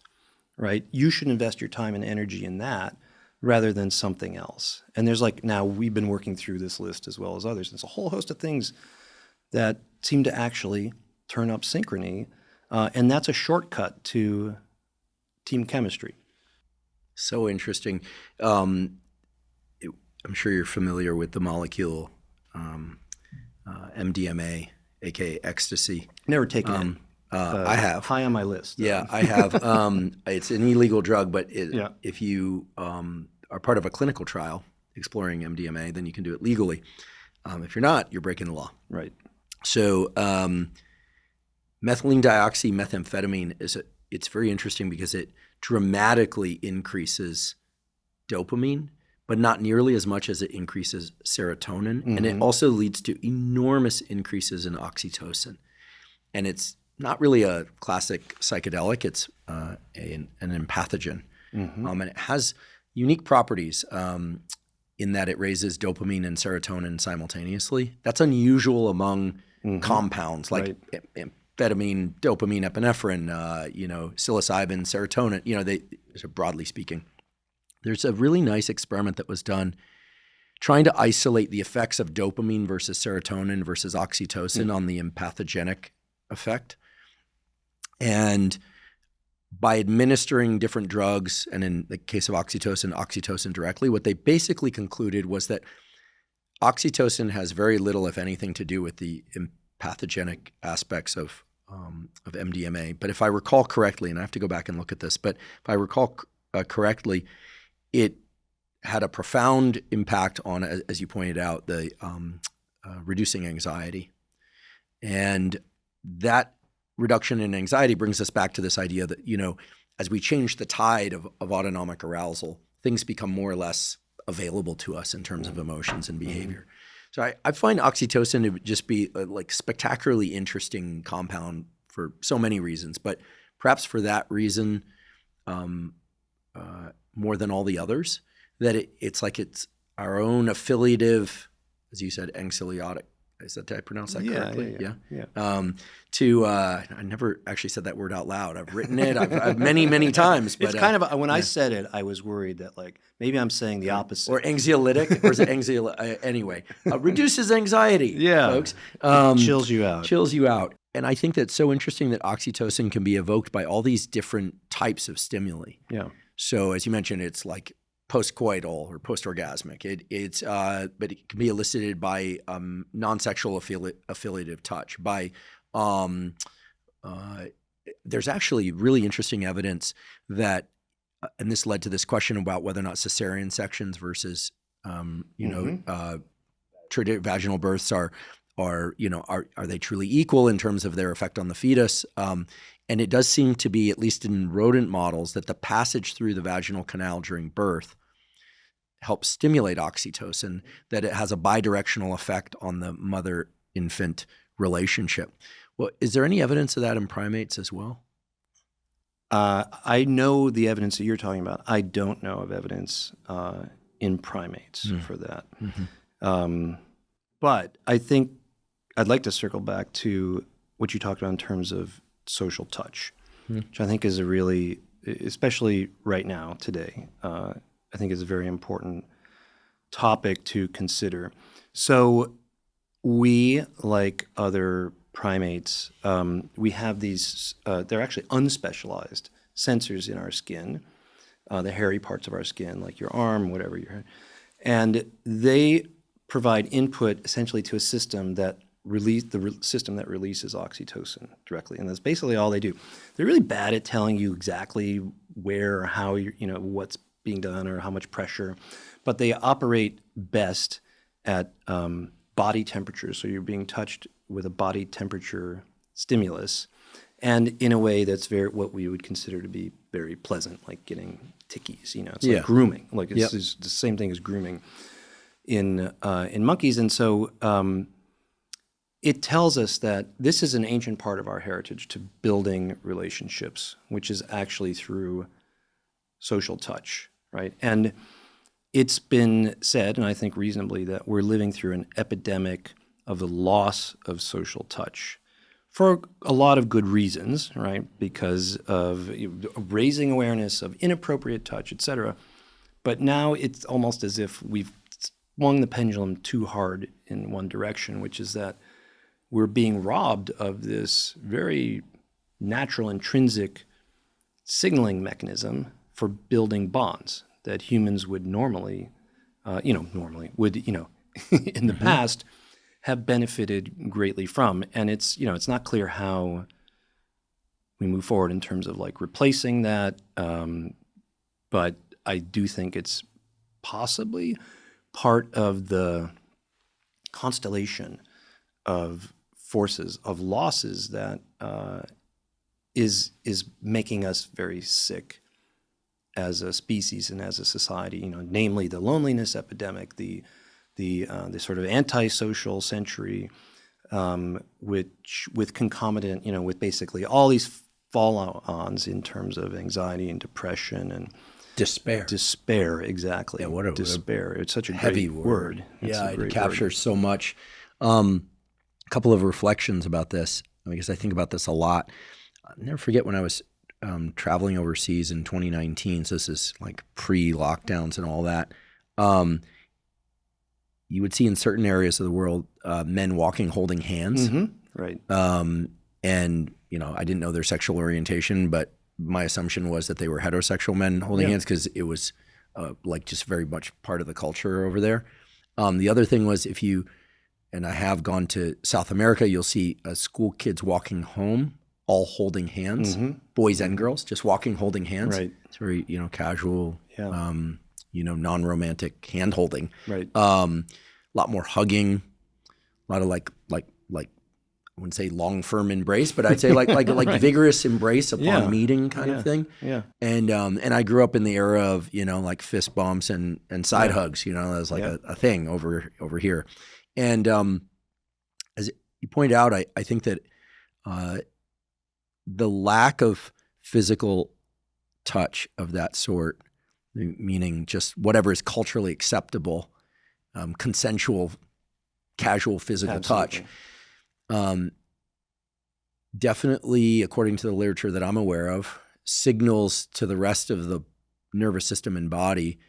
right? You should invest your time and energy in that rather than something else. And there's now we've been working through this list as well as others. There's a whole host of things that seem to actually turn up synchrony. And that's a shortcut to team chemistry. So interesting. I'm sure you're familiar with the molecule MDMA, aka ecstasy. Never taken it. I have. High on my list. Yeah, I have. It's an illegal drug, but if you are part of a clinical trial exploring MDMA, then you can do it legally. If you're not, you're breaking the law. Right. So methylene dioxymethamphetamine it's very interesting because it dramatically increases dopamine, but not nearly as much as it increases serotonin. And it also leads to enormous increases in oxytocin. And it's not really a classic psychedelic. It's an empathogen. And it has unique properties in that it raises dopamine and serotonin simultaneously. That's unusual among compounds like amphetamine, dopamine, epinephrine, psilocybin, serotonin, broadly speaking. There's a really nice experiment that was done trying to isolate the effects of dopamine versus serotonin versus oxytocin on the empathogenic effect. And by administering different drugs, and in the case of oxytocin directly, what they basically concluded was that oxytocin has very little, if anything, to do with the empathogenic aspects of MDMA. But if I recall correctly, and I have to go back and look at this, but if I recall correctly, it had a profound impact on, as you pointed out, the reducing anxiety. And that reduction in anxiety brings us back to this idea that, as we change the tide of autonomic arousal, things become more or less available to us in terms of emotions and behavior. So I find oxytocin to just be a spectacularly interesting compound for so many reasons, but perhaps for that reason, more than all the others, that it's our own affiliative, as you said, anxiolytic. Did I pronounce that correctly? Yeah. I never actually said that word out loud. I've written it I've many times. But it's kind of when I said it, I was worried that maybe I'm saying the opposite. Or anxiolytic, or is it anxiolytic? Anyway, reduces anxiety. Yeah, folks. Chills you out. Chills you out. And I think that's so interesting that oxytocin can be evoked by all these different types of stimuli. Yeah. So as you mentioned, it's like post-coital or post-orgasmic. But it can be elicited by non-sexual affiliative touch. By there's actually really interesting evidence that, and this led to this question about whether or not cesarean sections versus vaginal births are they truly equal in terms of their effect on the fetus? And it does seem to be, at least in rodent models, that the passage through the vaginal canal during birth helps stimulate oxytocin, that it has a bidirectional effect on the mother-infant relationship. Well, is there any evidence of that in primates as well? I know the evidence that you're talking about. I don't know of evidence in primates for that. But I think I'd like to circle back to what you talked about in terms of social touch, which I think is a really, especially right now, today, I think is a very important topic to consider. So we, like other primates, we have these, they're actually unspecialized sensors in our skin, the hairy parts of our skin, like your arm, whatever and they provide input essentially to a system that system that releases oxytocin directly, and that's basically all they do. They're really bad at telling you exactly where or how what's being done or how much pressure, but they operate best at body temperature. So you're being touched with a body temperature stimulus, and in a way that's what we would consider to be very pleasant, like getting tickies. It's like grooming. Like it's the same thing as grooming in monkeys, and so. It tells us that this is an ancient part of our heritage to building relationships, which is actually through social touch, right? And it's been said, and I think reasonably, that we're living through an epidemic of the loss of social touch for a lot of good reasons, right? Because of raising awareness of inappropriate touch, et cetera. But now it's almost as if we've swung the pendulum too hard in one direction, which is that we're being robbed of this very natural, intrinsic signaling mechanism for building bonds that humans would normally would, in the past have benefited greatly from. And it's not clear how we move forward in terms of replacing that. But I do think it's possibly part of the constellation of forces, of losses that is making us very sick as a species and as a society. Namely the loneliness epidemic, the sort of antisocial century, which with concomitant, with basically all these follow-ons in terms of anxiety and depression and despair. Despair, exactly. Yeah, what despair. It's such a heavy great word. Yeah, it captures so much. A couple of reflections about this. because I think about this a lot. I'll never forget when I was traveling overseas in 2019. So this is like pre-lockdowns and all that. You would see in certain areas of the world men walking holding hands. Mm-hmm. Right. And, I didn't know their sexual orientation, but my assumption was that they were heterosexual men holding hands because it was like just very much part of the culture over there. The other thing was and I have gone to South America, you'll see school kids walking home, all holding hands, boys and girls, just walking, holding hands. Right. It's very, casual, non-romantic hand holding. Right. A lot more hugging, a lot of like I wouldn't say long, firm embrace, but I'd say like Right. vigorous embrace upon meeting kind of thing. Yeah. And I grew up in the era of, like fist bumps and side hugs, that was like a thing over here. And as you point out, I think that the lack of physical touch of that sort, meaning just whatever is culturally acceptable, consensual, casual physical touch, definitely, according to the literature that I'm aware of, signals to the rest of the nervous system and body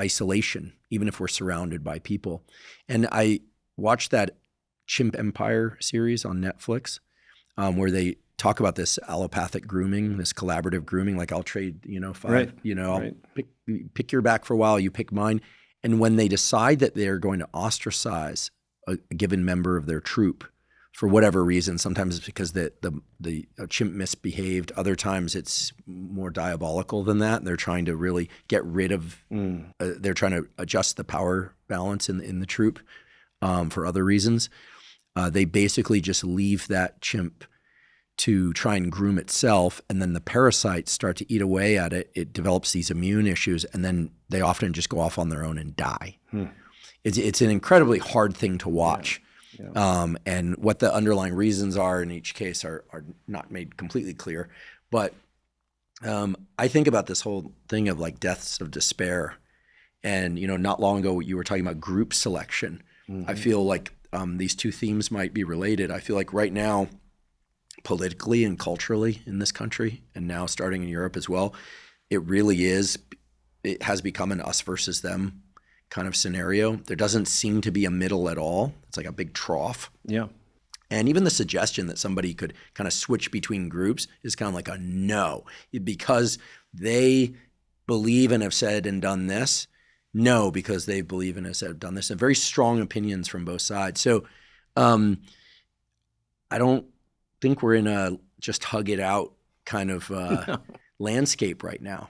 isolation, even if we're surrounded by people. And I watched that Chimp Empire series on Netflix, where they talk about this allopathic grooming, this collaborative grooming, like I'll trade, 5, Right. I'll pick your back for a while, you pick mine. And when they decide that they're going to ostracize a given member of their troop for whatever reason, sometimes it's because the chimp misbehaved, other times it's more diabolical than that, and they're trying to really get rid of, they're trying to adjust the power balance in the troop for other reasons. They basically just leave that chimp to try and groom itself, and then the parasites start to eat away at it. It develops these immune issues, and then they often just go off on their own and die. It's an incredibly hard thing to watch. Yeah. And what the underlying reasons are in each case are not made completely clear. But I think about this whole thing of like deaths of despair. And, not long ago you were talking about group selection. I feel like these two themes might be related. I feel like right now, politically and culturally in this country, and now starting in Europe as well, it has become an us versus them kind of scenario. There doesn't seem to be a middle at all. It's like a big trough. Yeah. And even the suggestion that somebody could kind of switch between groups is kind of like a no, because they believe and have said and done this. No, because they believe and have said and done this. And very strong opinions from both sides. So I don't think we're in a just hug it out kind of landscape right now.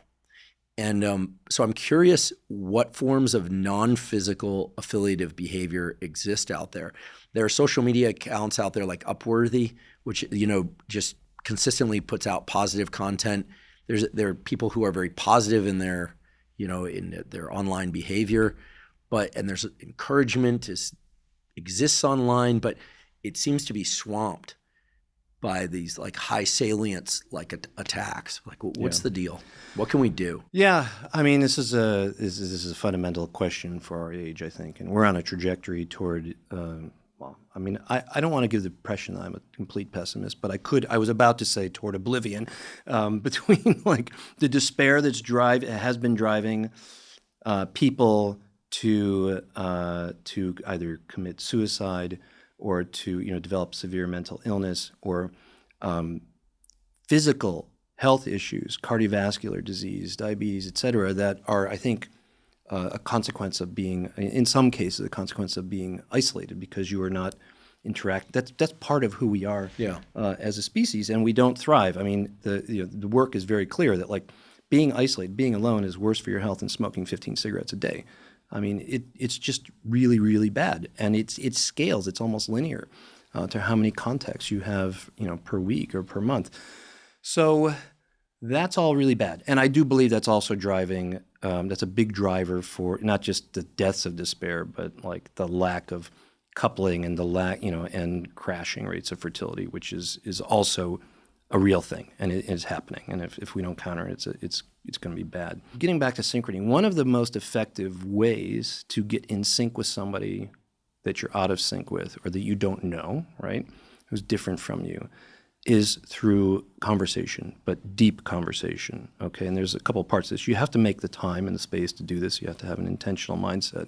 And so I'm curious what forms of non-physical affiliative behavior exist out there. There are social media accounts out there like Upworthy, which, just consistently puts out positive content. There are people who are very positive in their, in their online behavior, and there's encouragement exists online, but it seems to be swamped by these like high salience like attacks. Like, what's the deal? What can we do? Yeah, I mean, this is a fundamental question for our age, I think, and we're on a trajectory toward. I don't want to give the impression that I'm a complete pessimist, but I was about to say toward oblivion, between like the despair has been driving people to either commit suicide or to develop severe mental illness or physical health issues, cardiovascular disease, diabetes, et cetera, that are, I think, a consequence of being, in some cases, a consequence of being isolated because you are not interacting. That's part of who we are as a species, and we don't thrive. I mean, the work is very clear that like being isolated, being alone is worse for your health than smoking 15 cigarettes a day. I mean, it's just really, really bad, and it scales. It's almost linear to how many contacts you have, per week or per month. So that's all really bad, and I do believe that's also driving. That's a big driver for not just the deaths of despair, but like the lack of coupling and the lack, and crashing rates of fertility, which is also a real thing, and it is happening. And if we don't counter it, it's going to be bad. Getting back to synchrony, one of the most effective ways to get in sync with somebody that you're out of sync with or that you don't know, right? who's different from you, is through conversation, but deep conversation, okay? And there's a couple of parts to this. You have to make the time and the space to do this. You have to have an intentional mindset.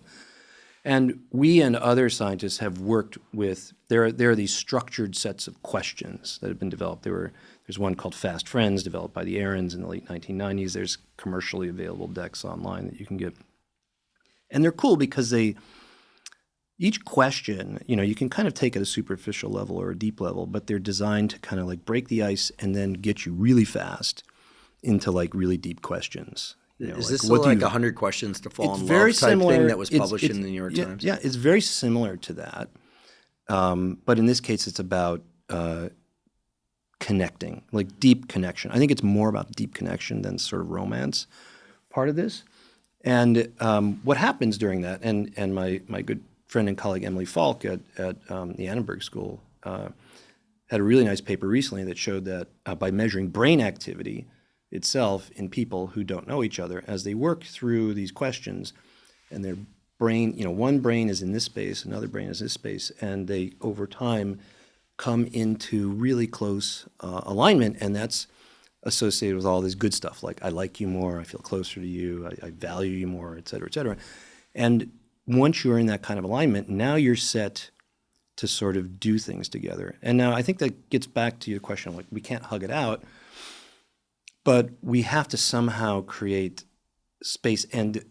And we and other scientists have worked with, there are these structured sets of questions that have been developed. There's one called Fast Friends, developed by the Aarons in the late 1990s. There's commercially available decks online that you can get. And they're cool because each question, you can kind of take at a superficial level or a deep level, but they're designed to kind of like break the ice and then get you really fast into like really deep questions. Is this like 100 Questions to Fall in Love type thing that was published in the New York Times? Yeah, it's very similar to that. But in this case, it's about connecting, like deep connection. I think it's more about deep connection than sort of romance part of this. And what happens during that, and my good friend and colleague Emily Falk at the Annenberg School had a really nice paper recently that showed that by measuring brain activity itself in people who don't know each other, as they work through these questions, and their brain, one brain is in this space, another brain is this space, and they over time come into really close alignment, and that's associated with all this good stuff, like I like you more, I feel closer to you, I value you more, et cetera, et cetera. And once you're in that kind of alignment, now you're set to sort of do things together. And now I think that gets back to your question, like we can't hug it out, but we have to somehow create space. And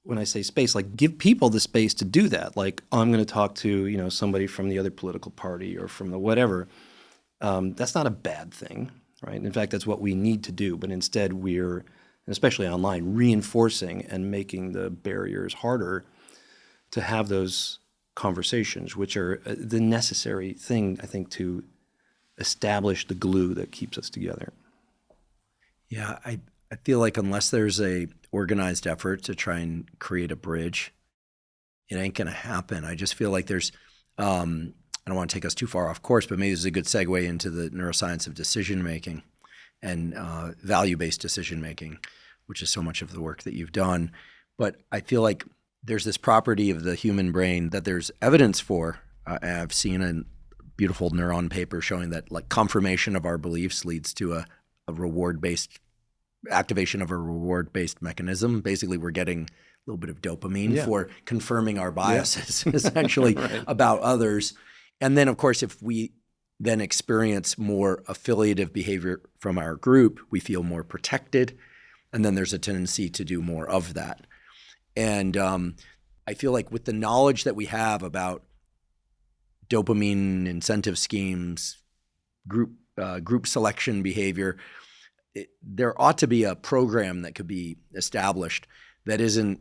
when I say space, like give people the space to do that. Like I'm going to talk to, somebody from the other political party or from the whatever. That's not a bad thing, right? In fact, that's what we need to do. But instead we're, especially online, reinforcing and making the barriers harder to have those conversations, which are the necessary thing, I think, to establish the glue that keeps us together. Yeah, I feel like unless there's a organized effort to try and create a bridge, it ain't going to happen. I just feel like there's, I don't want to take us too far off course, but maybe this is a good segue into the neuroscience of decision-making and value-based decision-making, which is so much of the work that you've done. But I feel like there's this property of the human brain that there's evidence for. I've seen a beautiful neuron paper showing that like confirmation of our beliefs leads to a reward-based activation of a reward-based mechanism. Basically, we're getting a little bit of dopamine for confirming our biases, essentially, right, about others. And then, of course, if we then experience more affiliative behavior from our group, we feel more protected, and then there's a tendency to do more of that. And I feel like with the knowledge that we have about dopamine incentive schemes, group selection behavior, there ought to be a program that could be established that isn't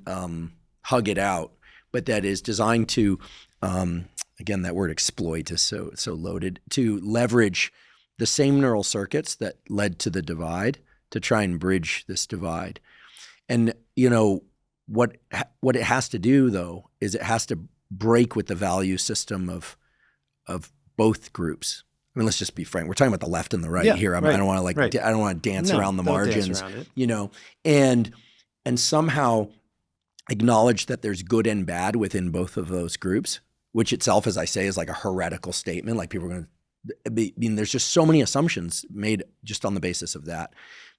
hug it out, but that is designed to, again, that word exploit is so loaded, to leverage the same neural circuits that led to the divide to try and bridge this divide. And, what it has to do, though, is it has to break with the value system of both groups. I mean, let's just be frank. We're talking about the left and the right here. I don't want to I don't want to dance around the margins, and somehow acknowledge that there's good and bad within both of those groups, which itself, as I say, is like a heretical statement. Like people are going to, there's just so many assumptions made just on the basis of that.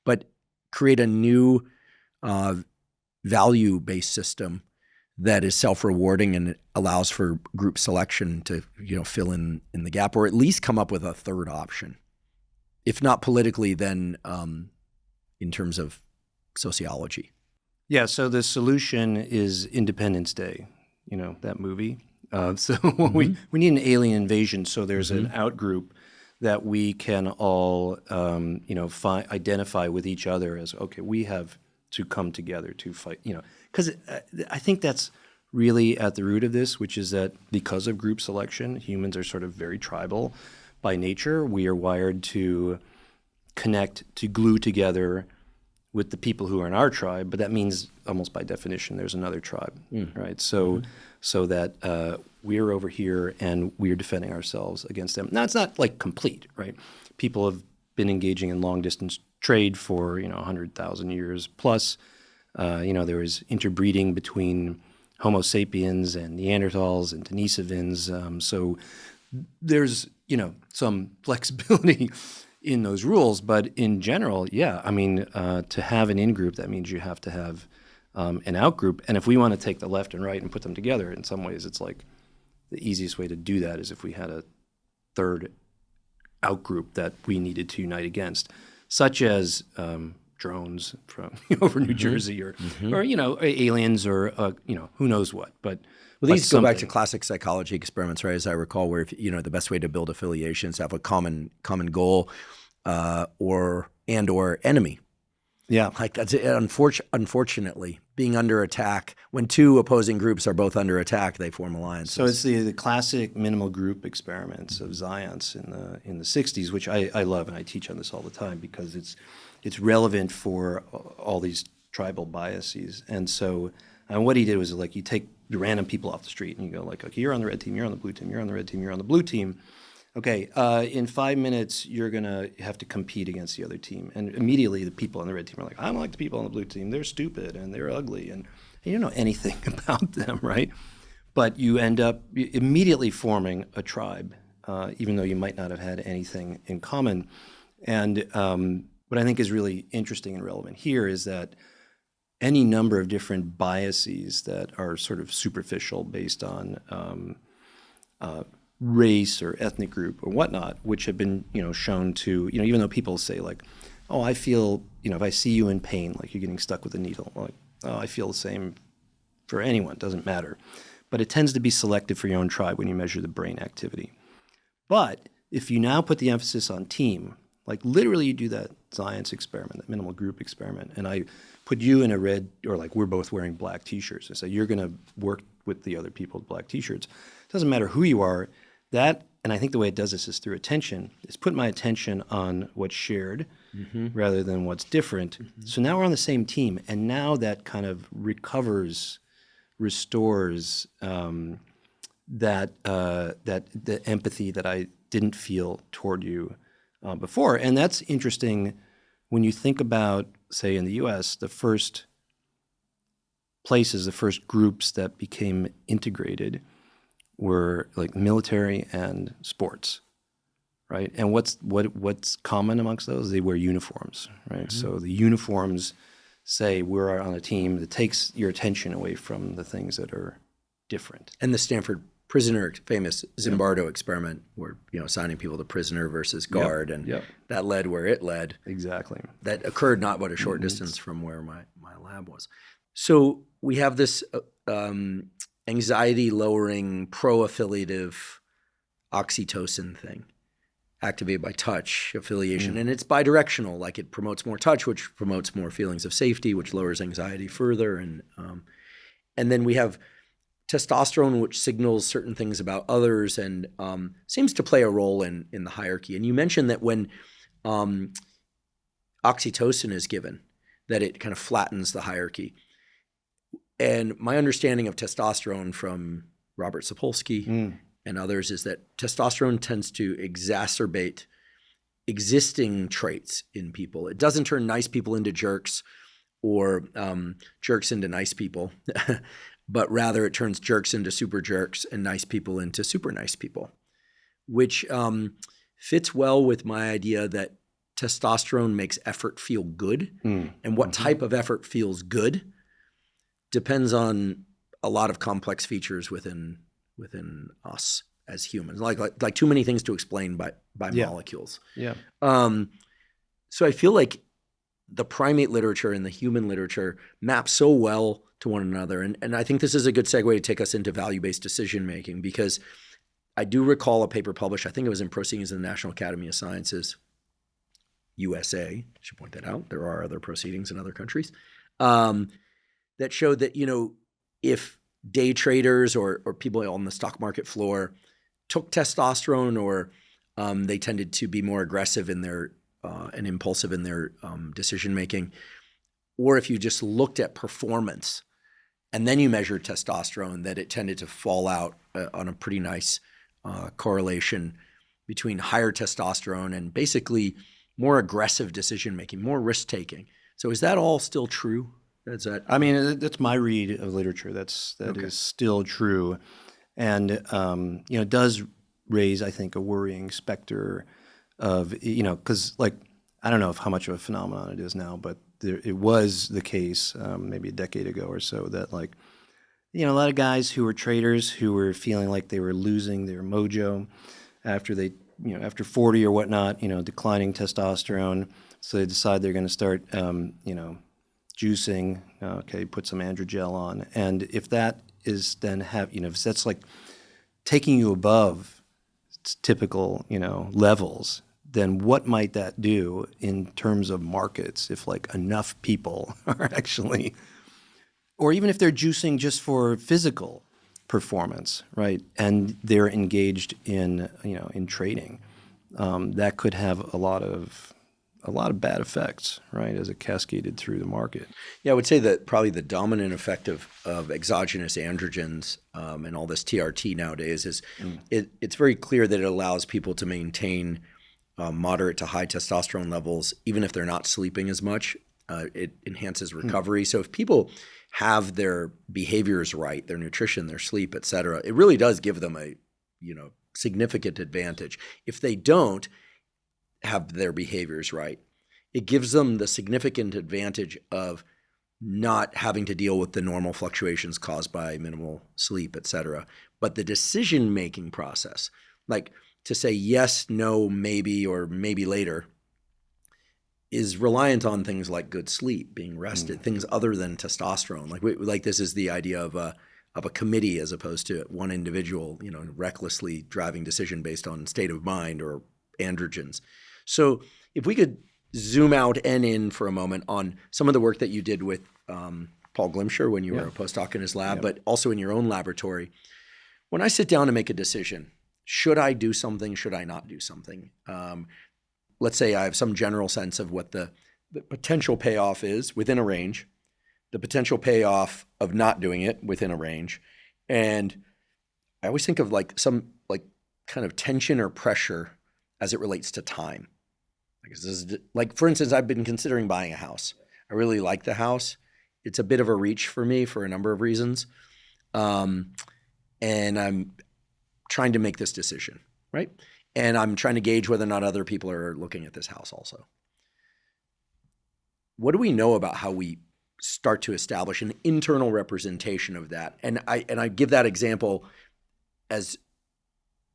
But create a new value-based system that is self-rewarding and it allows for group selection to, fill in the gap, or at least come up with a third option. If not politically, then in terms of sociology. Yeah, so the solution is Independence Day, that movie. We need an alien invasion, so there's an out-group that we can all, identify with each other as, okay, we have to come together to fight, because I think that's really at the root of this, which is that because of group selection, humans are sort of very tribal by nature. We are wired to connect, to glue together with the people who are in our tribe, but that means almost by definition there's another tribe, right? So that we're over here and we're defending ourselves against them. Now, it's not like complete, right? People have been engaging in long-distance trade for 100,000 years plus. There was interbreeding between Homo sapiens and Neanderthals and Denisovans. So there's some flexibility in those rules, but in general, yeah, I mean, to have an in-group, that means you have to have an out-group. And if we want to take the left and right and put them together, in some ways, it's like the easiest way to do that is if we had a third out-group that we needed to unite against, such as drones from over New Jersey, or aliens, or who knows what. But these go back to classic psychology experiments, right? As I recall, where the best way to build affiliations, have a common goal, or enemy. Yeah, like that's it. Unfortunately, being under attack, when two opposing groups are both under attack, they form alliances. So it's the classic minimal group experiments of Zions in the 60s, which I love, and I teach on this all the time because it's relevant for all these tribal biases. And so what he did was like you take the random people off the street and you go like, okay, you're on the red team, you're on the blue team, you're on the red team, you're on the blue team. Okay, in 5 minutes, you're going to have to compete against the other team. And immediately the people on the red team are like, I don't like the people on the blue team. They're stupid and they're ugly. And you don't know anything about them, right? But you end up immediately forming a tribe, even though you might not have had anything in common. And what I think is really interesting and relevant here is that any number of different biases that are sort of superficial based on race or ethnic group or whatnot, which have been, shown to, even though people say like, oh, I feel, if I see you in pain, like you're getting stuck with a needle, like, oh, I feel the same for anyone, it doesn't matter. But it tends to be selective for your own tribe when you measure the brain activity. But if you now put the emphasis on team, like literally you do that science experiment, that minimal group experiment, and I put you in a red, or like we're both wearing black t-shirts, and so you're going to work with the other people with black t-shirts. It doesn't matter who you are. And I think the way it does this is through attention. It's put my attention on what's shared rather than what's different. So now we're on the same team, and now that kind of restores that the empathy that I didn't feel toward you before. And that's interesting when you think about, say, in the U.S., the first groups that became integrated were like military and sports, right? And what's common amongst those? They wear uniforms, right? So the uniforms say we're on a team that takes your attention away from the things that are different. And the Stanford prisoner, famous Zimbardo experiment, where assigning people to prisoner versus guard, and that led where it led. Exactly. That occurred not but a short distance from where my lab was. So we have this anxiety-lowering, pro-affiliative oxytocin thing, activated by touch, affiliation. And it's bidirectional, like it promotes more touch, which promotes more feelings of safety, which lowers anxiety further. And then we have testosterone, which signals certain things about others and seems to play a role in the hierarchy. And you mentioned that when oxytocin is given, that it kind of flattens the hierarchy. And my understanding of testosterone from Robert Sapolsky and others is that testosterone tends to exacerbate existing traits in people. It doesn't turn nice people into jerks or jerks into nice people, but rather it turns jerks into super jerks and nice people into super nice people, which fits well with my idea that testosterone makes effort feel good. And what type of effort feels good depends on a lot of complex features within us as humans, like too many things to explain by molecules. Yeah. So I feel like the primate literature and the human literature map so well to one another, and I think this is a good segue to take us into value-based decision making, because I do recall a paper published, I think it was in Proceedings of the National Academy of Sciences, USA. I should point that out. There are other proceedings in other countries. That showed that, if day traders or people on the stock market floor took testosterone, or they tended to be more aggressive in their and impulsive in their decision making, or if you just looked at performance and then you measured testosterone, that it tended to fall out on a pretty nice correlation between higher testosterone and basically more aggressive decision making, more risk taking. So is that all still true? I mean, that's my read of literature. That is still true, and it does raise, I think, a worrying specter of, because I don't know how much of a phenomenon it is now, but it was the case maybe a decade ago or so that a lot of guys who were traders who were feeling like they were losing their mojo after after 40 or whatnot, declining testosterone. So they decide they're going to start, juicing, put some androgel on. And if that is then if that's taking you above typical, levels, then what might that do in terms of markets if enough people are actually, or even if they're juicing just for physical performance, right? And they're engaged in, in trading, that could have a lot of bad effects, right, as it cascaded through the market. Yeah, I would say that probably the dominant effect of exogenous androgens and all this TRT nowadays is it's very clear that it allows people to maintain moderate to high testosterone levels, even if they're not sleeping as much. It enhances recovery. So if people have their behaviors right, their nutrition, their sleep, et cetera, it really does give them a significant advantage. If they don't have their behaviors right, it gives them the significant advantage of not having to deal with the normal fluctuations caused by minimal sleep, et cetera. But the decision-making process, to say yes, no, maybe, or maybe later, is reliant on things like good sleep, being rested, things other than testosterone. This is the idea of a committee as opposed to one individual, recklessly driving decision based on state of mind or androgens. So if we could zoom out and in for a moment on some of the work that you did with Paul Glimcher when you were a postdoc in his lab, but also in your own laboratory. When I sit down to make a decision, should I do something? Should I not do something? Let's say I have some general sense of what the potential payoff is within a range, the potential payoff of not doing it within a range. And I always think of some kind of tension or pressure as it relates to time. For instance, I've been considering buying a house. I really like the house. It's a bit of a reach for me for a number of reasons. And I'm trying to make this decision, right? And I'm trying to gauge whether or not other people are looking at this house also. What do we know about how we start to establish an internal representation of that? And I give that example as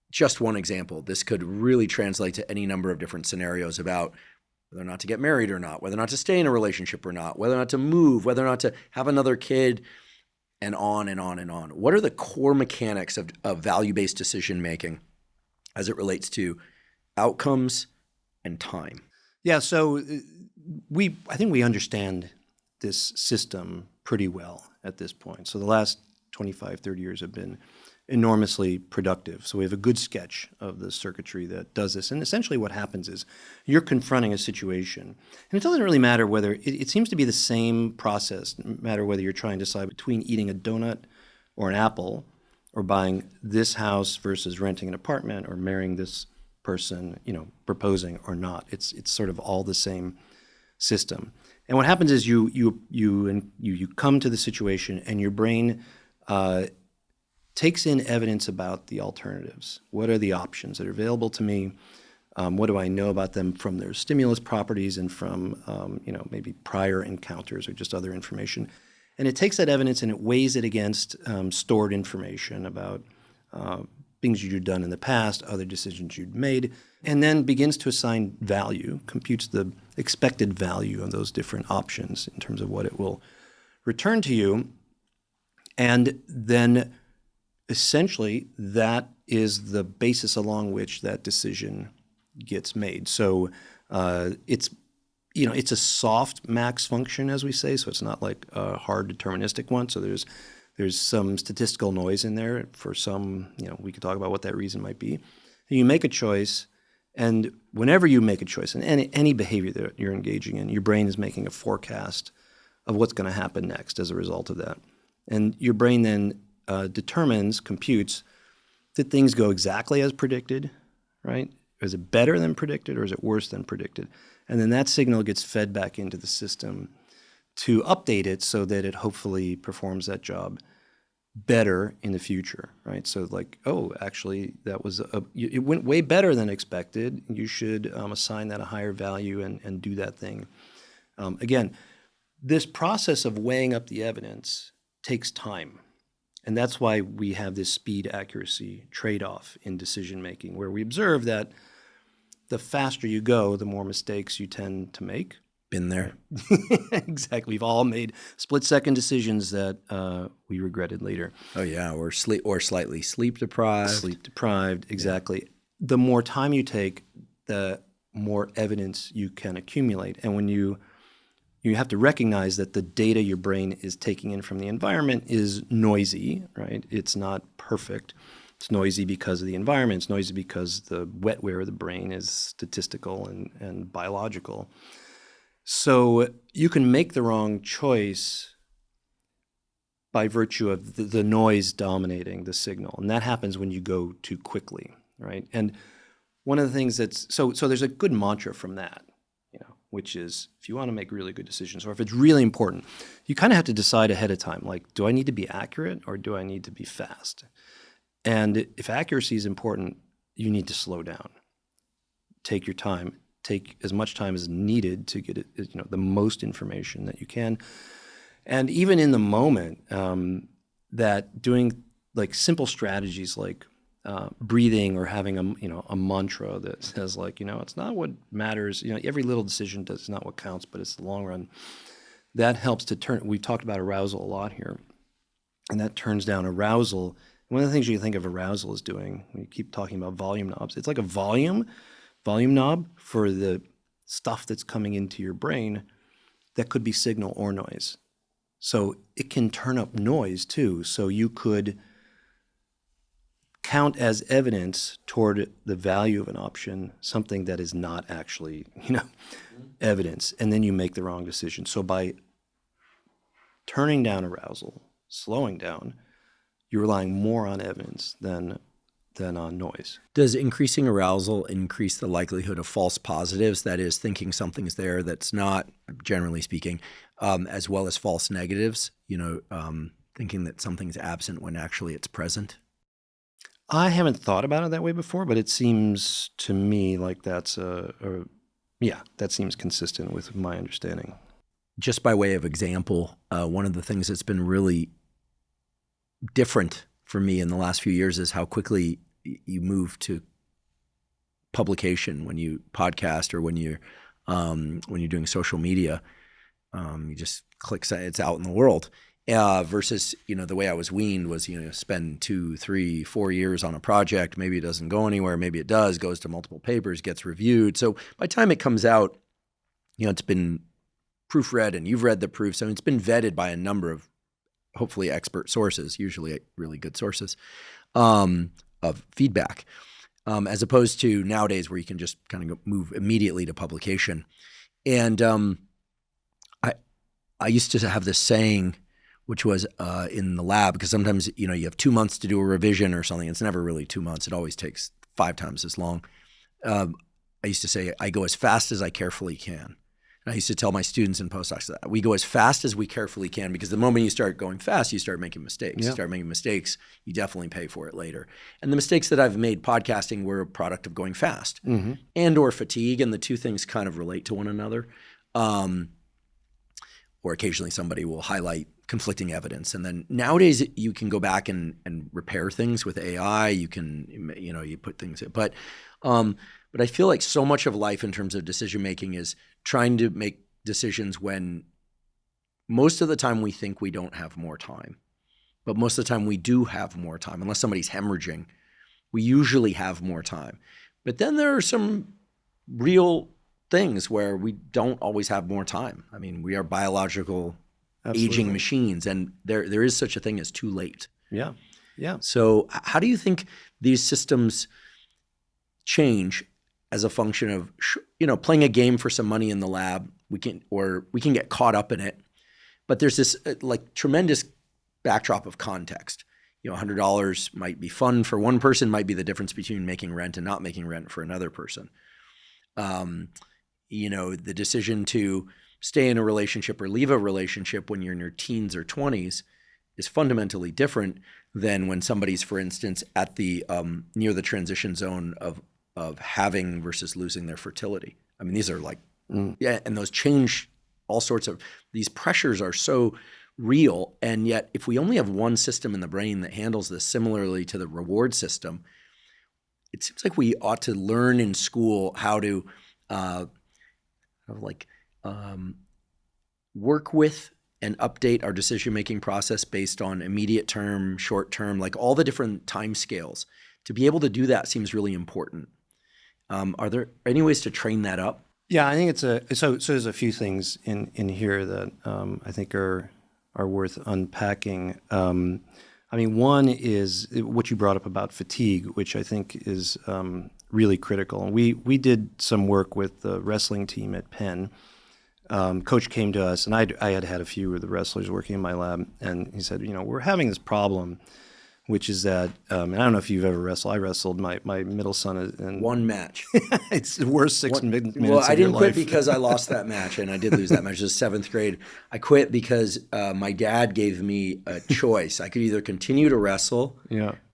just one example. This could really translate to any number of different scenarios about whether or not to get married or not, whether or not to stay in a relationship or not, whether or not to move, whether or not to have another kid, and on and on and on. What are the core mechanics of value-based decision-making as it relates to outcomes and time? Yeah, so I think we understand this system pretty well at this point. So the last 25, 30 years have been enormously productive. So we have a good sketch of the circuitry that does this. And essentially what happens is you're confronting a situation. And it doesn't really matter whether, it seems to be the same process, no matter whether you're trying to decide between eating a donut or an apple, or buying this house versus renting an apartment, or marrying this person, proposing or not. It's sort of all the same system. And what happens is you come to the situation and your brain takes in evidence about the alternatives. What are the options that are available to me? What do I know about them from their stimulus properties and from maybe prior encounters or just other information? And it takes that evidence and it weighs it against stored information about things you'd done in the past, other decisions you'd made, and then begins to assign value, computes the expected value of those different options in terms of what it will return to you. And then essentially that is the basis along which that decision gets made. So it's a soft max function, as we say, so it's not like a hard deterministic one. So there's some statistical noise in there for some, we could talk about what that reason might be. You make a choice, and whenever you make a choice, and any behavior that you're engaging in, your brain is making a forecast of what's going to happen next as a result of that. And your brain then computes, did things go exactly as predicted, right? Is it better than predicted, or is it worse than predicted? And then that signal gets fed back into the system to update it so that it hopefully performs that job better in the future, right? So like, oh, actually, it went way better than expected. You should assign that a higher value and do that thing. Again, this process of weighing up the evidence takes time. And that's why we have this speed-accuracy trade-off in decision-making, where we observe that the faster you go, the more mistakes you tend to make. Been there. Exactly. We've all made split-second decisions that we regretted later. Oh yeah, or slightly sleep deprived. Sleep deprived, exactly. Yeah. The more time you take, the more evidence you can accumulate. And when you have to recognize that the data your brain is taking in from the environment is noisy, right? It's not perfect. It's noisy because of the environment. It's noisy because the wetware of the brain is statistical and biological. So you can make the wrong choice by virtue of the noise dominating the signal. And that happens when you go too quickly, right? And one of the things so there's a good mantra from that, which is if you want to make really good decisions, or if it's really important, you kind of have to decide ahead of time, like, do I need to be accurate or do I need to be fast? And if accuracy is important, you need to slow down. Take your time. Take as much time as needed to get the most information that you can. And even in the moment, that doing like simple strategies like breathing or having a mantra that says like, it's not what matters. Every little decision is not what counts, but it's the long run. That helps to turn. We've talked about arousal a lot here, and that turns down arousal. One of the things you think of arousal as doing, when you keep talking about volume knobs, it's like a volume knob for the stuff that's coming into your brain that could be signal or noise. So it can turn up noise too. So you could count as evidence toward the value of an option something that is not actually, evidence, and then you make the wrong decision. So by turning down arousal, slowing down, you're relying more on evidence than on noise. Does increasing arousal increase the likelihood of false positives? That is, thinking something's there that's not, generally speaking, as well as false negatives, thinking that something's absent when actually it's present? I haven't thought about it that way before, but it seems to me like that seems consistent with my understanding. Just by way of example, one of the things that's been really different for me in the last few years is how quickly you move to publication when you podcast or when you're doing social media. You just click, it's out in the world. Versus, the way I was weaned was, spend 2, 3, 4 years on a project. Maybe it doesn't go anywhere. Maybe it does, goes to multiple papers, gets reviewed. So by the time it comes out, it's been proofread and you've read the proofs. So it's been vetted by a number of hopefully expert sources, usually really good sources, of feedback, as opposed to nowadays where you can just kind of move immediately to publication. And I used to have this saying, which was in the lab, because sometimes, you have 2 months to do a revision or something. It's never really 2 months. It always takes 5 times as long. I used to say, I go as fast as I carefully can. And I used to tell my students and postdocs that we go as fast as we carefully can, because the moment you start going fast, you start making mistakes. Yeah. You start making mistakes, you definitely pay for it later. And the mistakes that I've made podcasting were a product of going fast and or fatigue, and the two things kind of relate to one another. Or occasionally somebody will highlight conflicting evidence. And then nowadays you can go back and repair things with AI. You can, you put things in. But I feel like so much of life in terms of decision making is trying to make decisions when most of the time we think we don't have more time. But most of the time we do have more time. Unless somebody's hemorrhaging, we usually have more time. But then there are some real things where we don't always have more time. I mean, we are biological aging machines, and there is such a thing as too late. Yeah. So how do you think these systems change as a function of, playing a game for some money in the lab? We can get caught up in it, but there's this tremendous backdrop of context. $100 might be fun for one person, might be the difference between making rent and not making rent for another person. The decision to stay in a relationship or leave a relationship when you're in your teens or 20s is fundamentally different than when somebody's, for instance, at the near the transition zone of having versus losing their fertility. I mean, these are like, and those change all sorts of, these pressures are so real. And yet, if we only have one system in the brain that handles this similarly to the reward system, it seems like we ought to learn in school how to work with and update our decision-making process based on immediate term, short term, like all the different time scales. To be able to do that seems really important. Are there any ways to train that up? Yeah, I think so there's a few things in here that I think are worth unpacking. I mean, one is what you brought up about fatigue, which I think is really critical. And we did some work with the wrestling team at Penn. Coach came to us, and I had a few of the wrestlers working in my lab, and he said, we're having this problem, which is that, and I don't know if you've ever wrestled. I wrestled. My middle son and one match. It's the worst 6 minutes. Well, I didn't quit life. because I lost that match, and I did lose that match. It was 7th grade. I quit because my dad gave me a choice. I could either continue to wrestle,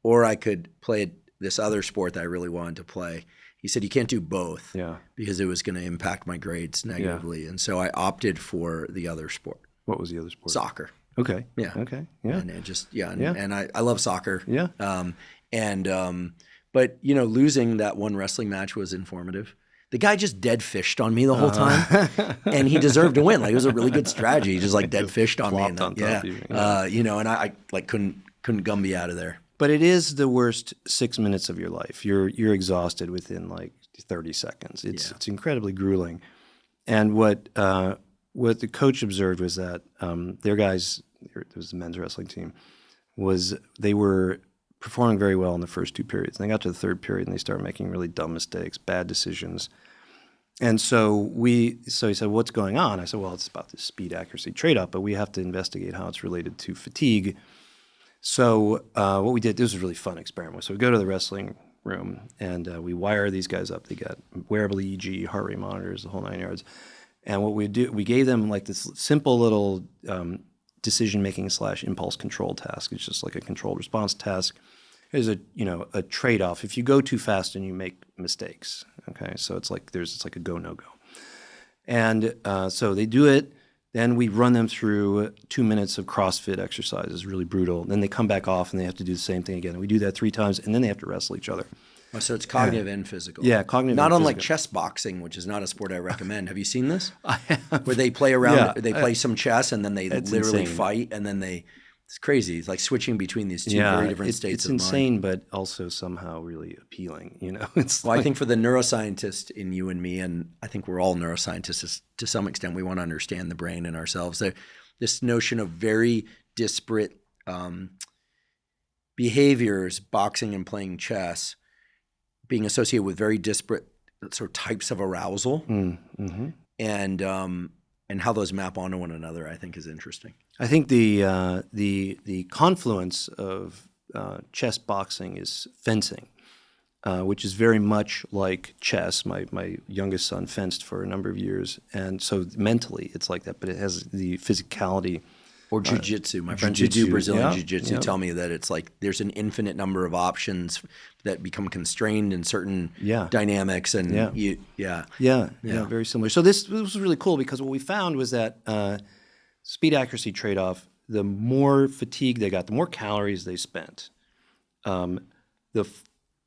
or I could play this other sport that I really wanted to play. He said, you can't do both because it was going to impact my grades negatively. Yeah. And so I opted for the other sport. What was the other sport? Soccer. Okay. Yeah. Okay. Yeah. And it just, and I love soccer. Yeah. But, losing that one wrestling match was informative. The guy just dead fished on me the whole time, and he deserved to win. Like, it was a really good strategy. He just like dead fished on me. And on top of you. And I like couldn't Gumby out of there. But it is the worst 6 minutes of your life. You're exhausted within like 30 seconds. It's incredibly grueling. And what the coach observed was that their guys, it was the men's wrestling team, they were performing very well in the first 2 periods. And they got to the 3rd period and they started making really dumb mistakes, bad decisions. And so he said, what's going on? I said, well, it's about the speed accuracy trade-off, but we have to investigate how it's related to fatigue. So what we did, this was a really fun experiment. So we go to the wrestling room and we wire these guys up. They got wearable EEG, heart rate monitors, the whole 9 yards. And what we do, we gave them like this simple little decision-making / impulse control task. It's just like a controlled response task. There's a trade-off. If you go too fast and you make mistakes, okay? So it's like a go, no-go. And so they do it. Then we run them through 2 minutes of CrossFit exercises, really brutal. Then they come back off and they have to do the same thing again. And we do that 3 times, and then they have to wrestle each other. Oh, so it's cognitive and physical. Yeah, cognitive not and physical. Unlike chess boxing, which is not a sport I recommend. Have you seen this? I have. Where they play around, they play some chess, and then they literally insane. Fight, and then it's crazy. It's like switching between these two very different states of mind. It's insane, but also somehow really appealing. I think for the neuroscientist in you and me, and I think we're all neuroscientists to some extent, we want to understand the brain and ourselves. This notion of very disparate behaviors, boxing and playing chess, being associated with very disparate sort of types of arousal, and how those map onto one another, I think is interesting. I think the confluence of chess boxing is fencing, which is very much like chess. My youngest son fenced for a number of years, and so mentally it's like that, but it has the physicality. Or jiu-jitsu. My friends who do Brazilian jiu-jitsu tell me that it's like there's an infinite number of options that become constrained in certain dynamics. And very similar. So this was really cool because what we found was that speed accuracy trade-off, the more fatigue they got, the more calories they spent, the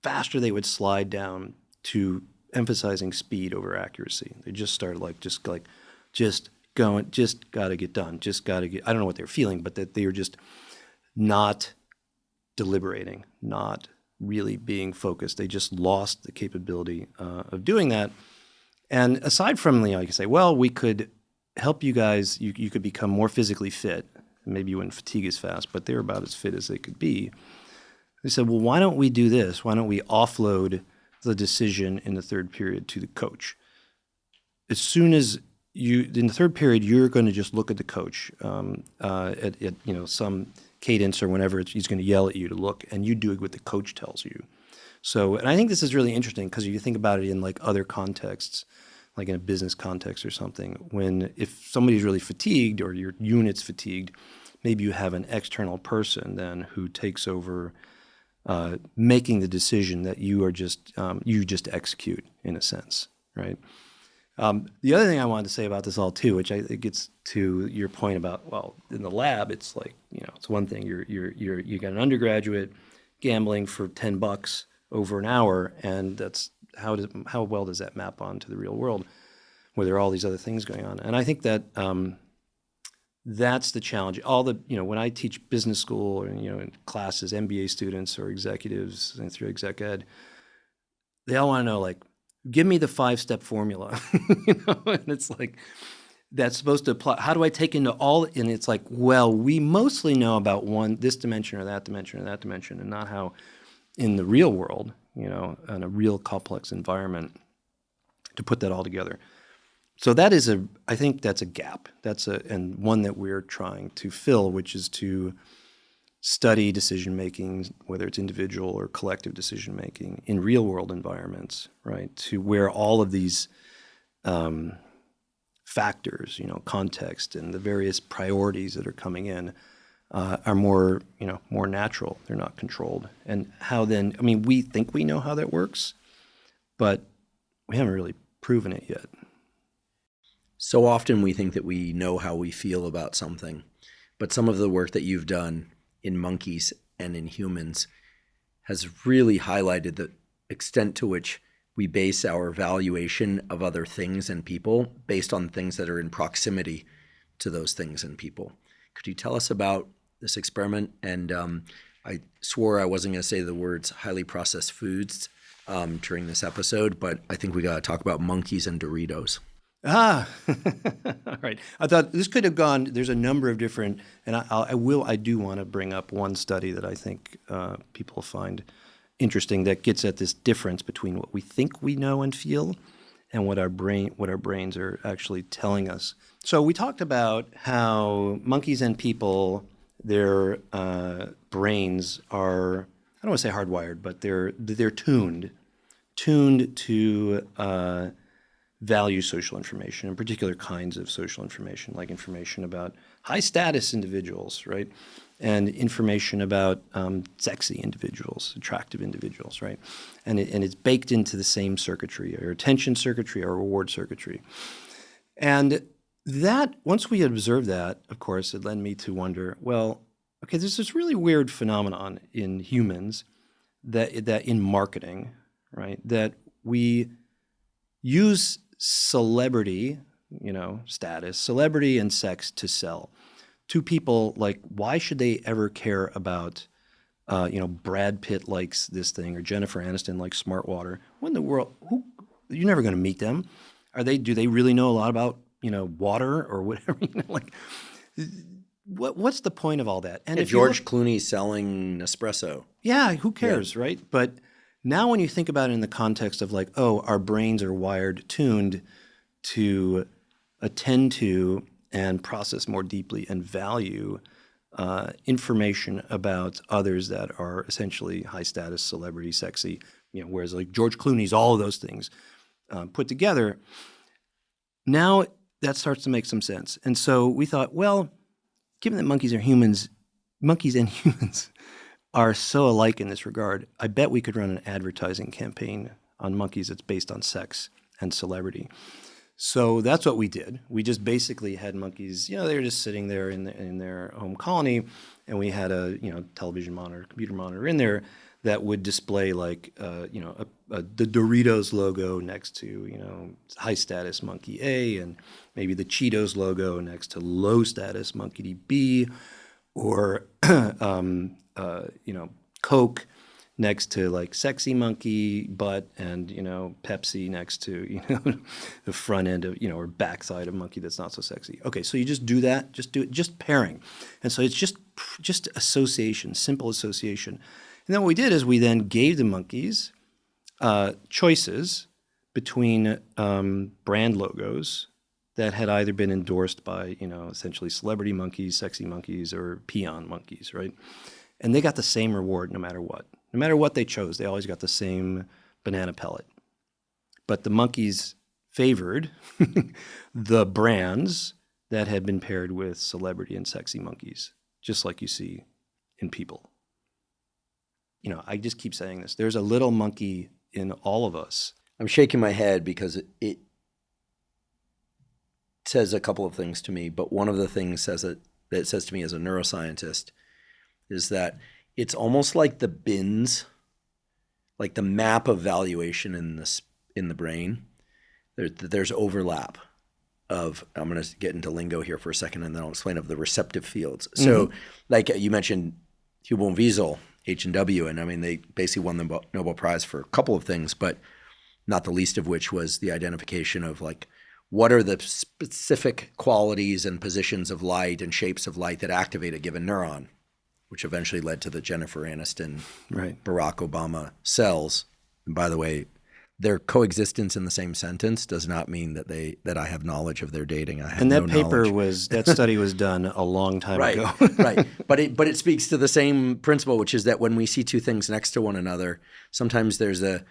faster they would slide down to emphasizing speed over accuracy. They just started going, just got to get done, I don't know what they're feeling, but that they were just not deliberating, not really being focused. They just lost the capability of doing that. And aside from, you can say, well, we could help you guys, you could become more physically fit. Maybe you wouldn't fatigue as fast, but they're about as fit as they could be. They said, well, why don't we do this? Why don't we offload the decision in the 3rd period to the coach? As soon as in the 3rd period, you're going to just look at the coach at some cadence or whenever he's going to yell at you to look, and you do what the coach tells you. So, and I think this is really interesting because you think about it in like other contexts, like in a business context or something. If somebody's really fatigued or your unit's fatigued, maybe you have an external person then who takes over making the decision that you just execute in a sense, right? The other thing I wanted to say about this all too, which I think gets to your point about, well, in the lab, it's like, it's one thing you got an undergraduate gambling for $10 over an hour, and that's how well does that map onto the real world, where there are all these other things going on? And I think that that's the challenge. When I teach business school or in classes, MBA students or executives and through exec ed, they all want to know, like, give me the 5-step formula, and it's like, that's supposed to apply. How do I take into all? And it's like, well, we mostly know about this dimension or that dimension or that dimension, and not how in the real world, in a real complex environment, to put that all together. So I think that's a gap. And one that we're trying to fill, which is to study decision-making, whether it's individual or collective decision-making in real-world environments, right? To where all of these factors, context and the various priorities that are coming in are more natural. They're not controlled. And how then, we think we know how that works, but we haven't really proven it yet. So often we think that we know how we feel about something, but some of the work that you've done in monkeys and in humans has really highlighted the extent to which we base our valuation of other things and people based on things that are in proximity to those things and people. Could you tell us about this experiment? And I swore I wasn't going to say the words highly processed foods during this episode, but I think we got to talk about monkeys and Doritos. All right. I thought this could have gone, there's a number of different, and I do want to bring up one study that I think people find interesting that gets at this difference between what we think we know and feel and what our brains are actually telling us. So we talked about how monkeys and people, their brains are, I don't want to say hardwired, but they're tuned to value social information, in particular kinds of social information, like information about high status individuals, right? And information about sexy individuals, attractive individuals, right? And it's baked into the same circuitry, our attention circuitry, our reward circuitry. And that, once we observed that, of course, it led me to wonder, well, okay, there's this really weird phenomenon in humans that in marketing, right, that we use celebrity, status, celebrity and sex to sell to people. Like, why should they ever care about, Brad Pitt likes this thing or Jennifer Aniston likes Smart Water? What in the world? You're never going to meet them. Do they really know a lot about, water or whatever? What's the point of all that? And if George Clooney's selling Nespresso. Yeah, who cares, right? But now when you think about it in the context of like, oh, our brains are tuned to attend to and process more deeply and value information about others that are essentially high status, celebrity, sexy, whereas like George Clooney's, all of those things put together, now that starts to make some sense. And so we thought, well, given that monkeys and humans are so alike in this regard, I bet we could run an advertising campaign on monkeys that's based on sex and celebrity. So that's what we did. We just basically had monkeys, they were just sitting there in their home colony, and we had a television monitor, computer monitor in there that would display like the Doritos logo next to high status monkey A, and maybe the Cheetos logo next to low status monkey B, or Coke next to like sexy monkey butt, and Pepsi next to the front end of or backside of monkey that's not so sexy. Okay, so you just do that, just pairing, and so it's just association, simple association. And then what we did is we then gave the monkeys choices between brand logos that had either been endorsed by essentially celebrity monkeys, sexy monkeys, or peon monkeys, right? And they got the same reward no matter what. No matter what they chose, they always got the same banana pellet. But the monkeys favored the brands that had been paired with celebrity and sexy monkeys. just like you see in people. I just keep saying this. There's a little monkey in all of us. I'm shaking my head because it says a couple of things to me, but one of the things that it says to me as a neuroscientist is that it's almost like the bins, like the map of valuation in the brain. There's overlap of, I'm going to get into lingo here for a second and then I'll explain, of the receptive fields. So like you mentioned Huberman Wiesel, H&W, and I mean, they basically won the Nobel Prize for a couple of things, but not the least of which was the identification of like, what are the specific qualities and positions of light and shapes of light that activate a given neuron, which eventually led to the Jennifer Aniston, Barack Obama cells. And by the way, their coexistence in the same sentence does not mean that I have knowledge of their dating. I have and that no paper knowledge. that study was done a long time ago. Right. But it speaks to the same principle, which is that when we see two things next to one another, sometimes there's a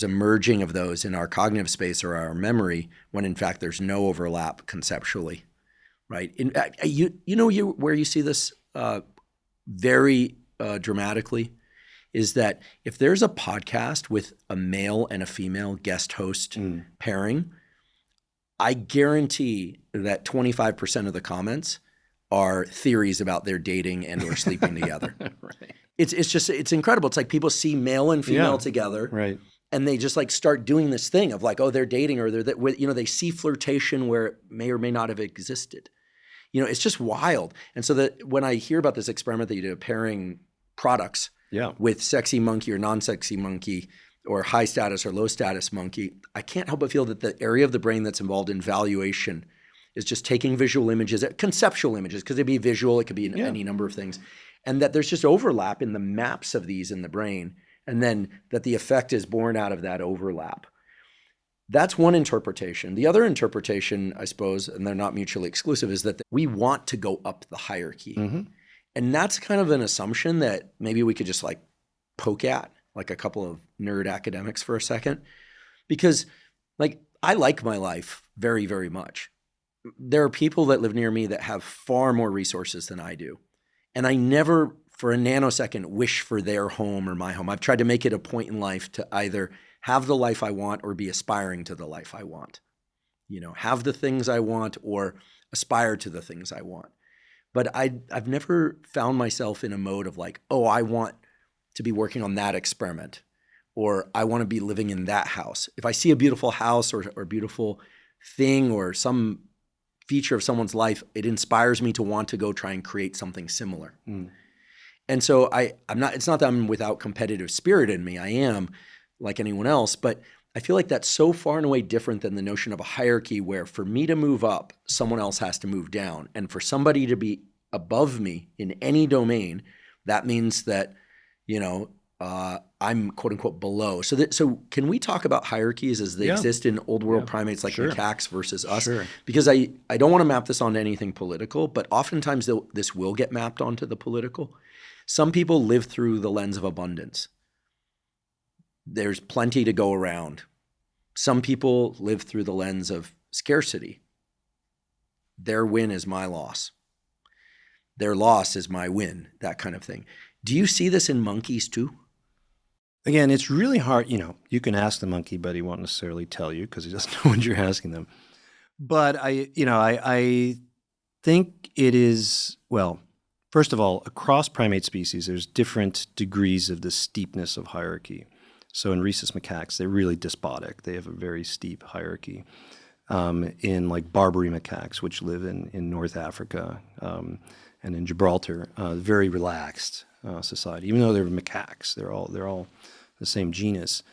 merging of those in our cognitive space or our memory, when in fact there's no overlap conceptually, right? In fact, where you see this very dramatically is that if there's a podcast with a male and a female guest host pairing, I guarantee that 25% of the comments are theories about their dating and or sleeping together. Right. It's incredible. It's like people see male and female together, right, and they just like start doing this thing of like, oh, they're dating, or they see flirtation where it may or may not have existed. It's just wild. And so that when I hear about this experiment that you did of pairing products with sexy monkey or non-sexy monkey, or high status or low status monkey, I can't help but feel that the area of the brain that's involved in valuation is just taking visual images, conceptual images, because it'd be visual, it could be any number of things, and that there's just overlap in the maps of these in the brain, and then that the effect is born out of that overlap. That's one interpretation. The other interpretation, I suppose, and they're not mutually exclusive, is that we want to go up the hierarchy. And that's kind of an assumption that maybe we could just like poke at, like a couple of nerd academics for a second, because like I like my life very, very much. There are people that live near me that have far more resources than I do. And I never for a nanosecond wish for their home or my home. I've tried to make it a point in life to either have the life I want or be aspiring to the life I want. Have the things I want or aspire to the things I want. But I've never found myself in a mode of like, oh, I want to be working on that experiment, or I want to be living in that house. If I see a beautiful house or a beautiful thing or some feature of someone's life, it inspires me to want to go try and create something similar. And so it's not that I'm without competitive spirit in me. I am like anyone else, but I feel like that's so far and away different than the notion of a hierarchy where for me to move up, someone else has to move down. And for somebody to be above me in any domain, that means that, I'm quote unquote below. So can we talk about hierarchies as they exist in old world primates like macaques versus us? Because I don't want to map this onto anything political, but oftentimes this will get mapped onto the political. Some people live through the lens of abundance. There's plenty to go around. Some people live through the lens of scarcity. Their win is my loss. Their loss is my win, that kind of thing. Do you see this in monkeys too? Again, it's really hard. You can ask the monkey, but he won't necessarily tell you because he doesn't know what you're asking them. But I think it is, well, first of all, across primate species, there's different degrees of the steepness of hierarchy. So in rhesus macaques, they're really despotic. They have a very steep hierarchy. In like Barbary macaques, which live in North Africa and in Gibraltar, very relaxed society. Even though they're macaques, they're all the same genus.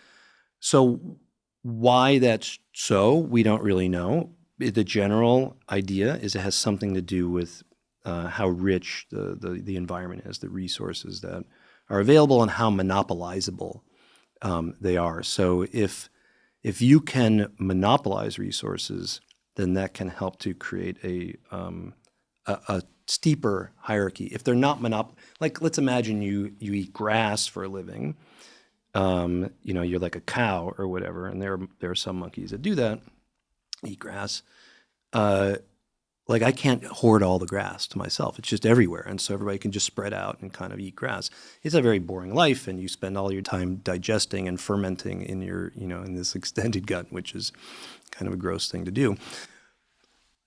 So why that's so, we don't really know. The general idea is it has something to do with how rich the environment is, the resources that are available, and how monopolizable they are. So if you can monopolize resources, then that can help to create a steeper hierarchy. If they're not like let's imagine you eat grass for a living, you're like a cow or whatever, and there are some monkeys that do that, eat grass. like I can't hoard all the grass to myself. It's just everywhere. And so everybody can just spread out and kind of eat grass. It's a very boring life, and you spend all your time digesting and fermenting in your, in this extended gut, which is kind of a gross thing to do.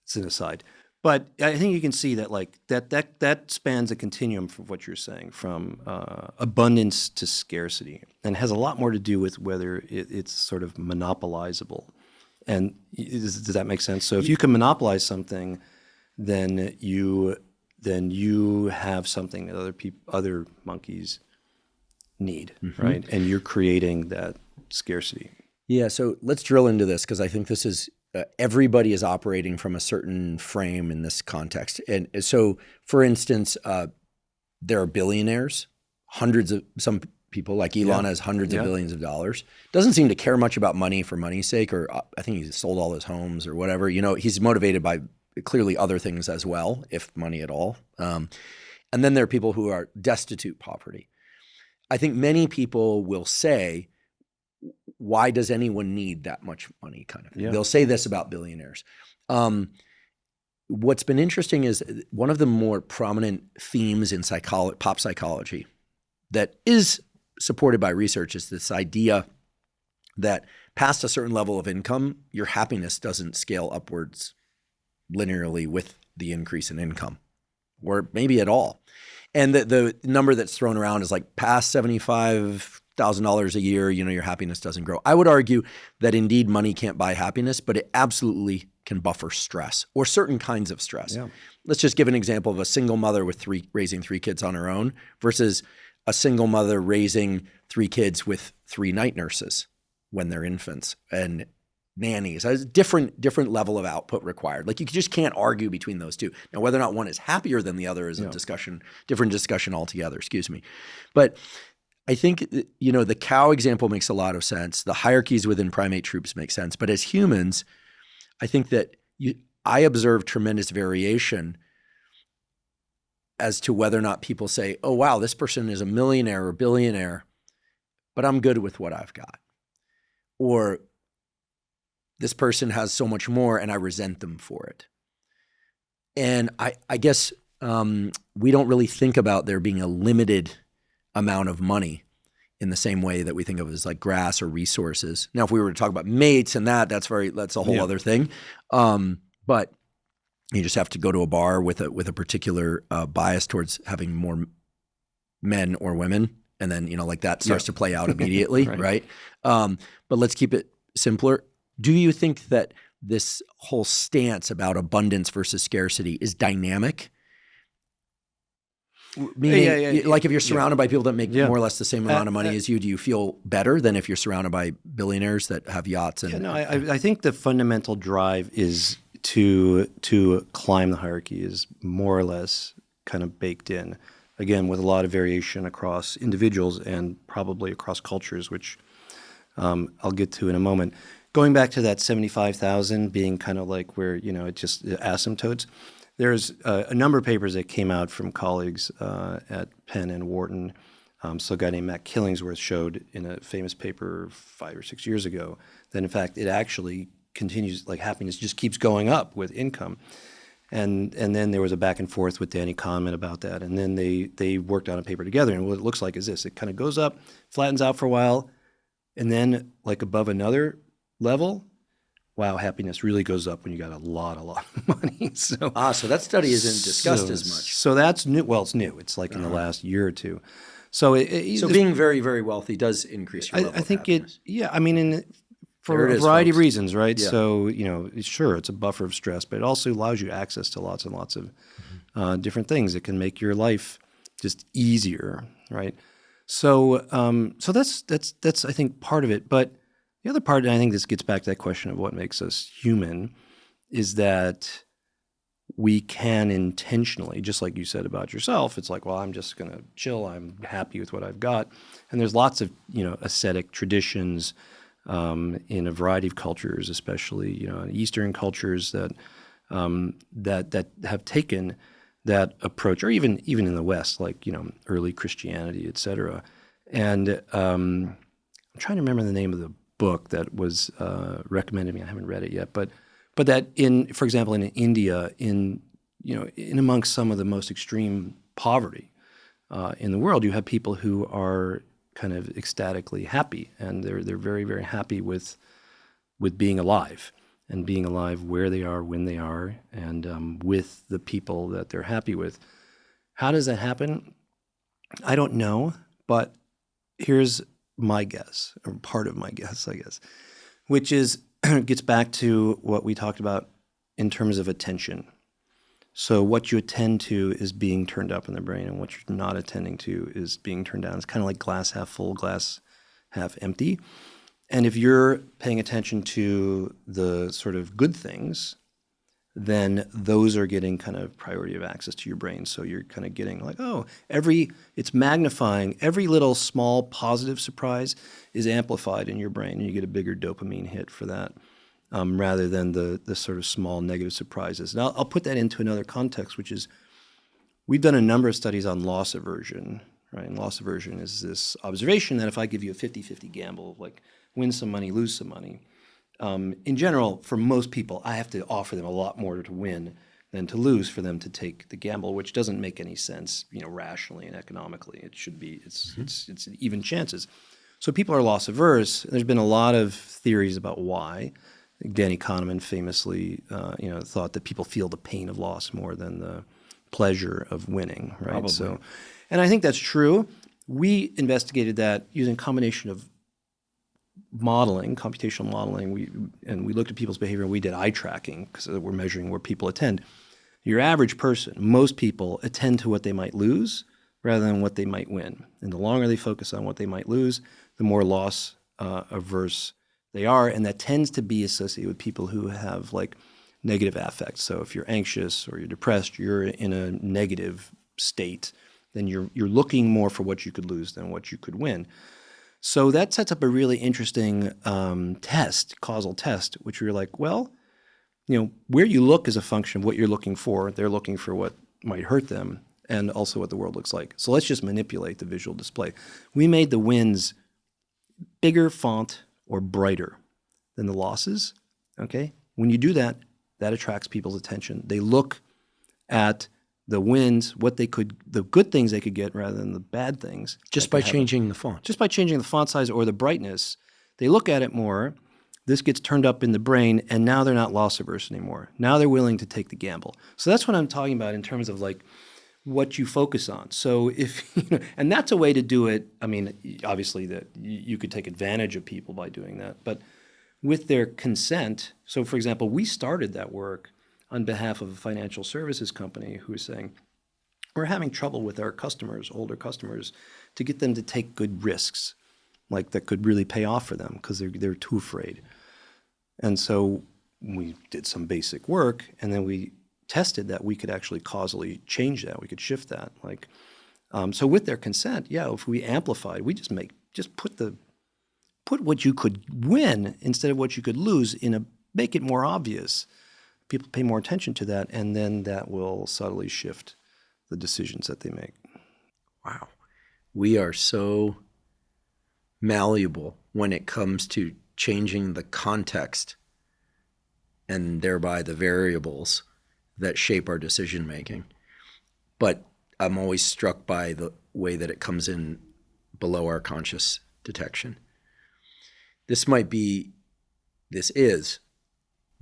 It's an aside. But I think you can see that like that spans a continuum from what you're saying, from abundance to scarcity, and has a lot more to do with whether it's sort of monopolizable. And does that make sense? So if you can monopolize something, then you have something that other monkeys need, right? And you're creating that scarcity. Yeah. So let's drill into this, because I think this is everybody is operating from a certain frame in this context. And so, for instance, there are billionaires, some people like Elon has hundreds of billions of dollars, doesn't seem to care much about money for money's sake, or I think he's sold all his homes or whatever. He's motivated by clearly other things as well, if money at all. And then there are people who are destitute poverty. I think many people will say, why does anyone need that much money, kind of thing. They'll say this about billionaires. What's been interesting is one of the more prominent themes in pop psychology that is supported by research is this idea that past a certain level of income, your happiness doesn't scale upwards linearly with the increase in income, or maybe at all. And the number that's thrown around is like past $75,000 a year, your happiness doesn't grow. I would argue that indeed money can't buy happiness, but it absolutely can buffer stress, or certain kinds of stress. Yeah. Let's just give an example of a single mother with raising 3 kids on her own versus a single mother raising 3 kids with 3 night nurses when they're infants and nannies. There's a different level of output required. Like you just can't argue between those two. Now, whether or not one is happier than the other is a different discussion altogether, excuse me. But I think, the cow example makes a lot of sense. The hierarchies within primate troops make sense. But as humans, I think that I observe tremendous variation as to whether or not people say, oh, wow, this person is a millionaire or billionaire, but I'm good with what I've got. Or this person has so much more and I resent them for it. And I guess we don't really think about there being a limited amount of money in the same way that we think of it as like grass or resources. Now, if we were to talk about mates and that's a whole other thing. But you just have to go to a bar with a particular bias towards having more men or women. And then, that starts to play out immediately, right? But let's keep it simpler. Do you think that this whole stance about abundance versus scarcity is dynamic? Meaning, like if you're surrounded by people that make more or less the same amount of money as you, do you feel better than if you're surrounded by billionaires that have yachts? I think the fundamental drive is to climb the hierarchy is more or less kind of baked in. Again, with a lot of variation across individuals and probably across cultures, which I'll get to in a moment. Going back to that 75,000 being kind of like where, it just asymptotes. There's a number of papers that came out from colleagues at Penn and Wharton. So a guy named Matt Killingsworth showed in a famous paper 5 or 6 years ago that, in fact, it actually continues, like happiness just keeps going up with income. And then there was a back and forth with Danny Kahneman about that. And then they worked on a paper together. And what it looks like is this. It kind of goes up, flattens out for a while, and then like above another level, wow, happiness really goes up when you got a lot of money. So that study isn't discussed as much. So that's new. Well, it's new. It's like in the last year or two. So being very, very wealthy does increase your level of happiness. For a variety of reasons, right? Yeah. So, sure, it's a buffer of stress, but it also allows you access to lots and lots of different things that can make your life just easier, right? So, that's I think part of it. But the other part, and I think this gets back to that question of what makes us human, is that we can intentionally, just like you said about yourself, it's like, well, I'm just going to chill. I'm happy with what I've got. And there's lots of, ascetic traditions in a variety of cultures, especially, Eastern cultures that have taken that approach, or even in the West, like, early Christianity, et cetera. And I'm trying to remember the name of the book that was recommended to me. I haven't read it yet, but But that for example, in India, in amongst some of the most extreme poverty in the world, you have people who are kind of ecstatically happy, and they're very, very happy with being alive, and being alive where they are, when they are, and with the people that they're happy with. How does that happen? I don't know, but here's my guess, or part of my guess, I guess, which is gets back to what we talked about in terms of attention. So what you attend to is being turned up in the brain, and what you're not attending to is being turned down. It's kind of like glass half full, glass half empty. And if you're paying attention to the sort of good things, then those are getting kind of priority of access to your brain. So you're kind of getting like, it's magnifying. Every little small positive surprise is amplified in your brain, and you get a bigger dopamine hit for that, rather than the sort of small negative surprises. Now, I'll put that into another context, which is we've done a number of studies on loss aversion, right? And loss aversion is this observation that if I give you a 50-50 gamble, like win some money, lose some money, in general, for most people, I have to offer them a lot more to win than to lose for them to take the gamble, which doesn't make any sense, rationally and economically. It should be, it's even chances. So people are loss averse. There's been a lot of theories about why. Danny Kahneman famously, thought that people feel the pain of loss more than the pleasure of winning, right? Probably. So, and I think that's true. We investigated that using a combination of modeling, computational modeling. We looked at people's behavior, and we did eye tracking because we're measuring where people attend. Your average person, most people attend to what they might lose rather than what they might win. And the longer they focus on what they might lose, the more loss averse they are, and that tends to be associated with people who have like negative affects. So if you're anxious or you're depressed, you're in a negative state, then you're looking more for what you could lose than what you could win. So that sets up a really interesting causal test, which we're like, well, where you look is a function of what you're looking for. They're looking for what might hurt them, and also what the world looks like. So let's just manipulate the visual display. We made the wins bigger font or brighter than the losses, okay? When you do that, that attracts people's attention. They look at the wins, the good things they could get rather than the bad things. Just by changing the font. Just by changing the font size or the brightness, they look at it more. This gets turned up in the brain, and now they're not loss averse anymore. Now they're willing to take the gamble. So that's what I'm talking about in terms of like what you focus on. So and that's a way to do it. I mean, obviously that you could take advantage of people by doing that, but with their consent. So for example, we started that work on behalf of a financial services company who is saying, we're having trouble with our customers, older customers, to get them to take good risks, like that could really pay off for them because they're too afraid. And so we did some basic work, and then we tested that we could actually causally change that. We could shift that. So with their consent, if we amplified, we just put what you could win instead of what you could lose make it more obvious. People pay more attention to that, and then that will subtly shift the decisions that they make. Wow. We are so malleable when it comes to changing the context and thereby the variables that shape our decision making. But I'm always struck by the way that it comes in below our conscious detection. This is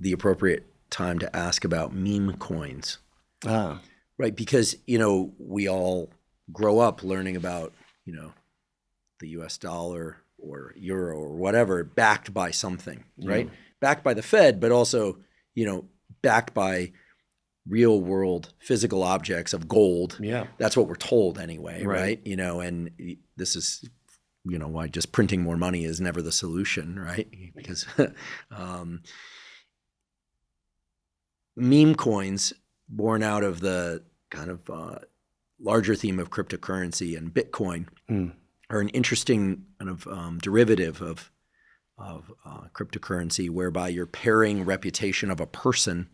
the appropriate time to ask about meme coins. Right? Because, we all grow up learning about, the US dollar or euro or whatever, backed by something, right? Backed by the Fed, but also, backed by real world physical objects of gold. Yeah. That's what we're told anyway, right? And this is, why just printing more money is never the solution, right? Because meme coins, born out of the kind of larger theme of cryptocurrency and Bitcoin, are an interesting kind of derivative of cryptocurrency, whereby you're pairing reputation of a person,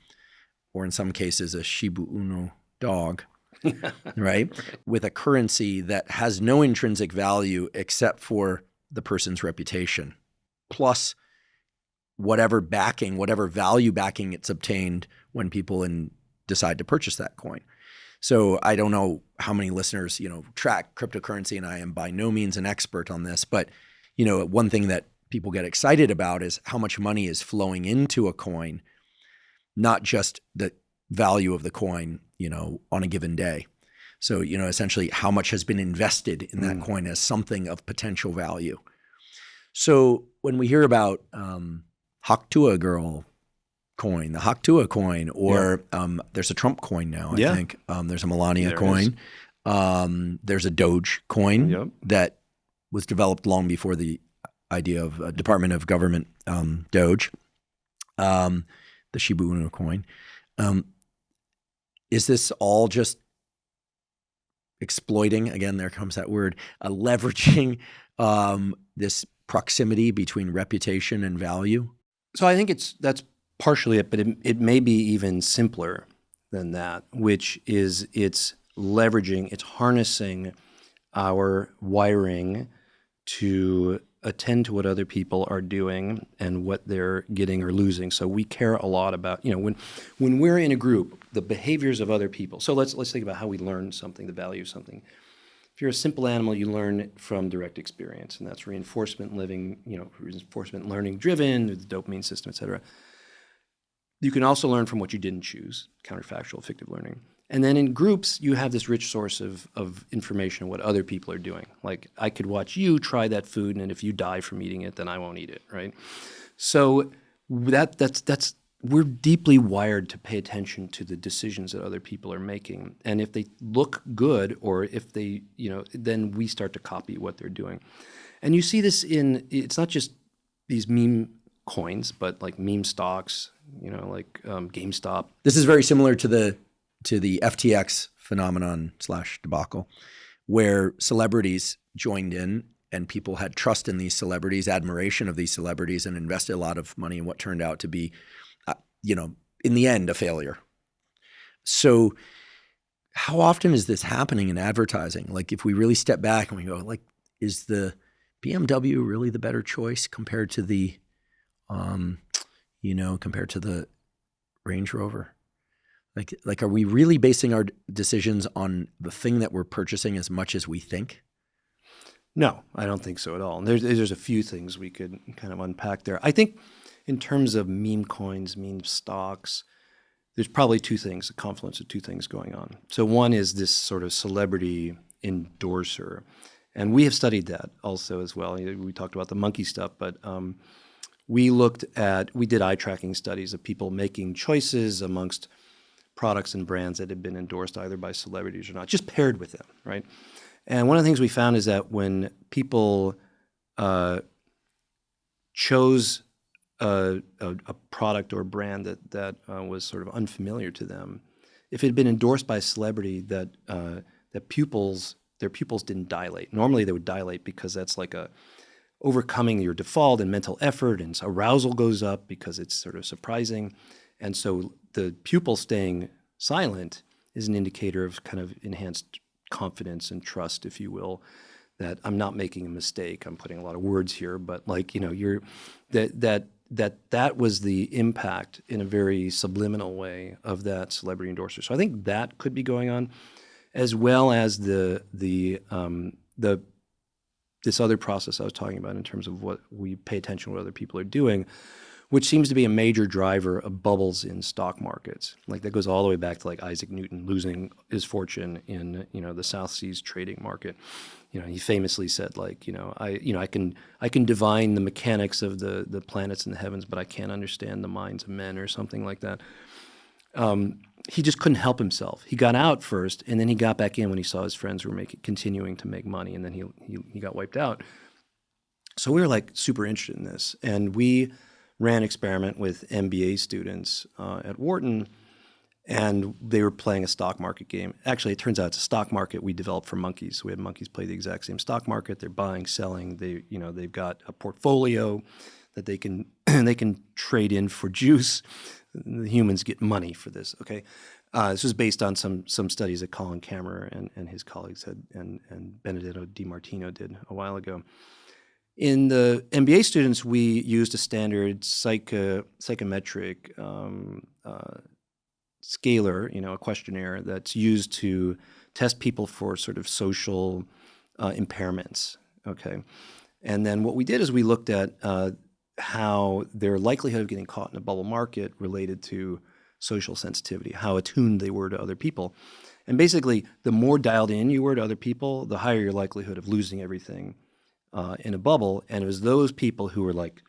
or in some cases a Shiba Inu dog, right, with a currency that has no intrinsic value except for the person's reputation, plus whatever backing, whatever value backing it's obtained when people decide to purchase that coin. So I don't know how many listeners, track cryptocurrency, and I am by no means an expert on this, but, one thing that people get excited about is how much money is flowing into a coin, not just the value of the coin, on a given day. So, essentially how much has been invested in that coin as something of potential value. So when we hear about Haktua Girl coin, the Haktua coin, or there's a Trump coin now, I think. There's a Melania coin. There's a Doge coin that was developed long before the idea of Department of Government Doge, the Shiba Inu coin. Is this all just exploiting, again, there comes that word, leveraging this proximity between reputation and value? So I think that's partially it, but it may be even simpler than that, which is it's harnessing our wiring to attend to what other people are doing and what they're getting or losing. So we care a lot about, when we're in a group, the behaviors of other people. So let's think about how we learn something, the value of something. If you're a simple animal, you learn from direct experience, and that's reinforcement learning driven, the dopamine system, et cetera. You can also learn from what you didn't choose, counterfactual, fictive learning. And then in groups, you have this rich source of information on what other people are doing. Like, I could watch you try that food, and if you die from eating it, then I won't eat it, right? So that's we're deeply wired to pay attention to the decisions that other people are making. And if they look good, or if they, then we start to copy what they're doing. And you see this it's not just these meme coins, but like meme stocks, like GameStop. This is very similar to the FTX phenomenon / debacle, where celebrities joined in and people had trust in these celebrities, admiration of these celebrities, and invested a lot of money in what turned out to be, in the end, a failure. So how often is this happening in advertising? Like, if we really step back and we go, like, is the BMW really the better choice compared to the, compared to the Range Rover? Like, are we really basing our decisions on the thing that we're purchasing as much as we think? No, I don't think so at all. And there's a few things we could kind of unpack there. I think in terms of meme coins, meme stocks, there's probably a confluence of two things going on. So one is this sort of celebrity endorser. And we have studied that also as well. We talked about the monkey stuff, but we did eye tracking studies of people making choices amongst products and brands that had been endorsed either by celebrities or not, just paired with them, right? And one of the things we found is that when people chose a product or brand that was sort of unfamiliar to them, if it had been endorsed by a celebrity, their pupils didn't dilate. Normally they would dilate because that's like overcoming your default and mental effort, and arousal goes up because it's sort of surprising. And so the pupil staying silent is an indicator of kind of enhanced confidence and trust, if you will, that I'm not making a mistake. I'm putting a lot of words here, but that was the impact in a very subliminal way of that celebrity endorser. So I think that could be going on, as well as this other process I was talking about in terms of what we pay attention to what other people are doing, which seems to be a major driver of bubbles in stock markets. Like, that goes all the way back to like Isaac Newton losing his fortune in the South Seas trading market. He famously said, like, I can divine the mechanics of the planets in the heavens, but I can't understand the minds of men, or something like that. He just couldn't help himself. He got out first, and then he got back in when he saw his friends were continuing to make money, and then he got wiped out. So we were like super interested in this, and we ran an experiment with MBA students at Wharton, and they were playing a stock market game. Actually, it turns out it's a stock market we developed for monkeys. So we had monkeys play the exact same stock market. They're buying, selling. They've got a portfolio that they can trade in for juice. The humans get money for this. Okay, this was based on some studies that Colin Kammerer and his colleagues and Benedetto Di Martino did a while ago. In the MBA students, we used a standard psychometric scalar, a questionnaire that's used to test people for sort of social impairments. Okay, and then what we did is we looked at how their likelihood of getting caught in a bubble market related to social sensitivity, how attuned they were to other people. And basically, the more dialed in you were to other people, the higher your likelihood of losing everything in a bubble. And it was those people who were like,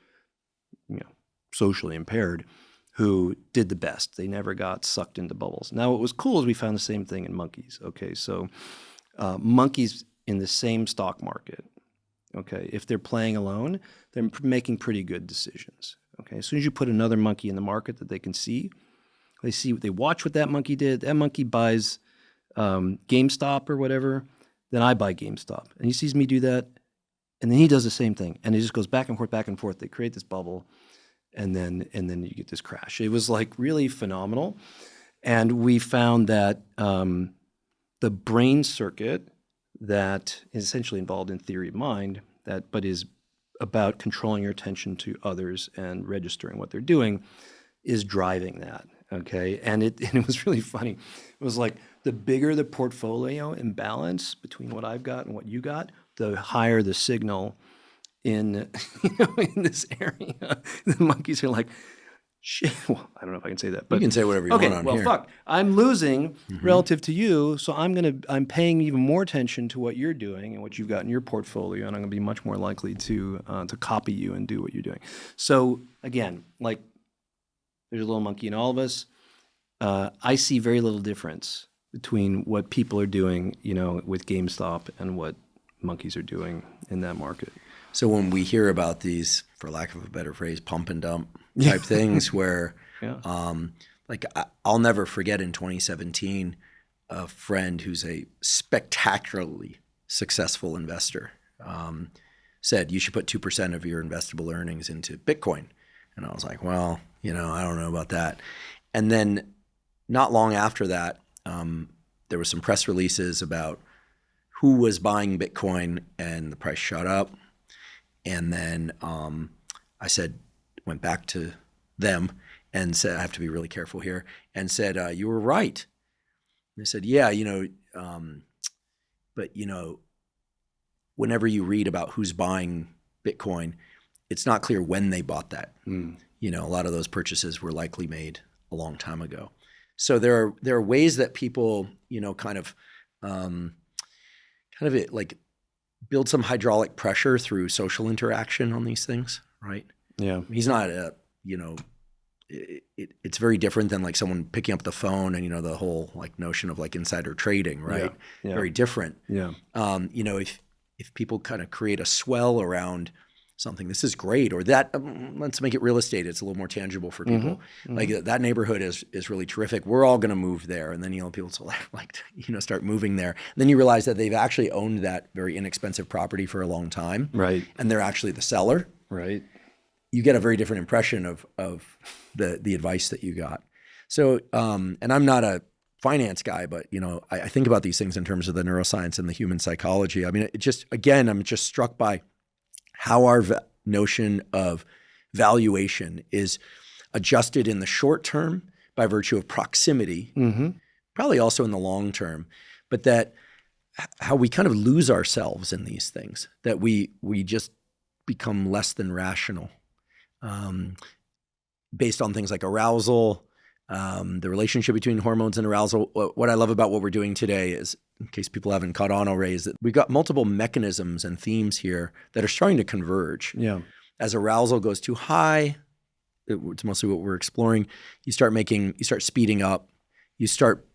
socially impaired who did the best. They never got sucked into bubbles. Now, what was cool is we found the same thing in monkeys. Okay, so monkeys in the same stock market, okay, if they're playing alone, they're making pretty good decisions. Okay, as soon as you put another monkey in the market that they can see, they watch what that monkey did. That monkey buys GameStop or whatever, then I buy GameStop. And he sees me do that, and then he does the same thing. And it just goes back and forth, back and forth. They create this bubble, and then you get this crash. It was like really phenomenal. And we found that the brain circuit that is essentially involved in theory of mind, but is about controlling your attention to others and registering what they're doing, is driving that. Okay, and it was really funny. It was like the bigger the portfolio imbalance between what I've got and what you got, the higher the signal in in this area. The monkeys are like, shit. Well, I don't know if I can say that, but you can say whatever you want on here. Fuck. I'm losing relative to you, so I'm paying even more attention to what you're doing and what you've got in your portfolio, and I'm going to be much more likely to copy you and do what you're doing. So again, like, there's a little monkey in all of us. I see very little difference between what people are doing, with GameStop and what monkeys are doing in that market. So when we hear about these, for lack of a better phrase, pump and dump type things where, I'll never forget in 2017, a friend who's a spectacularly successful investor said, you should put 2% of your investable earnings into Bitcoin. And I was like, well, I don't know about that. And then not long after that, there were some press releases about who was buying Bitcoin, and the price shot up. And then I went back to them and said, I have to be really careful here, and said, you were right. And they said, yeah, but whenever you read about who's buying Bitcoin, it's not clear when they bought that. A lot of those purchases were likely made a long time ago. So there are ways that people, build some hydraulic pressure through social interaction on these things, right? Yeah. He's not it's very different than like someone picking up the phone and, the whole like notion of like insider trading, right? Yeah. Very different. Yeah. If people kind of create a swell around something, this is great, or that, let's make it real estate. It's a little more tangible for people. Like that neighborhood is really terrific. We're all going to move there. And then, people start moving there. And then you realize that they've actually owned that very inexpensive property for a long time. Right. And they're actually the seller. Right. You get a very different impression of the advice that you got. So, and I'm not a finance guy, but, I think about these things in terms of the neuroscience and the human psychology. I mean, I'm just struck by how our notion of valuation is adjusted in the short term by virtue of proximity, probably also in the long term, but that how we kind of lose ourselves in these things, that we just become less than rational based on things like arousal, the relationship between hormones and arousal. What I love about what we're doing today is, in case people haven't caught on already, is that we've got multiple mechanisms and themes here that are starting to converge. Yeah. As arousal goes too high, it's mostly what we're exploring, you start speeding up, you start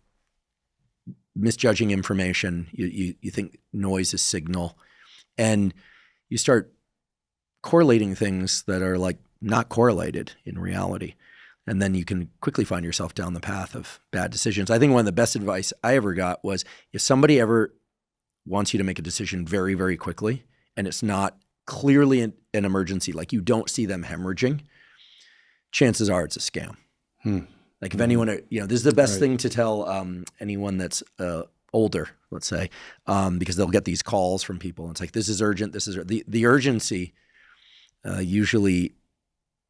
misjudging information, you think noise is signal, and you start correlating things that are like not correlated in reality. And then you can quickly find yourself down the path of bad decisions. I think one of the best advice I ever got was, if somebody ever wants you to make a decision very, very quickly, and it's not clearly an emergency, like you don't see them hemorrhaging, chances are it's a scam. Like if anyone, this is the best thing to tell anyone that's older let's say, because they'll get these calls from people. And it's like, this is urgent. This is the urgency usually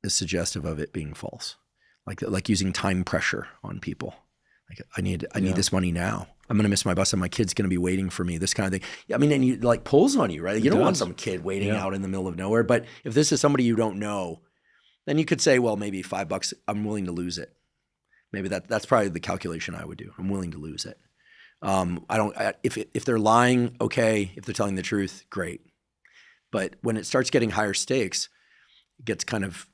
is suggestive of it being false, like using time pressure on people. Like I need this money now. I'm going to miss my bus and my kid's going to be waiting for me, this kind of thing. Yeah, I mean, and you like pulls on you, right? You don't want some kid waiting out in the middle of nowhere. But if this is somebody you don't know, then you could say, well, maybe $5, I'm willing to lose it. Maybe that's probably the calculation I would do. I'm willing to lose it. If they're lying, okay. If they're telling the truth, great. But when it starts getting higher stakes, it gets kind of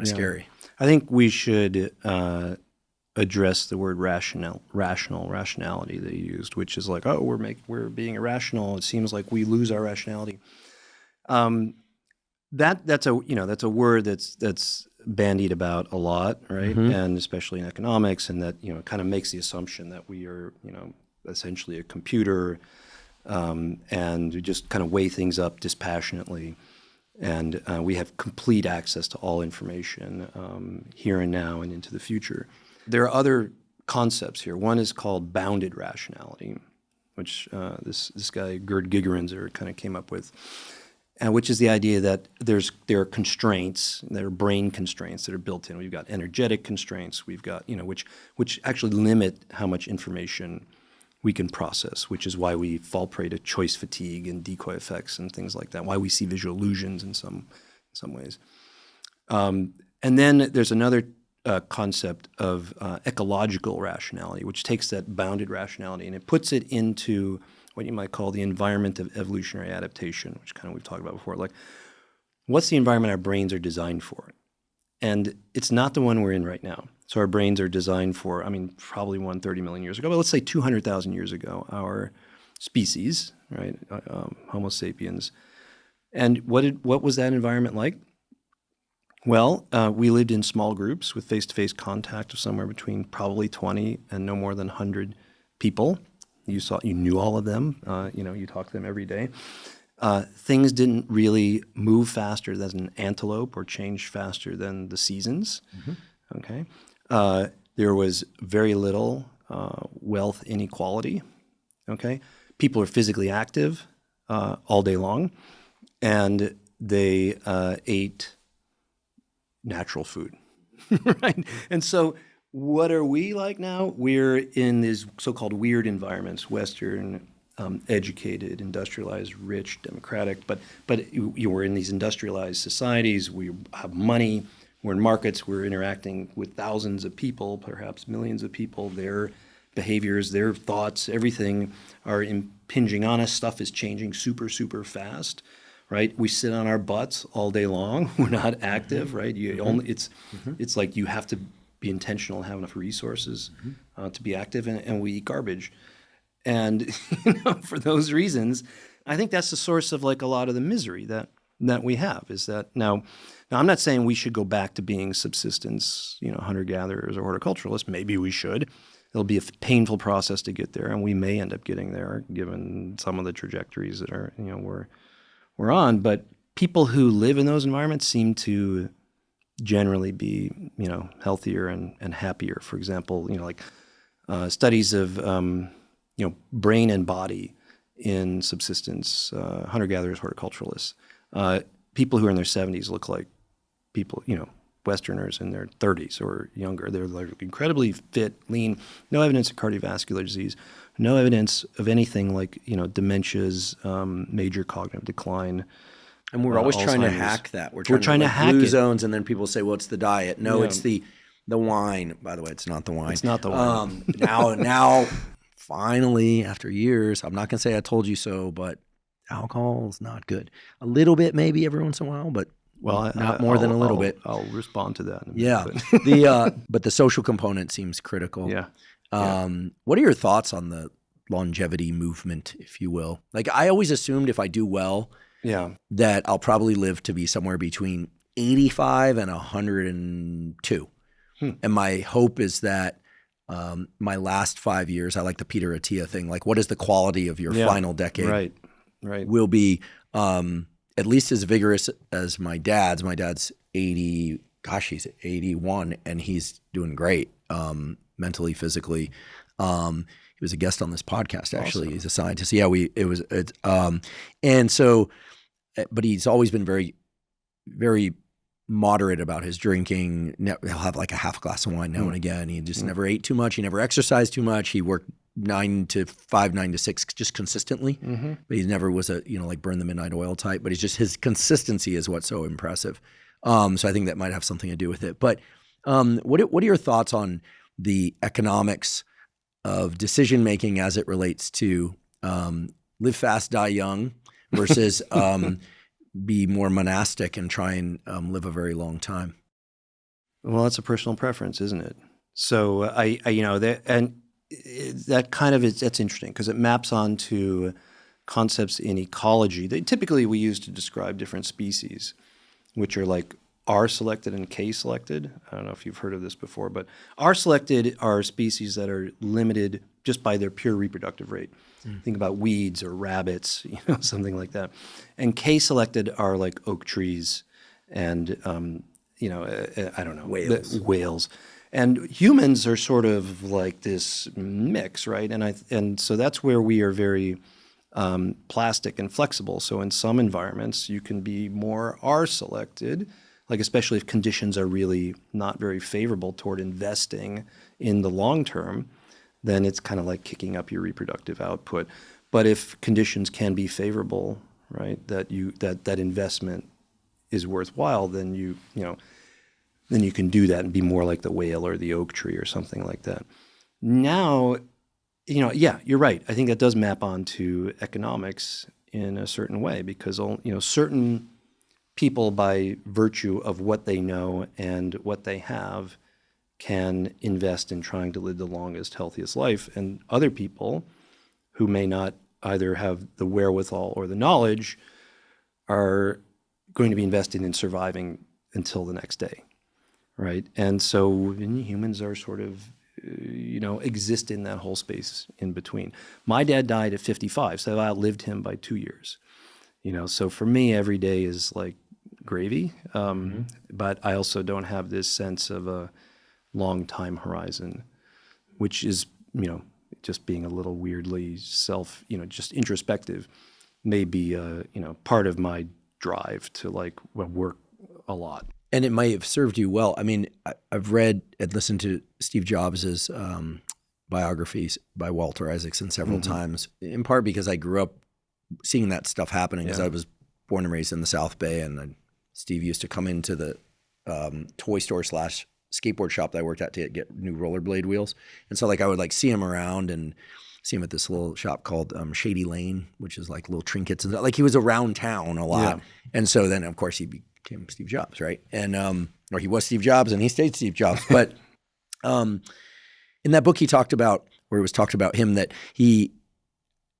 scary. I think we should address the word rationality that you used, which is like, oh, we're being irrational. It seems like we lose our rationality. That's a word that's bandied about a lot, right? Mm-hmm. And especially in economics, and that kind of makes the assumption that we are essentially a computer, and we just kind of weigh things up dispassionately, and we have complete access to all information here and now and into the future. There are other concepts here. One is called bounded rationality, which this guy Gerd Gigerenzer kind of came up with, and which is the idea that there are constraints, there are brain constraints that are built in. We've got energetic constraints. We've got which actually limit how much information we can process, which is why we fall prey to choice fatigue and decoy effects and things like that. Why we see visual illusions in some ways. And then there's another concept of ecological rationality, which takes that bounded rationality and it puts it into what you might call the environment of evolutionary adaptation, which kind of we've talked about before. Like, what's the environment our brains are designed for? And it's not the one we're in right now. So our brains are designed for, probably 130 million years ago, but let's say 200,000 years ago, our species, right, Homo sapiens. And what was that environment like? Well, we lived in small groups with face-to-face contact of somewhere between probably 20 and no more than 100 people. You knew all of them. You talked to them every day. Things didn't really move faster than an antelope or change faster than the seasons. Mm-hmm. Okay, there was very little wealth inequality. Okay, people are physically active all day long, and they ate natural food, right? And so what are we like now? We're in these so-called weird environments, Western, educated, industrialized, rich, democratic, but we're in these industrialized societies. We have money. We're in markets. We're interacting with thousands of people, perhaps millions of people. Their behaviors, their thoughts, everything are impinging on us. Stuff is changing super, super fast. Right, we sit on our butts all day long. We're not active, mm-hmm. right? It's like you have to be intentional and have enough resources to be active, and we eat garbage. And for those reasons, I think that's the source of like a lot of the misery that we have. Is that now I'm not saying we should go back to being subsistence, hunter-gatherers or horticulturalists. Maybe we should. It'll be a painful process to get there, and we may end up getting there given some of the trajectories that are we're on, but people who live in those environments seem to generally be, healthier and happier. For example, studies of, brain and body in subsistence, hunter-gatherers, horticulturalists. People who are in their 70s look like people, Westerners in their 30s or younger. They're like incredibly fit, lean, no evidence of cardiovascular disease, no evidence of anything like, dementias, major cognitive decline. And we're always trying to hack that. We're trying to hack blue zones, and then people say, well, it's the diet. No, it's the wine. By the way, it's not the wine. It's not the wine. Now, finally, after years, I'm not going to say I told you so, but alcohol is not good. A little bit maybe every once in a while, but not more than a little bit. I'll respond to that in a minute. Yeah. But the social component seems critical. Yeah. What are your thoughts on the longevity movement, if you will? Like, I always assumed if I do well, that I'll probably live to be somewhere between 85 and 102. And my hope is that my last 5 years, I like the Peter Attia thing, like what is the quality of your final decade? Right. Will be at least as vigorous as my dad's. My dad's 80, he's 81, and he's doing great mentally, physically. He was a guest on this podcast, actually. Awesome. He's a scientist. Yeah, and so, but he's always been very, very moderate about his drinking. He'll have like a half glass of wine now and again. He just never ate too much. He never exercised too much. He worked 9 to 5, 9 to 6, just consistently. But he never was a, like burn the midnight oil type, but his consistency is what's so impressive. So I think that might have something to do with it. But what are your thoughts on the economics of decision-making as it relates to live fast, die young versus be more monastic and try and live a very long time? Well, that's a personal preference, isn't it? So that's interesting because it maps onto concepts in ecology that typically we use to describe different species, which are like R-selected and K-selected. I don't know if you've heard of this before, but R-selected are species that are limited just by their pure reproductive rate. Think about weeds or rabbits, something like that. And K-selected are like oak trees and, I don't know. Whales. And humans are sort of like this mix, right? And so that's where we are very plastic and flexible. So in some environments, you can be more R-selected, like especially if conditions are really not very favorable toward investing in the long term, then it's kind of like kicking up your reproductive output. But if conditions can be favorable, right, that investment is worthwhile, then you can do that and be more like the whale or the oak tree or something like that. Now, yeah, you're right. I think that does map onto economics in a certain way because certain people, by virtue of what they know and what they have, can invest in trying to live the longest, healthiest life. And other people who may not either have the wherewithal or the knowledge are going to be invested in surviving until the next day, right? And so humans are sort of, exist in that whole space in between. My dad died at 55, so I outlived him by 2 years. So for me, every day is like gravy, but I also don't have this sense of a long time horizon, which is, just being a little weirdly just introspective, may be, part of my drive to work a lot. And it might have served you well. I mean, I've read and listened to Steve Jobs' biographies by Walter Isaacson several times, in part because I grew up seeing that stuff happening because I was born and raised in the South Bay, and Steve used to come into the toy store / skateboard shop that I worked at to get new rollerblade wheels. And so I would see him around and see him at this little shop called Shady Lane, which is like little trinkets and stuff. Like he was around town a lot. Yeah. And so then of course he became Steve Jobs, right? And or he was Steve Jobs and he stayed Steve Jobs. But in that book he talked about him that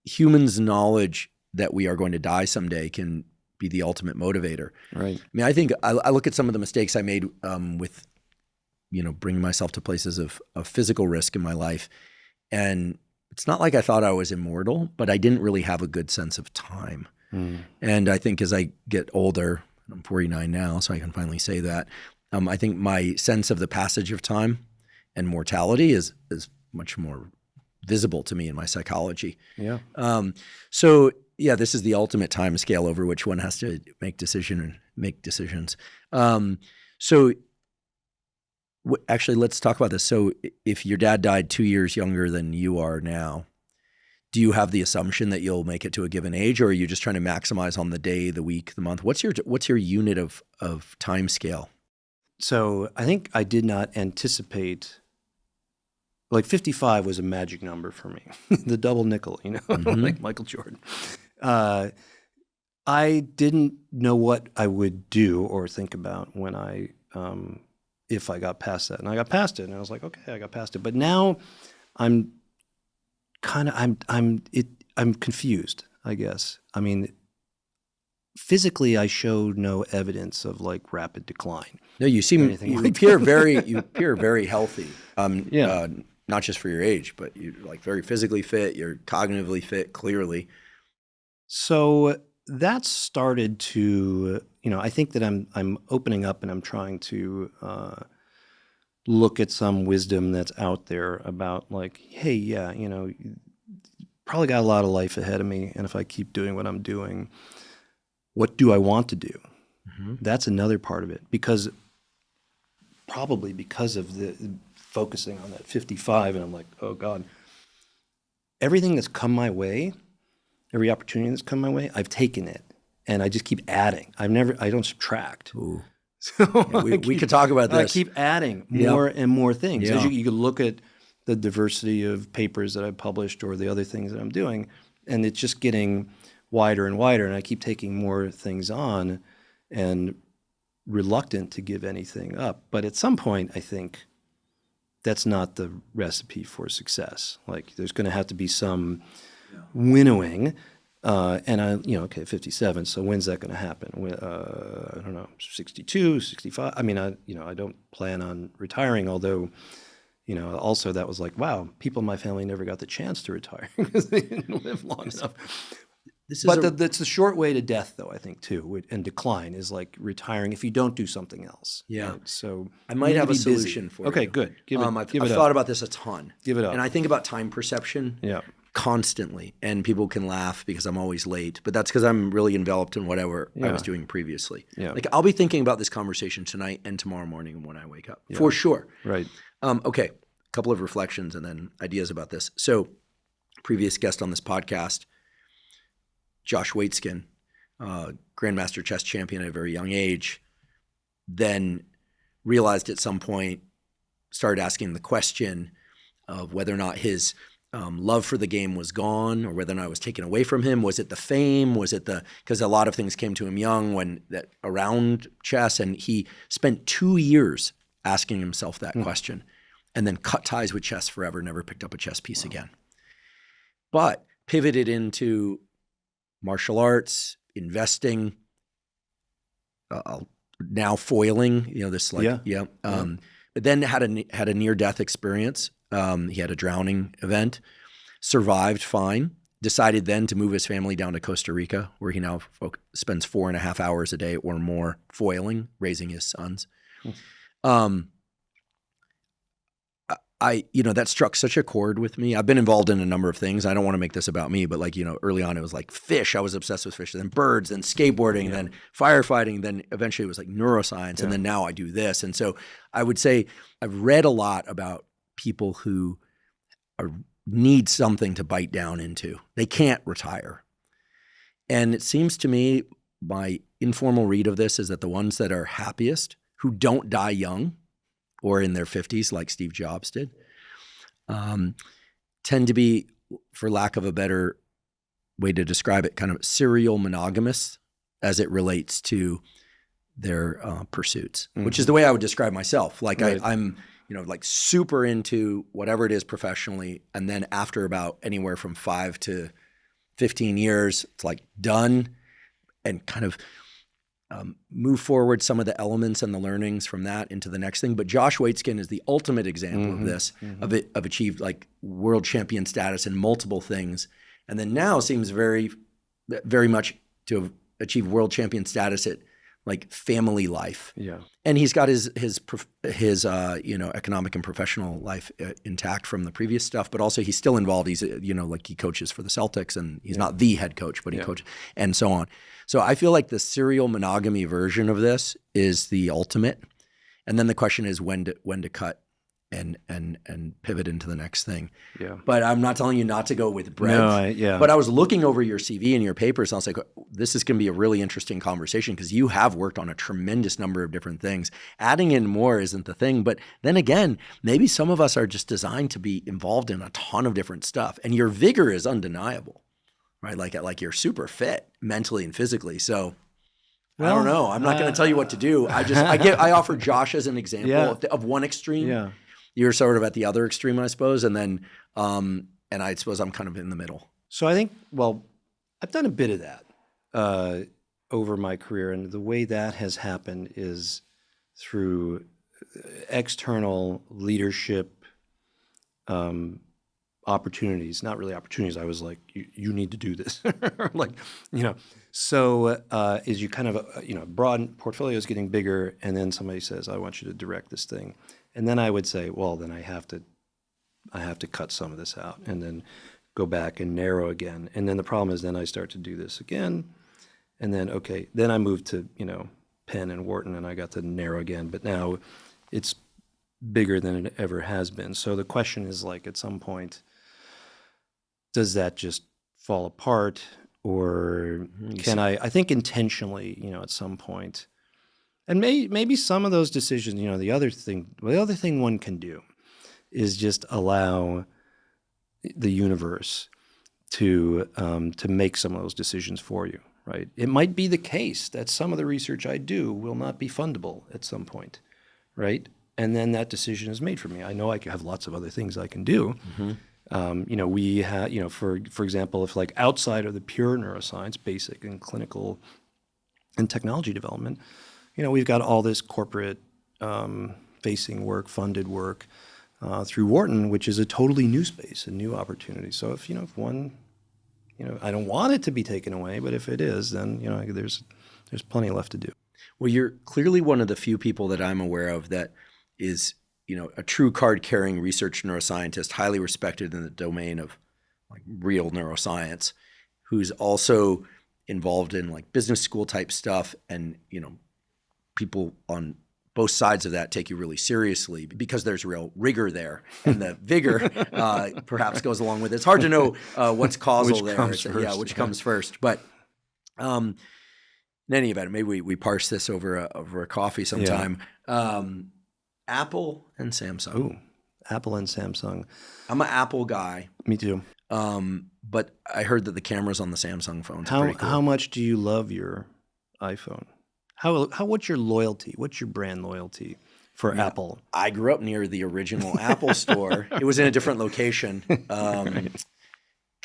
humans' knowledge that we are going to die someday can be the ultimate motivator. Right. I mean, I think I look at some of the mistakes I made with bringing myself to places of physical risk in my life. And it's not like I thought I was immortal, but I didn't really have a good sense of time. And I think as I get older, I'm 49 now, so I can finally say that, I think my sense of the passage of time and mortality is much more visible to me in my psychology. Yeah. So yeah, this is the ultimate time scale over which one has to make decisions. Actually, let's talk about this. So if your dad died 2 years younger than you are now, do you have the assumption that you'll make it to a given age, or are you just trying to maximize on the day, the week, the month? What's your unit of time scale? So I think I did not anticipate, 55 was a magic number for me, the double nickel, like Michael Jordan. I didn't know what I would do or think about when if I got past that. And I got past it, and I was like, okay, I got past it. But now I'm confused, I guess. I mean, physically, I showed no evidence of rapid decline. No, you appear very healthy. Not just for your age, but you're very physically fit. You're cognitively fit, clearly. So that started to, I think that I'm opening up and I'm trying to look at some wisdom that's out there about like, hey, yeah, you know, probably got a lot of life ahead of me, and if I keep doing what I'm doing, what do I want to do? Mm-hmm. That's another part of it, because probably because of the focusing on that 55, and I'm like, oh God, everything that's come my way, every opportunity that's come my way, I've taken it, and I just keep adding. I don't subtract. Ooh. So Yeah, we could talk about this. I keep adding more and more things. Yeah. As you could look at the diversity of papers that I've published or the other things that I'm doing, and it's just getting wider and wider, and I keep taking more things on and reluctant to give anything up. But at some point, I think that's not the recipe for success. Like, there's going to have to be some winnowing. And I, you know, okay, 57. So when's that going to happen? I don't know, 62, 65. I mean, I don't plan on retiring, although, you know, also that was like, wow, people in my family never got the chance to retire because they didn't live long enough. That's the short way to death, though, I think, too, and decline is like retiring if you don't do something else. Yeah. Right? So I might have a solution for you. Okay, good. I've thought about this a ton. Give it up. And I think about time perception. Yeah. Constantly, and people can laugh because I'm always late, but that's because I'm really enveloped in whatever I was doing previously. Yeah. Like, I'll be thinking about this conversation tonight and tomorrow morning when I wake up, for sure. Right. Okay, a couple of reflections and then ideas about this. So, previous guest on this podcast, Josh Waitzkin, Grandmaster chess champion at a very young age, then realized at some point, started asking the question of whether or not his love for the game was gone or whether or not it was taken away from him. Was it the fame? Was it because a lot of things came to him young around chess, and he spent 2 years asking himself that question and then cut ties with chess forever, never picked up a chess piece again. But pivoted into martial arts, investing, now foiling, you know, this like, but then had a near-death experience. He had a drowning event, survived fine, decided then to move his family down to Costa Rica, where he now spends 4.5 hours a day or more foiling, raising his sons. That struck such a chord with me. I've been involved in a number of things. I don't want to make this about me, but like, you know, early on it was like fish. I was obsessed with fish, then birds, then skateboarding, then firefighting, then eventually it was like neuroscience. And then now I do this. And so I would say I've read a lot about people who need something to bite down into. They can't retire. And it seems to me, my informal read of this is that the ones that are happiest, who don't die young or in their 50s like Steve Jobs did, tend to be, for lack of a better way to describe it, kind of serial monogamous as it relates to their pursuits, which is the way I would describe myself. Like I'm you know, like super into whatever it is professionally. And then after about anywhere from 5 to 15 years, it's like done, and kind of move forward some of the elements and the learnings from that into the next thing. But Josh Waitzkin is the ultimate example of this, of achieved like world champion status in multiple things. And then now seems very, very much to have achieved world champion status at like family life. Yeah. And he's got his economic and professional life intact from the previous stuff, but also he's still involved. He's, like he coaches for the Celtics, and he's not the head coach, but he coaches and so on. So I feel like the serial monogamy version of this is the ultimate. And then the question is when to cut and pivot into the next thing. Yeah. But I'm not telling you not to go with breadth. No, But I was looking over your CV and your papers, and I was like, this is going to be a really interesting conversation because you have worked on a tremendous number of different things. Adding in more isn't the thing. But then again, maybe some of us are just designed to be involved in a ton of different stuff. And your vigor is undeniable, right? Like you're super fit mentally and physically. So I don't know. I'm not going to tell you what to do. I offer Josh as an example of one extreme. Yeah. You're sort of at the other extreme, I suppose, and then, and I suppose I'm kind of in the middle. So I think, I've done a bit of that over my career, and the way that has happened is through external leadership opportunities, not really opportunities. I was like, you need to do this. Like, so as you kind of, broaden, portfolio is getting bigger, and then somebody says, I want you to direct this thing. And then I would say, well, then I have to cut some of this out and then go back and narrow again. And then the problem is then I start to do this again. And then, okay, then I moved to, Penn and Wharton, and I got to narrow again. But now it's bigger than it ever has been. So the question is, like, at some point, does that just fall apart? Or can I think intentionally, at some point, and maybe some of those decisions, the other thing one can do is just allow the universe to make some of those decisions for you, right? It might be the case that some of the research I do will not be fundable at some point, right? And then that decision is made for me. I know I have lots of other things I can do. We have, for example, if like outside of the pure neuroscience, basic and clinical and technology development, we've got all this corporate facing work, funded work through Wharton, which is a totally new space, a new opportunity. So if one, I don't want it to be taken away, but if it is, then, there's plenty left to do. Well, you're clearly one of the few people that I'm aware of that is, a true card-carrying research neuroscientist, highly respected in the domain of like real neuroscience, who's also involved in like business school type stuff. And, people on both sides of that take you really seriously because there's real rigor there, and the vigor perhaps goes along with it. It's hard to know what's causal which there. Comes first, yeah, which comes first. But in any event, maybe we parse this over a coffee sometime. Yeah. Apple and Samsung. Ooh, Apple and Samsung. I'm an Apple guy. Me too. But I heard that the cameras on the Samsung phones are pretty cool. How much do you love your iPhone? What's your loyalty? What's your brand loyalty for Apple? I grew up near the original Apple store. It was in a different location.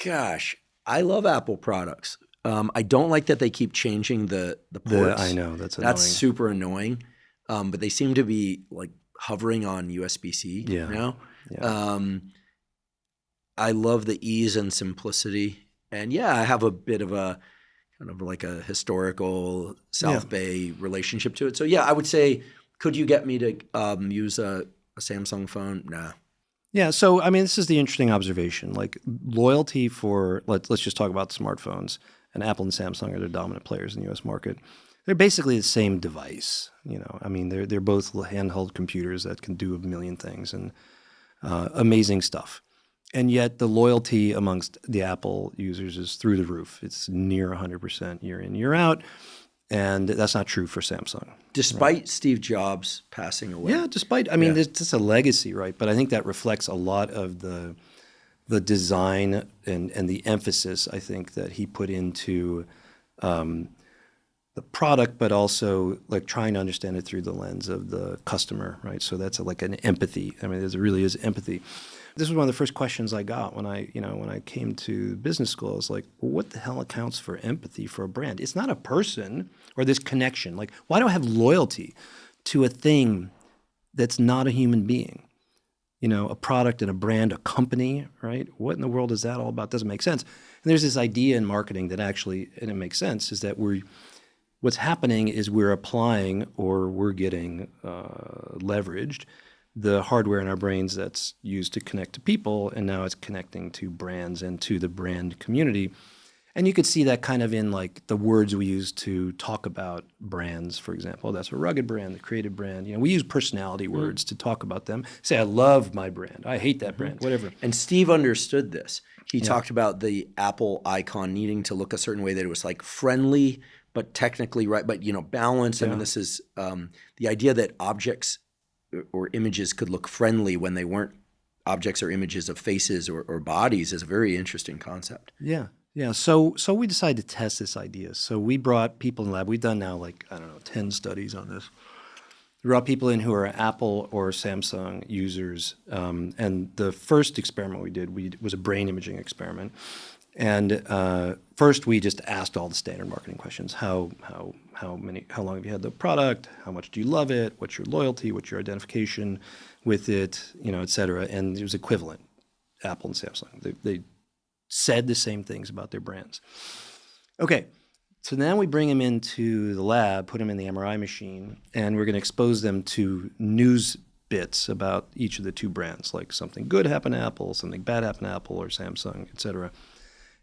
Gosh, I love Apple products. I don't like that they keep changing the ports. I know, that's annoying. That's super annoying. But they seem to be like hovering on USB-C now. Yeah. I love the ease and simplicity. And I have a bit of a kind of like a historical South Bay relationship to it. So I would say, could you get me to use a Samsung phone? Nah. Yeah. So, I mean, this is the interesting observation. Like loyalty for, let's just talk about smartphones, and Apple and Samsung are the dominant players in the US market. They're basically the same device, I mean, they're both handheld computers that can do a million things and amazing stuff. And yet the loyalty amongst the Apple users is through the roof. It's near 100% year in, year out. And that's not true for Samsung. Despite Steve Jobs passing away. Yeah, I mean, there's just a legacy, right? But I think that reflects a lot of the design and the emphasis, I think, that he put into the product, but also like trying to understand it through the lens of the customer, right? So that's like an empathy. I mean, there really is empathy. This was one of the first questions I got when I came to business school. I was like, well, what the hell accounts for empathy for a brand? It's not a person or this connection. Like, why do I have loyalty to a thing that's not a human being? A product and a brand, a company, right? What in the world is that all about? Doesn't make sense. And there's this idea in marketing that actually, and it makes sense, is that what's happening is we're applying or we're getting leveraged the hardware in our brains that's used to connect to people, and now it's connecting to brands and to the brand community. And you could see that kind of in like the words we use to talk about brands, for example. That's a rugged brand, the creative brand. We use personality words to talk about them. Say, I love my brand. I hate that brand, whatever. And Steve understood this. He talked about the Apple icon needing to look a certain way, that it was like friendly, but technically right, but balanced. I mean, this is the idea that objects or images could look friendly when they weren't objects or images of faces or bodies is a very interesting concept. Yeah. Yeah. So we decided to test this idea. So we brought people in the lab. We've done now 10 studies on this. We brought people in who are Apple or Samsung users. And the first experiment we did was a brain imaging experiment. And first, we just asked all the standard marketing questions: how long have you had the product? How much do you love it? What's your loyalty? What's your identification with it? Et cetera. And it was equivalent. Apple and Samsung. They said the same things about their brands. Okay, so then we bring them into the lab, put them in the MRI machine, and we're going to expose them to news bits about each of the two brands, like something good happened to Apple, something bad happened to Apple or Samsung, et cetera.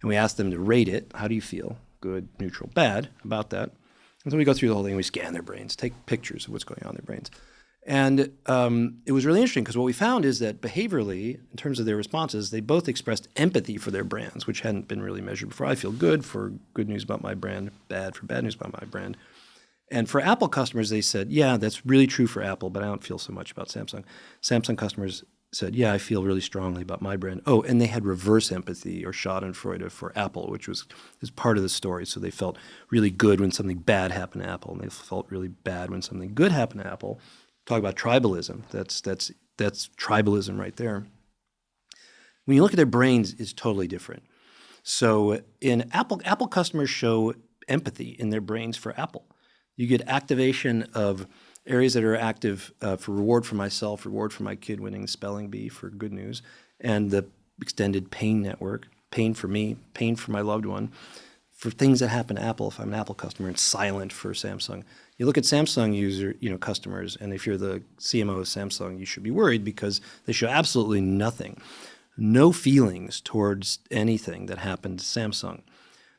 And we ask them to rate it. How do you feel? Good, neutral, bad about that. And so we go through the whole thing. We scan their brains, take pictures of what's going on in their brains. And it was really interesting because what we found is that behaviorally, in terms of their responses, they both expressed empathy for their brands, which hadn't been really measured before. I feel good for good news about my brand, bad for bad news about my brand. And for Apple customers, they said, yeah, that's really true for Apple, but I don't feel so much about Samsung. Samsung customers said, yeah, I feel really strongly about my brand. Oh, and they had reverse empathy or Schadenfreude for Apple, which was part of the story. So they felt really good when something bad happened to Apple, and they felt really bad when something good happened to Apple. Talk about tribalism. That's tribalism right there. When you look at their brains, it's totally different. So in Apple customers show empathy in their brains for Apple. You get activation of areas that are active for reward for myself, reward for my kid winning the spelling bee for good news, and the extended pain network, pain for me, pain for my loved one, for things that happen to Apple if I'm an Apple customer, and silent for Samsung. You look at Samsung customers, and if you're the CMO of Samsung, you should be worried because they show absolutely nothing, no feelings towards anything that happened to Samsung.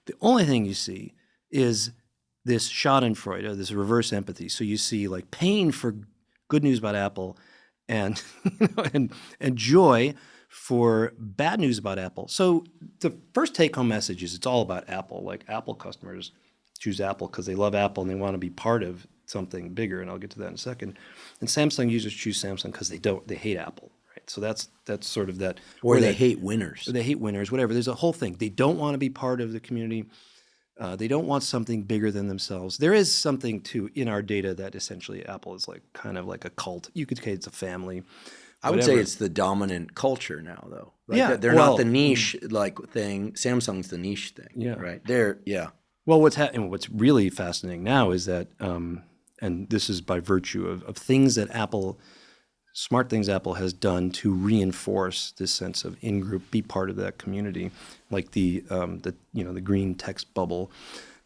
The only thing you see is this Schadenfreude, this reverse empathy. So you see like pain for good news about Apple, and and joy for bad news about Apple. So the first take-home message is it's all about Apple. Like Apple customers choose Apple because they love Apple and they want to be part of something bigger, and I'll get to that in a second. And Samsung users choose Samsung because they hate Apple, right? So that's sort of that. Or they hate winners. Or they hate winners, whatever. There's a whole thing. They don't want to be part of the community. They don't want something bigger than themselves. There is something too in our data that essentially Apple is like kind of like a cult. You could say it's a family. I would say it's the dominant culture now, though. Like yeah, they're not the niche like thing. Samsung's the niche thing. Yeah, right. Well, what's really fascinating now is that, and this is by virtue of things that smart things Apple has done to reinforce this sense of in-group, be part of that community, like the green text bubble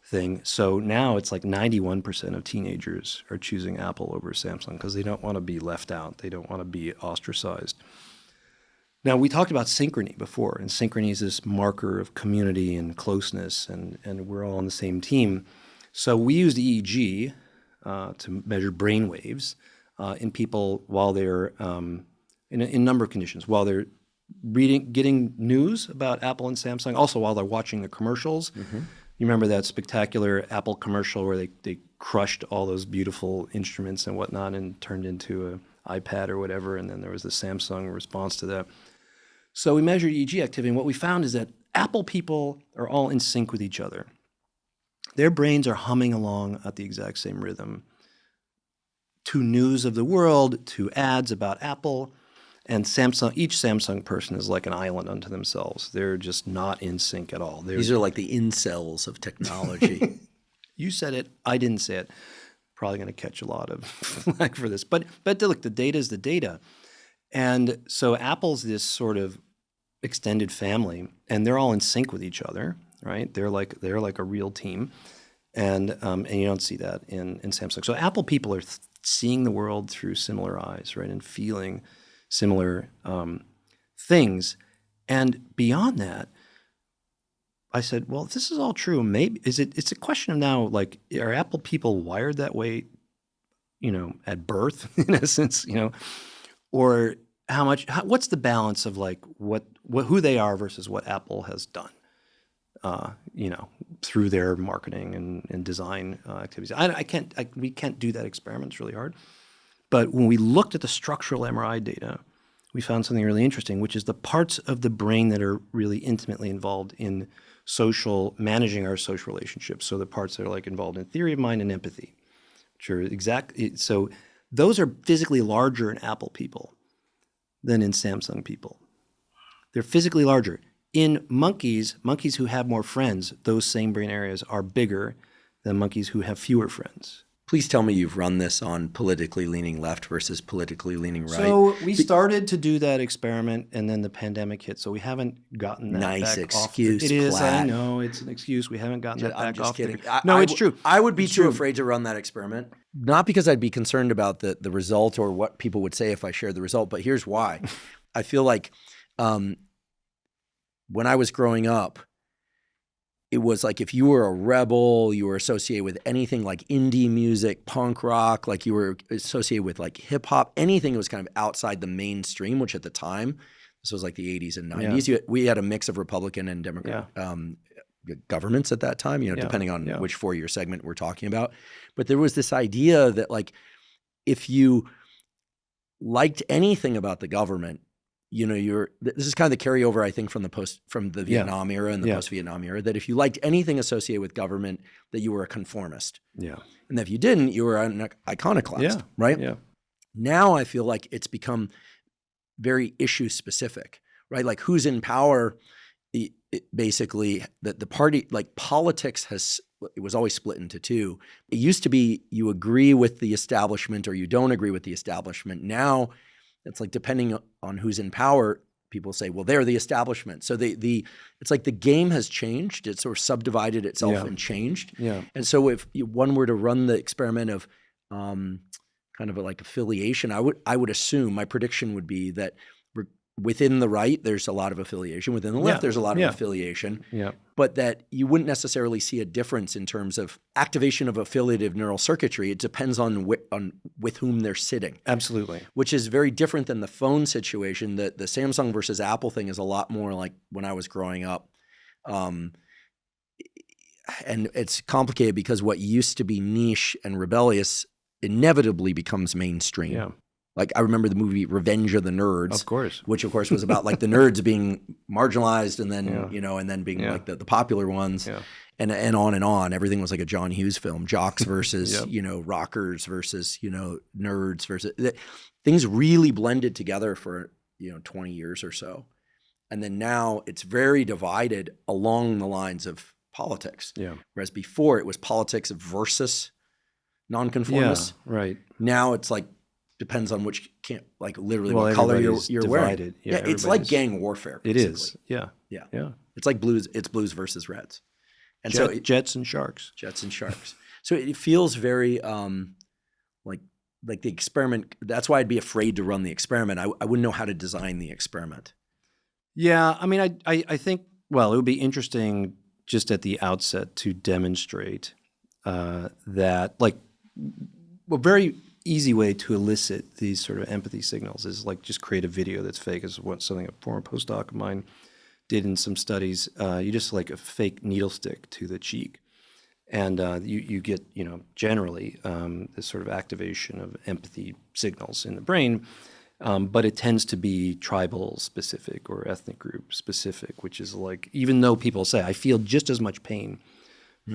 thing. So now it's like 91% of teenagers are choosing Apple over Samsung because they don't want to be left out. They don't want to be ostracized. Now, we talked about synchrony before, and synchrony is this marker of community and closeness, and we're all on the same team. So we used EEG to measure brain waves in people while they're in a number of conditions, while they're getting news about Apple and Samsung, also while they're watching the commercials. Mm-hmm. You remember that spectacular Apple commercial where they crushed all those beautiful instruments and whatnot and turned into an iPad or whatever, and then there was the Samsung response to that. So we measured EEG activity, and what we found is that Apple people are all in sync with each other. Their brains are humming along at the exact same rhythm to news of the world, to ads about Apple, and each Samsung person is like an island unto themselves. They're just not in sync at all. These are like the incels of technology. You said it. I didn't say it. Probably going to catch a lot of flack for this. But look, the data is the data. And so Apple's this sort of extended family, and they're all in sync with each other, right? They're like a real team. And you don't see that in Samsung. So Apple people are seeing the world through similar eyes, right, and feeling similar things. And beyond that, I said, well, if this is all true, maybe it's a question of now, like, are Apple people wired that way, at birth, in essence, or what's the balance of like who they are versus what Apple has done, through their marketing and design activities. We can't do that experiment. It's really hard. But when we looked at the structural MRI data, we found something really interesting, which is the parts of the brain that are really intimately involved in managing our social relationships. So the parts that are like involved in theory of mind and empathy, which are so those are physically larger in Apple people than in Samsung people. They're physically larger. In monkeys who have more friends, those same brain areas are bigger than monkeys who have fewer friends. Please tell me you've run this on politically leaning left versus politically leaning right. So we started to do that experiment, and then the pandemic hit. So we haven't gotten that Nice back excuse, off. It is. Platt. I know it's an excuse. We haven't gotten that I'm back just off. kidding. No, it's true. I would be It's too true. afraid to run that experiment. Not because I'd be concerned about the result or what people would say if I shared the result, but here's why. I feel like when I was growing up, it was like if you were a rebel, you were associated with anything like indie music, punk rock, like you were associated with like hip hop, anything that was kind of outside the mainstream, which at the time, this was like the 80s and 90s. We had a mix of Republican and Democrat governments at that time, depending on which 4-year segment we're talking about. But there was this idea that like if you liked anything about the government, this is kind of the carryover, I think, from the Vietnam era and the post-Vietnam era, that if you liked anything associated with government, that you were a conformist. Yeah. And that if you didn't, you were an iconoclast, right? Yeah. Now I feel like it's become very issue specific, right? Like who's in power, basically the party, like politics it was always split into two. It used to be you agree with the establishment or you don't agree with the establishment. Now it's like depending on who's in power, people say, well, they're the establishment. So it's like the game has changed. It's sort of subdivided itself and changed. Yeah. And so if one were to run the experiment of kind of like affiliation, I would assume, my prediction would be that within the right, there's a lot of affiliation. Within the left, there's a lot of affiliation. Yeah. But that you wouldn't necessarily see a difference in terms of activation of affiliative neural circuitry. It depends on with whom they're sitting. Absolutely. Which is very different than the phone situation. The Samsung versus Apple thing is a lot more like when I was growing up. And it's complicated because what used to be niche and rebellious inevitably becomes mainstream. Yeah. Like I remember the movie Revenge of the Nerds, of course, which of course was about like the nerds being marginalized and then and then being like the popular ones, and on and on. Everything was like a John Hughes film: jocks versus rockers versus nerds versus things really blended together for 20 years or so, and then now it's very divided along the lines of politics. Yeah. Whereas before it was politics versus nonconformists. Yeah. Right. Now it's like. Depends on which what color you're wearing. Yeah, it's like gang warfare. Basically. It is. Yeah. It's like blues. It's blues versus reds, and Jets and Sharks. Jets and Sharks. So it feels very like the experiment. That's why I'd be afraid to run the experiment. I wouldn't know how to design the experiment. Yeah, I mean, I think it would be interesting just at the outset to demonstrate that very easy way to elicit these sort of empathy signals is like just create a video that's fake. Is something a former postdoc of mine did in some studies. You just like a fake needle stick to the cheek, and you get generally this sort of activation of empathy signals in the brain, but it tends to be tribal specific or ethnic group specific, which is like even though people say I feel just as much pain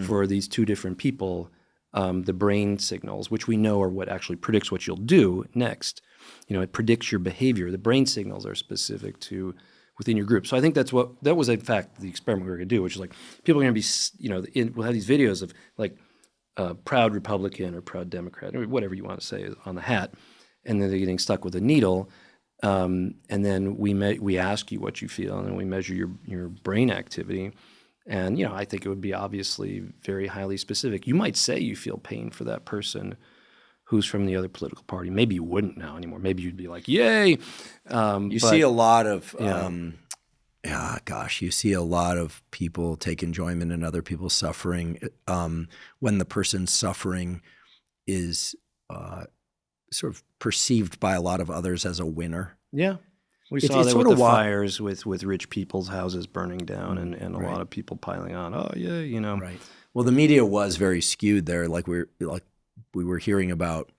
for these two different people. The brain signals, which we know are what actually predicts what you'll do next. It predicts your behavior. The brain signals are specific to within your group. So I think that was in fact the experiment we were going to do, which is like people are going to be, we'll have these videos of like proud Republican or proud Democrat or whatever you want to say on the hat, and then they're getting stuck with a needle, and then we ask you what you feel, and then we measure your brain activity. And, I think it would be obviously very highly specific. You might say you feel pain for that person who's from the other political party. Maybe you wouldn't now anymore. Maybe you'd be like, yay. You see a lot of, you see a lot of people take enjoyment in other people's suffering when the person's suffering is sort of perceived by a lot of others as a winner. Yeah. We saw that with the fires with rich people's houses burning down and a lot of people piling on. Oh yeah, Right. Well, the media was very skewed there. Like we were hearing about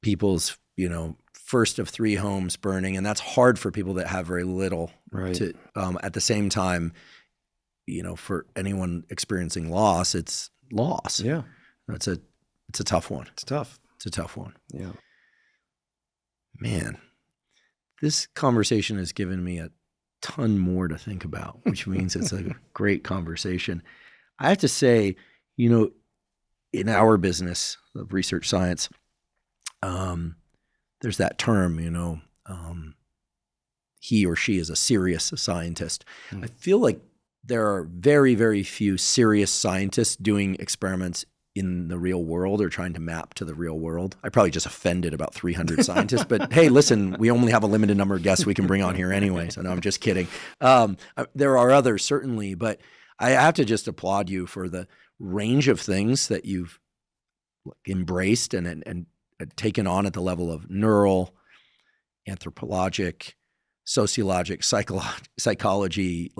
people's first of 3 homes burning, and that's hard for people that have very little. Right. To at the same time, for anyone experiencing loss, it's loss. Yeah. It's a tough one. It's tough. It's a tough one. Yeah. Man. This conversation has given me a ton more to think about, which means it's a great conversation. I have to say, in our business of research science, there's that term, he or she is a serious scientist. I feel like there are very, very few serious scientists doing experiments in the real world or trying to map to the real world. I probably just offended about 300 scientists, but hey, listen, we only have a limited number of guests we can bring on here anyway. So no, I'm just kidding. There are others certainly, but I have to just applaud you for the range of things that you've embraced and taken on at the level of neural, anthropologic, sociologic, psychology,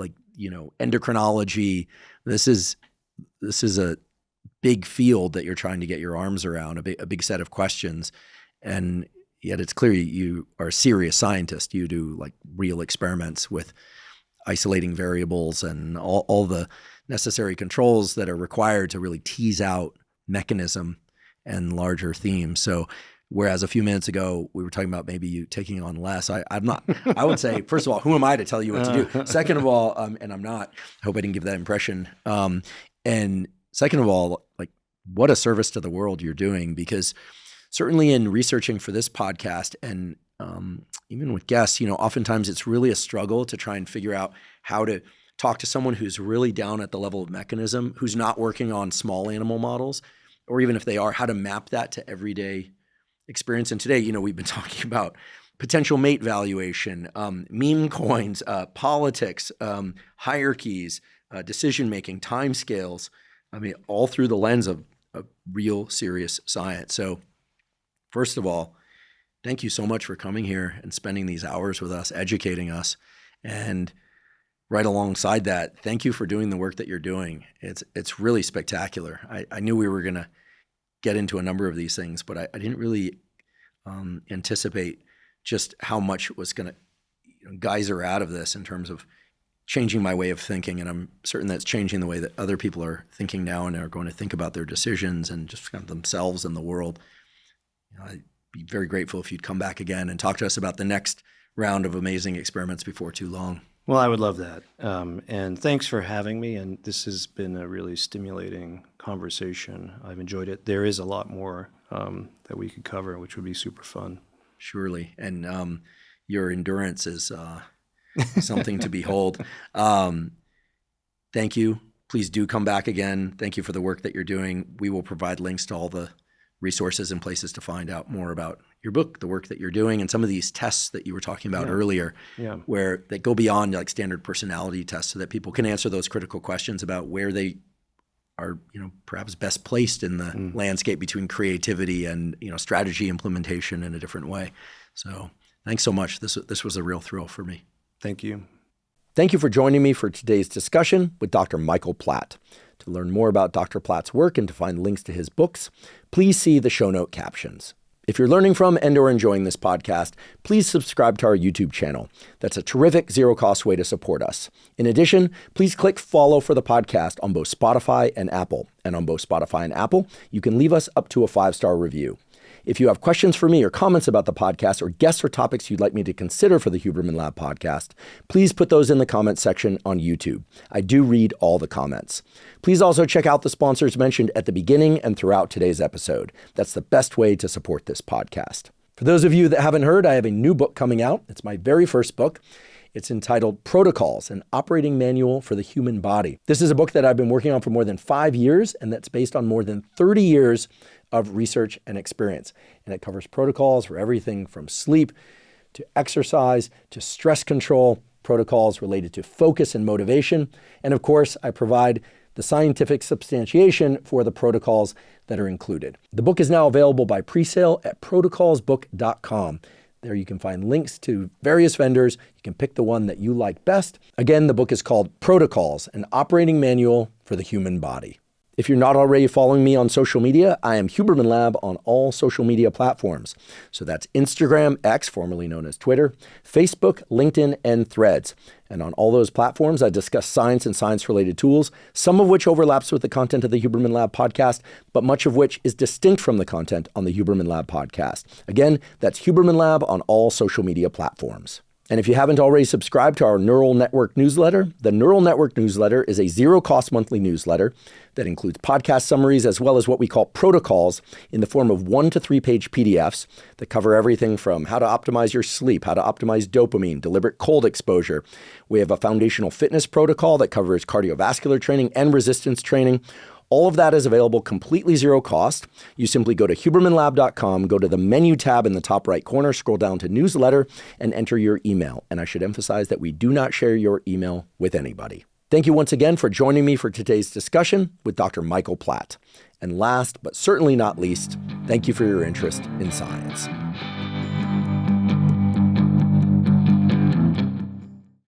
endocrinology. This is a big field that you're trying to get your arms around, a big set of questions. And yet it's clear you are a serious scientist. You do real experiments with isolating variables and all the necessary controls that are required to really tease out mechanism and larger themes. So whereas a few minutes ago, we were talking about maybe you taking on less. I'm not. I would say, first of all, who am I to tell you what to do? Second of all, and I'm not. I hope I didn't give that impression. And second of all, what a service to the world you're doing, because certainly in researching for this podcast and even with guests, oftentimes it's really a struggle to try and figure out how to talk to someone who's really down at the level of mechanism, who's not working on small animal models, or even if they are, how to map that to everyday experience. And today, we've been talking about potential mate valuation, meme coins, politics, hierarchies, decision-making, timescales. All through the lens of real serious science. So first of all, thank you so much for coming here and spending these hours with us, educating us. And right alongside that, thank you for doing the work that you're doing. It's really spectacular. I knew we were going to get into a number of these things, but I didn't really anticipate just how much was going to geyser out of this in terms of changing my way of thinking. And I'm certain that's changing the way that other people are thinking now and are going to think about their decisions and just kind of themselves and the world. I'd be very grateful if you'd come back again and talk to us about the next round of amazing experiments before too long. Well, I would love that. And thanks for having me. And this has been a really stimulating conversation. I've enjoyed it. There is a lot more that we could cover, which would be super fun. Surely. And your endurance is something to behold. Thank you. Please do come back again. Thank you for the work that you're doing. We will provide links to all the resources and places to find out more about your book, the work that you're doing, and some of these tests that you were talking about earlier, where they go beyond standard personality tests so that people can answer those critical questions about where they are, perhaps best placed in the landscape between creativity and, strategy implementation in a different way. So thanks so much. This was a real thrill for me. Thank you. Thank you for joining me for today's discussion with Dr. Michael Platt. To learn more about Dr. Platt's work and to find links to his books, please see the show note captions. If you're learning from and or enjoying this podcast, please subscribe to our YouTube channel. That's a terrific zero-cost way to support us. In addition, please click follow for the podcast on both Spotify and Apple. And on both Spotify and Apple, you can leave us up to a 5-star review. If you have questions for me or comments about the podcast or guests or topics you'd like me to consider for the Huberman Lab podcast, please put those in the comments section on YouTube. I do read all the comments. Please also check out the sponsors mentioned at the beginning and throughout today's episode. That's the best way to support this podcast. For those of you that haven't heard, I have a new book coming out. It's my very first book. It's entitled Protocols, an Operating Manual for the Human Body. This is a book that I've been working on for more than 5 years, and that's based on more than 30 years of research and experience. And it covers protocols for everything from sleep to exercise to stress control, protocols related to focus and motivation. And of course, I provide the scientific substantiation for the protocols that are included. The book is now available by presale at protocolsbook.com. There you can find links to various vendors. You can pick the one that you like best. Again, the book is called Protocols, an Operating Manual for the Human Body. If you're not already following me on social media, I am Huberman Lab on all social media platforms. So that's Instagram, X, formerly known as Twitter, Facebook, LinkedIn, and Threads. And on all those platforms, I discuss science and science-related tools, some of which overlaps with the content of the Huberman Lab podcast, but much of which is distinct from the content on the Huberman Lab podcast. Again, that's Huberman Lab on all social media platforms. And if you haven't already subscribed to our Neural Network newsletter, the Neural Network newsletter is a zero-cost monthly newsletter that includes podcast summaries as well as what we call protocols in the form of 1 to 3 page PDFs that cover everything from how to optimize your sleep, how to optimize dopamine, deliberate cold exposure. We have a foundational fitness protocol that covers cardiovascular training and resistance training. All of that is available completely zero cost. You simply go to hubermanlab.com, go to the menu tab in the top right corner, scroll down to newsletter, and enter your email. And I should emphasize that we do not share your email with anybody. Thank you once again for joining me for today's discussion with Dr. Michael Platt. And last, but certainly not least, thank you for your interest in science.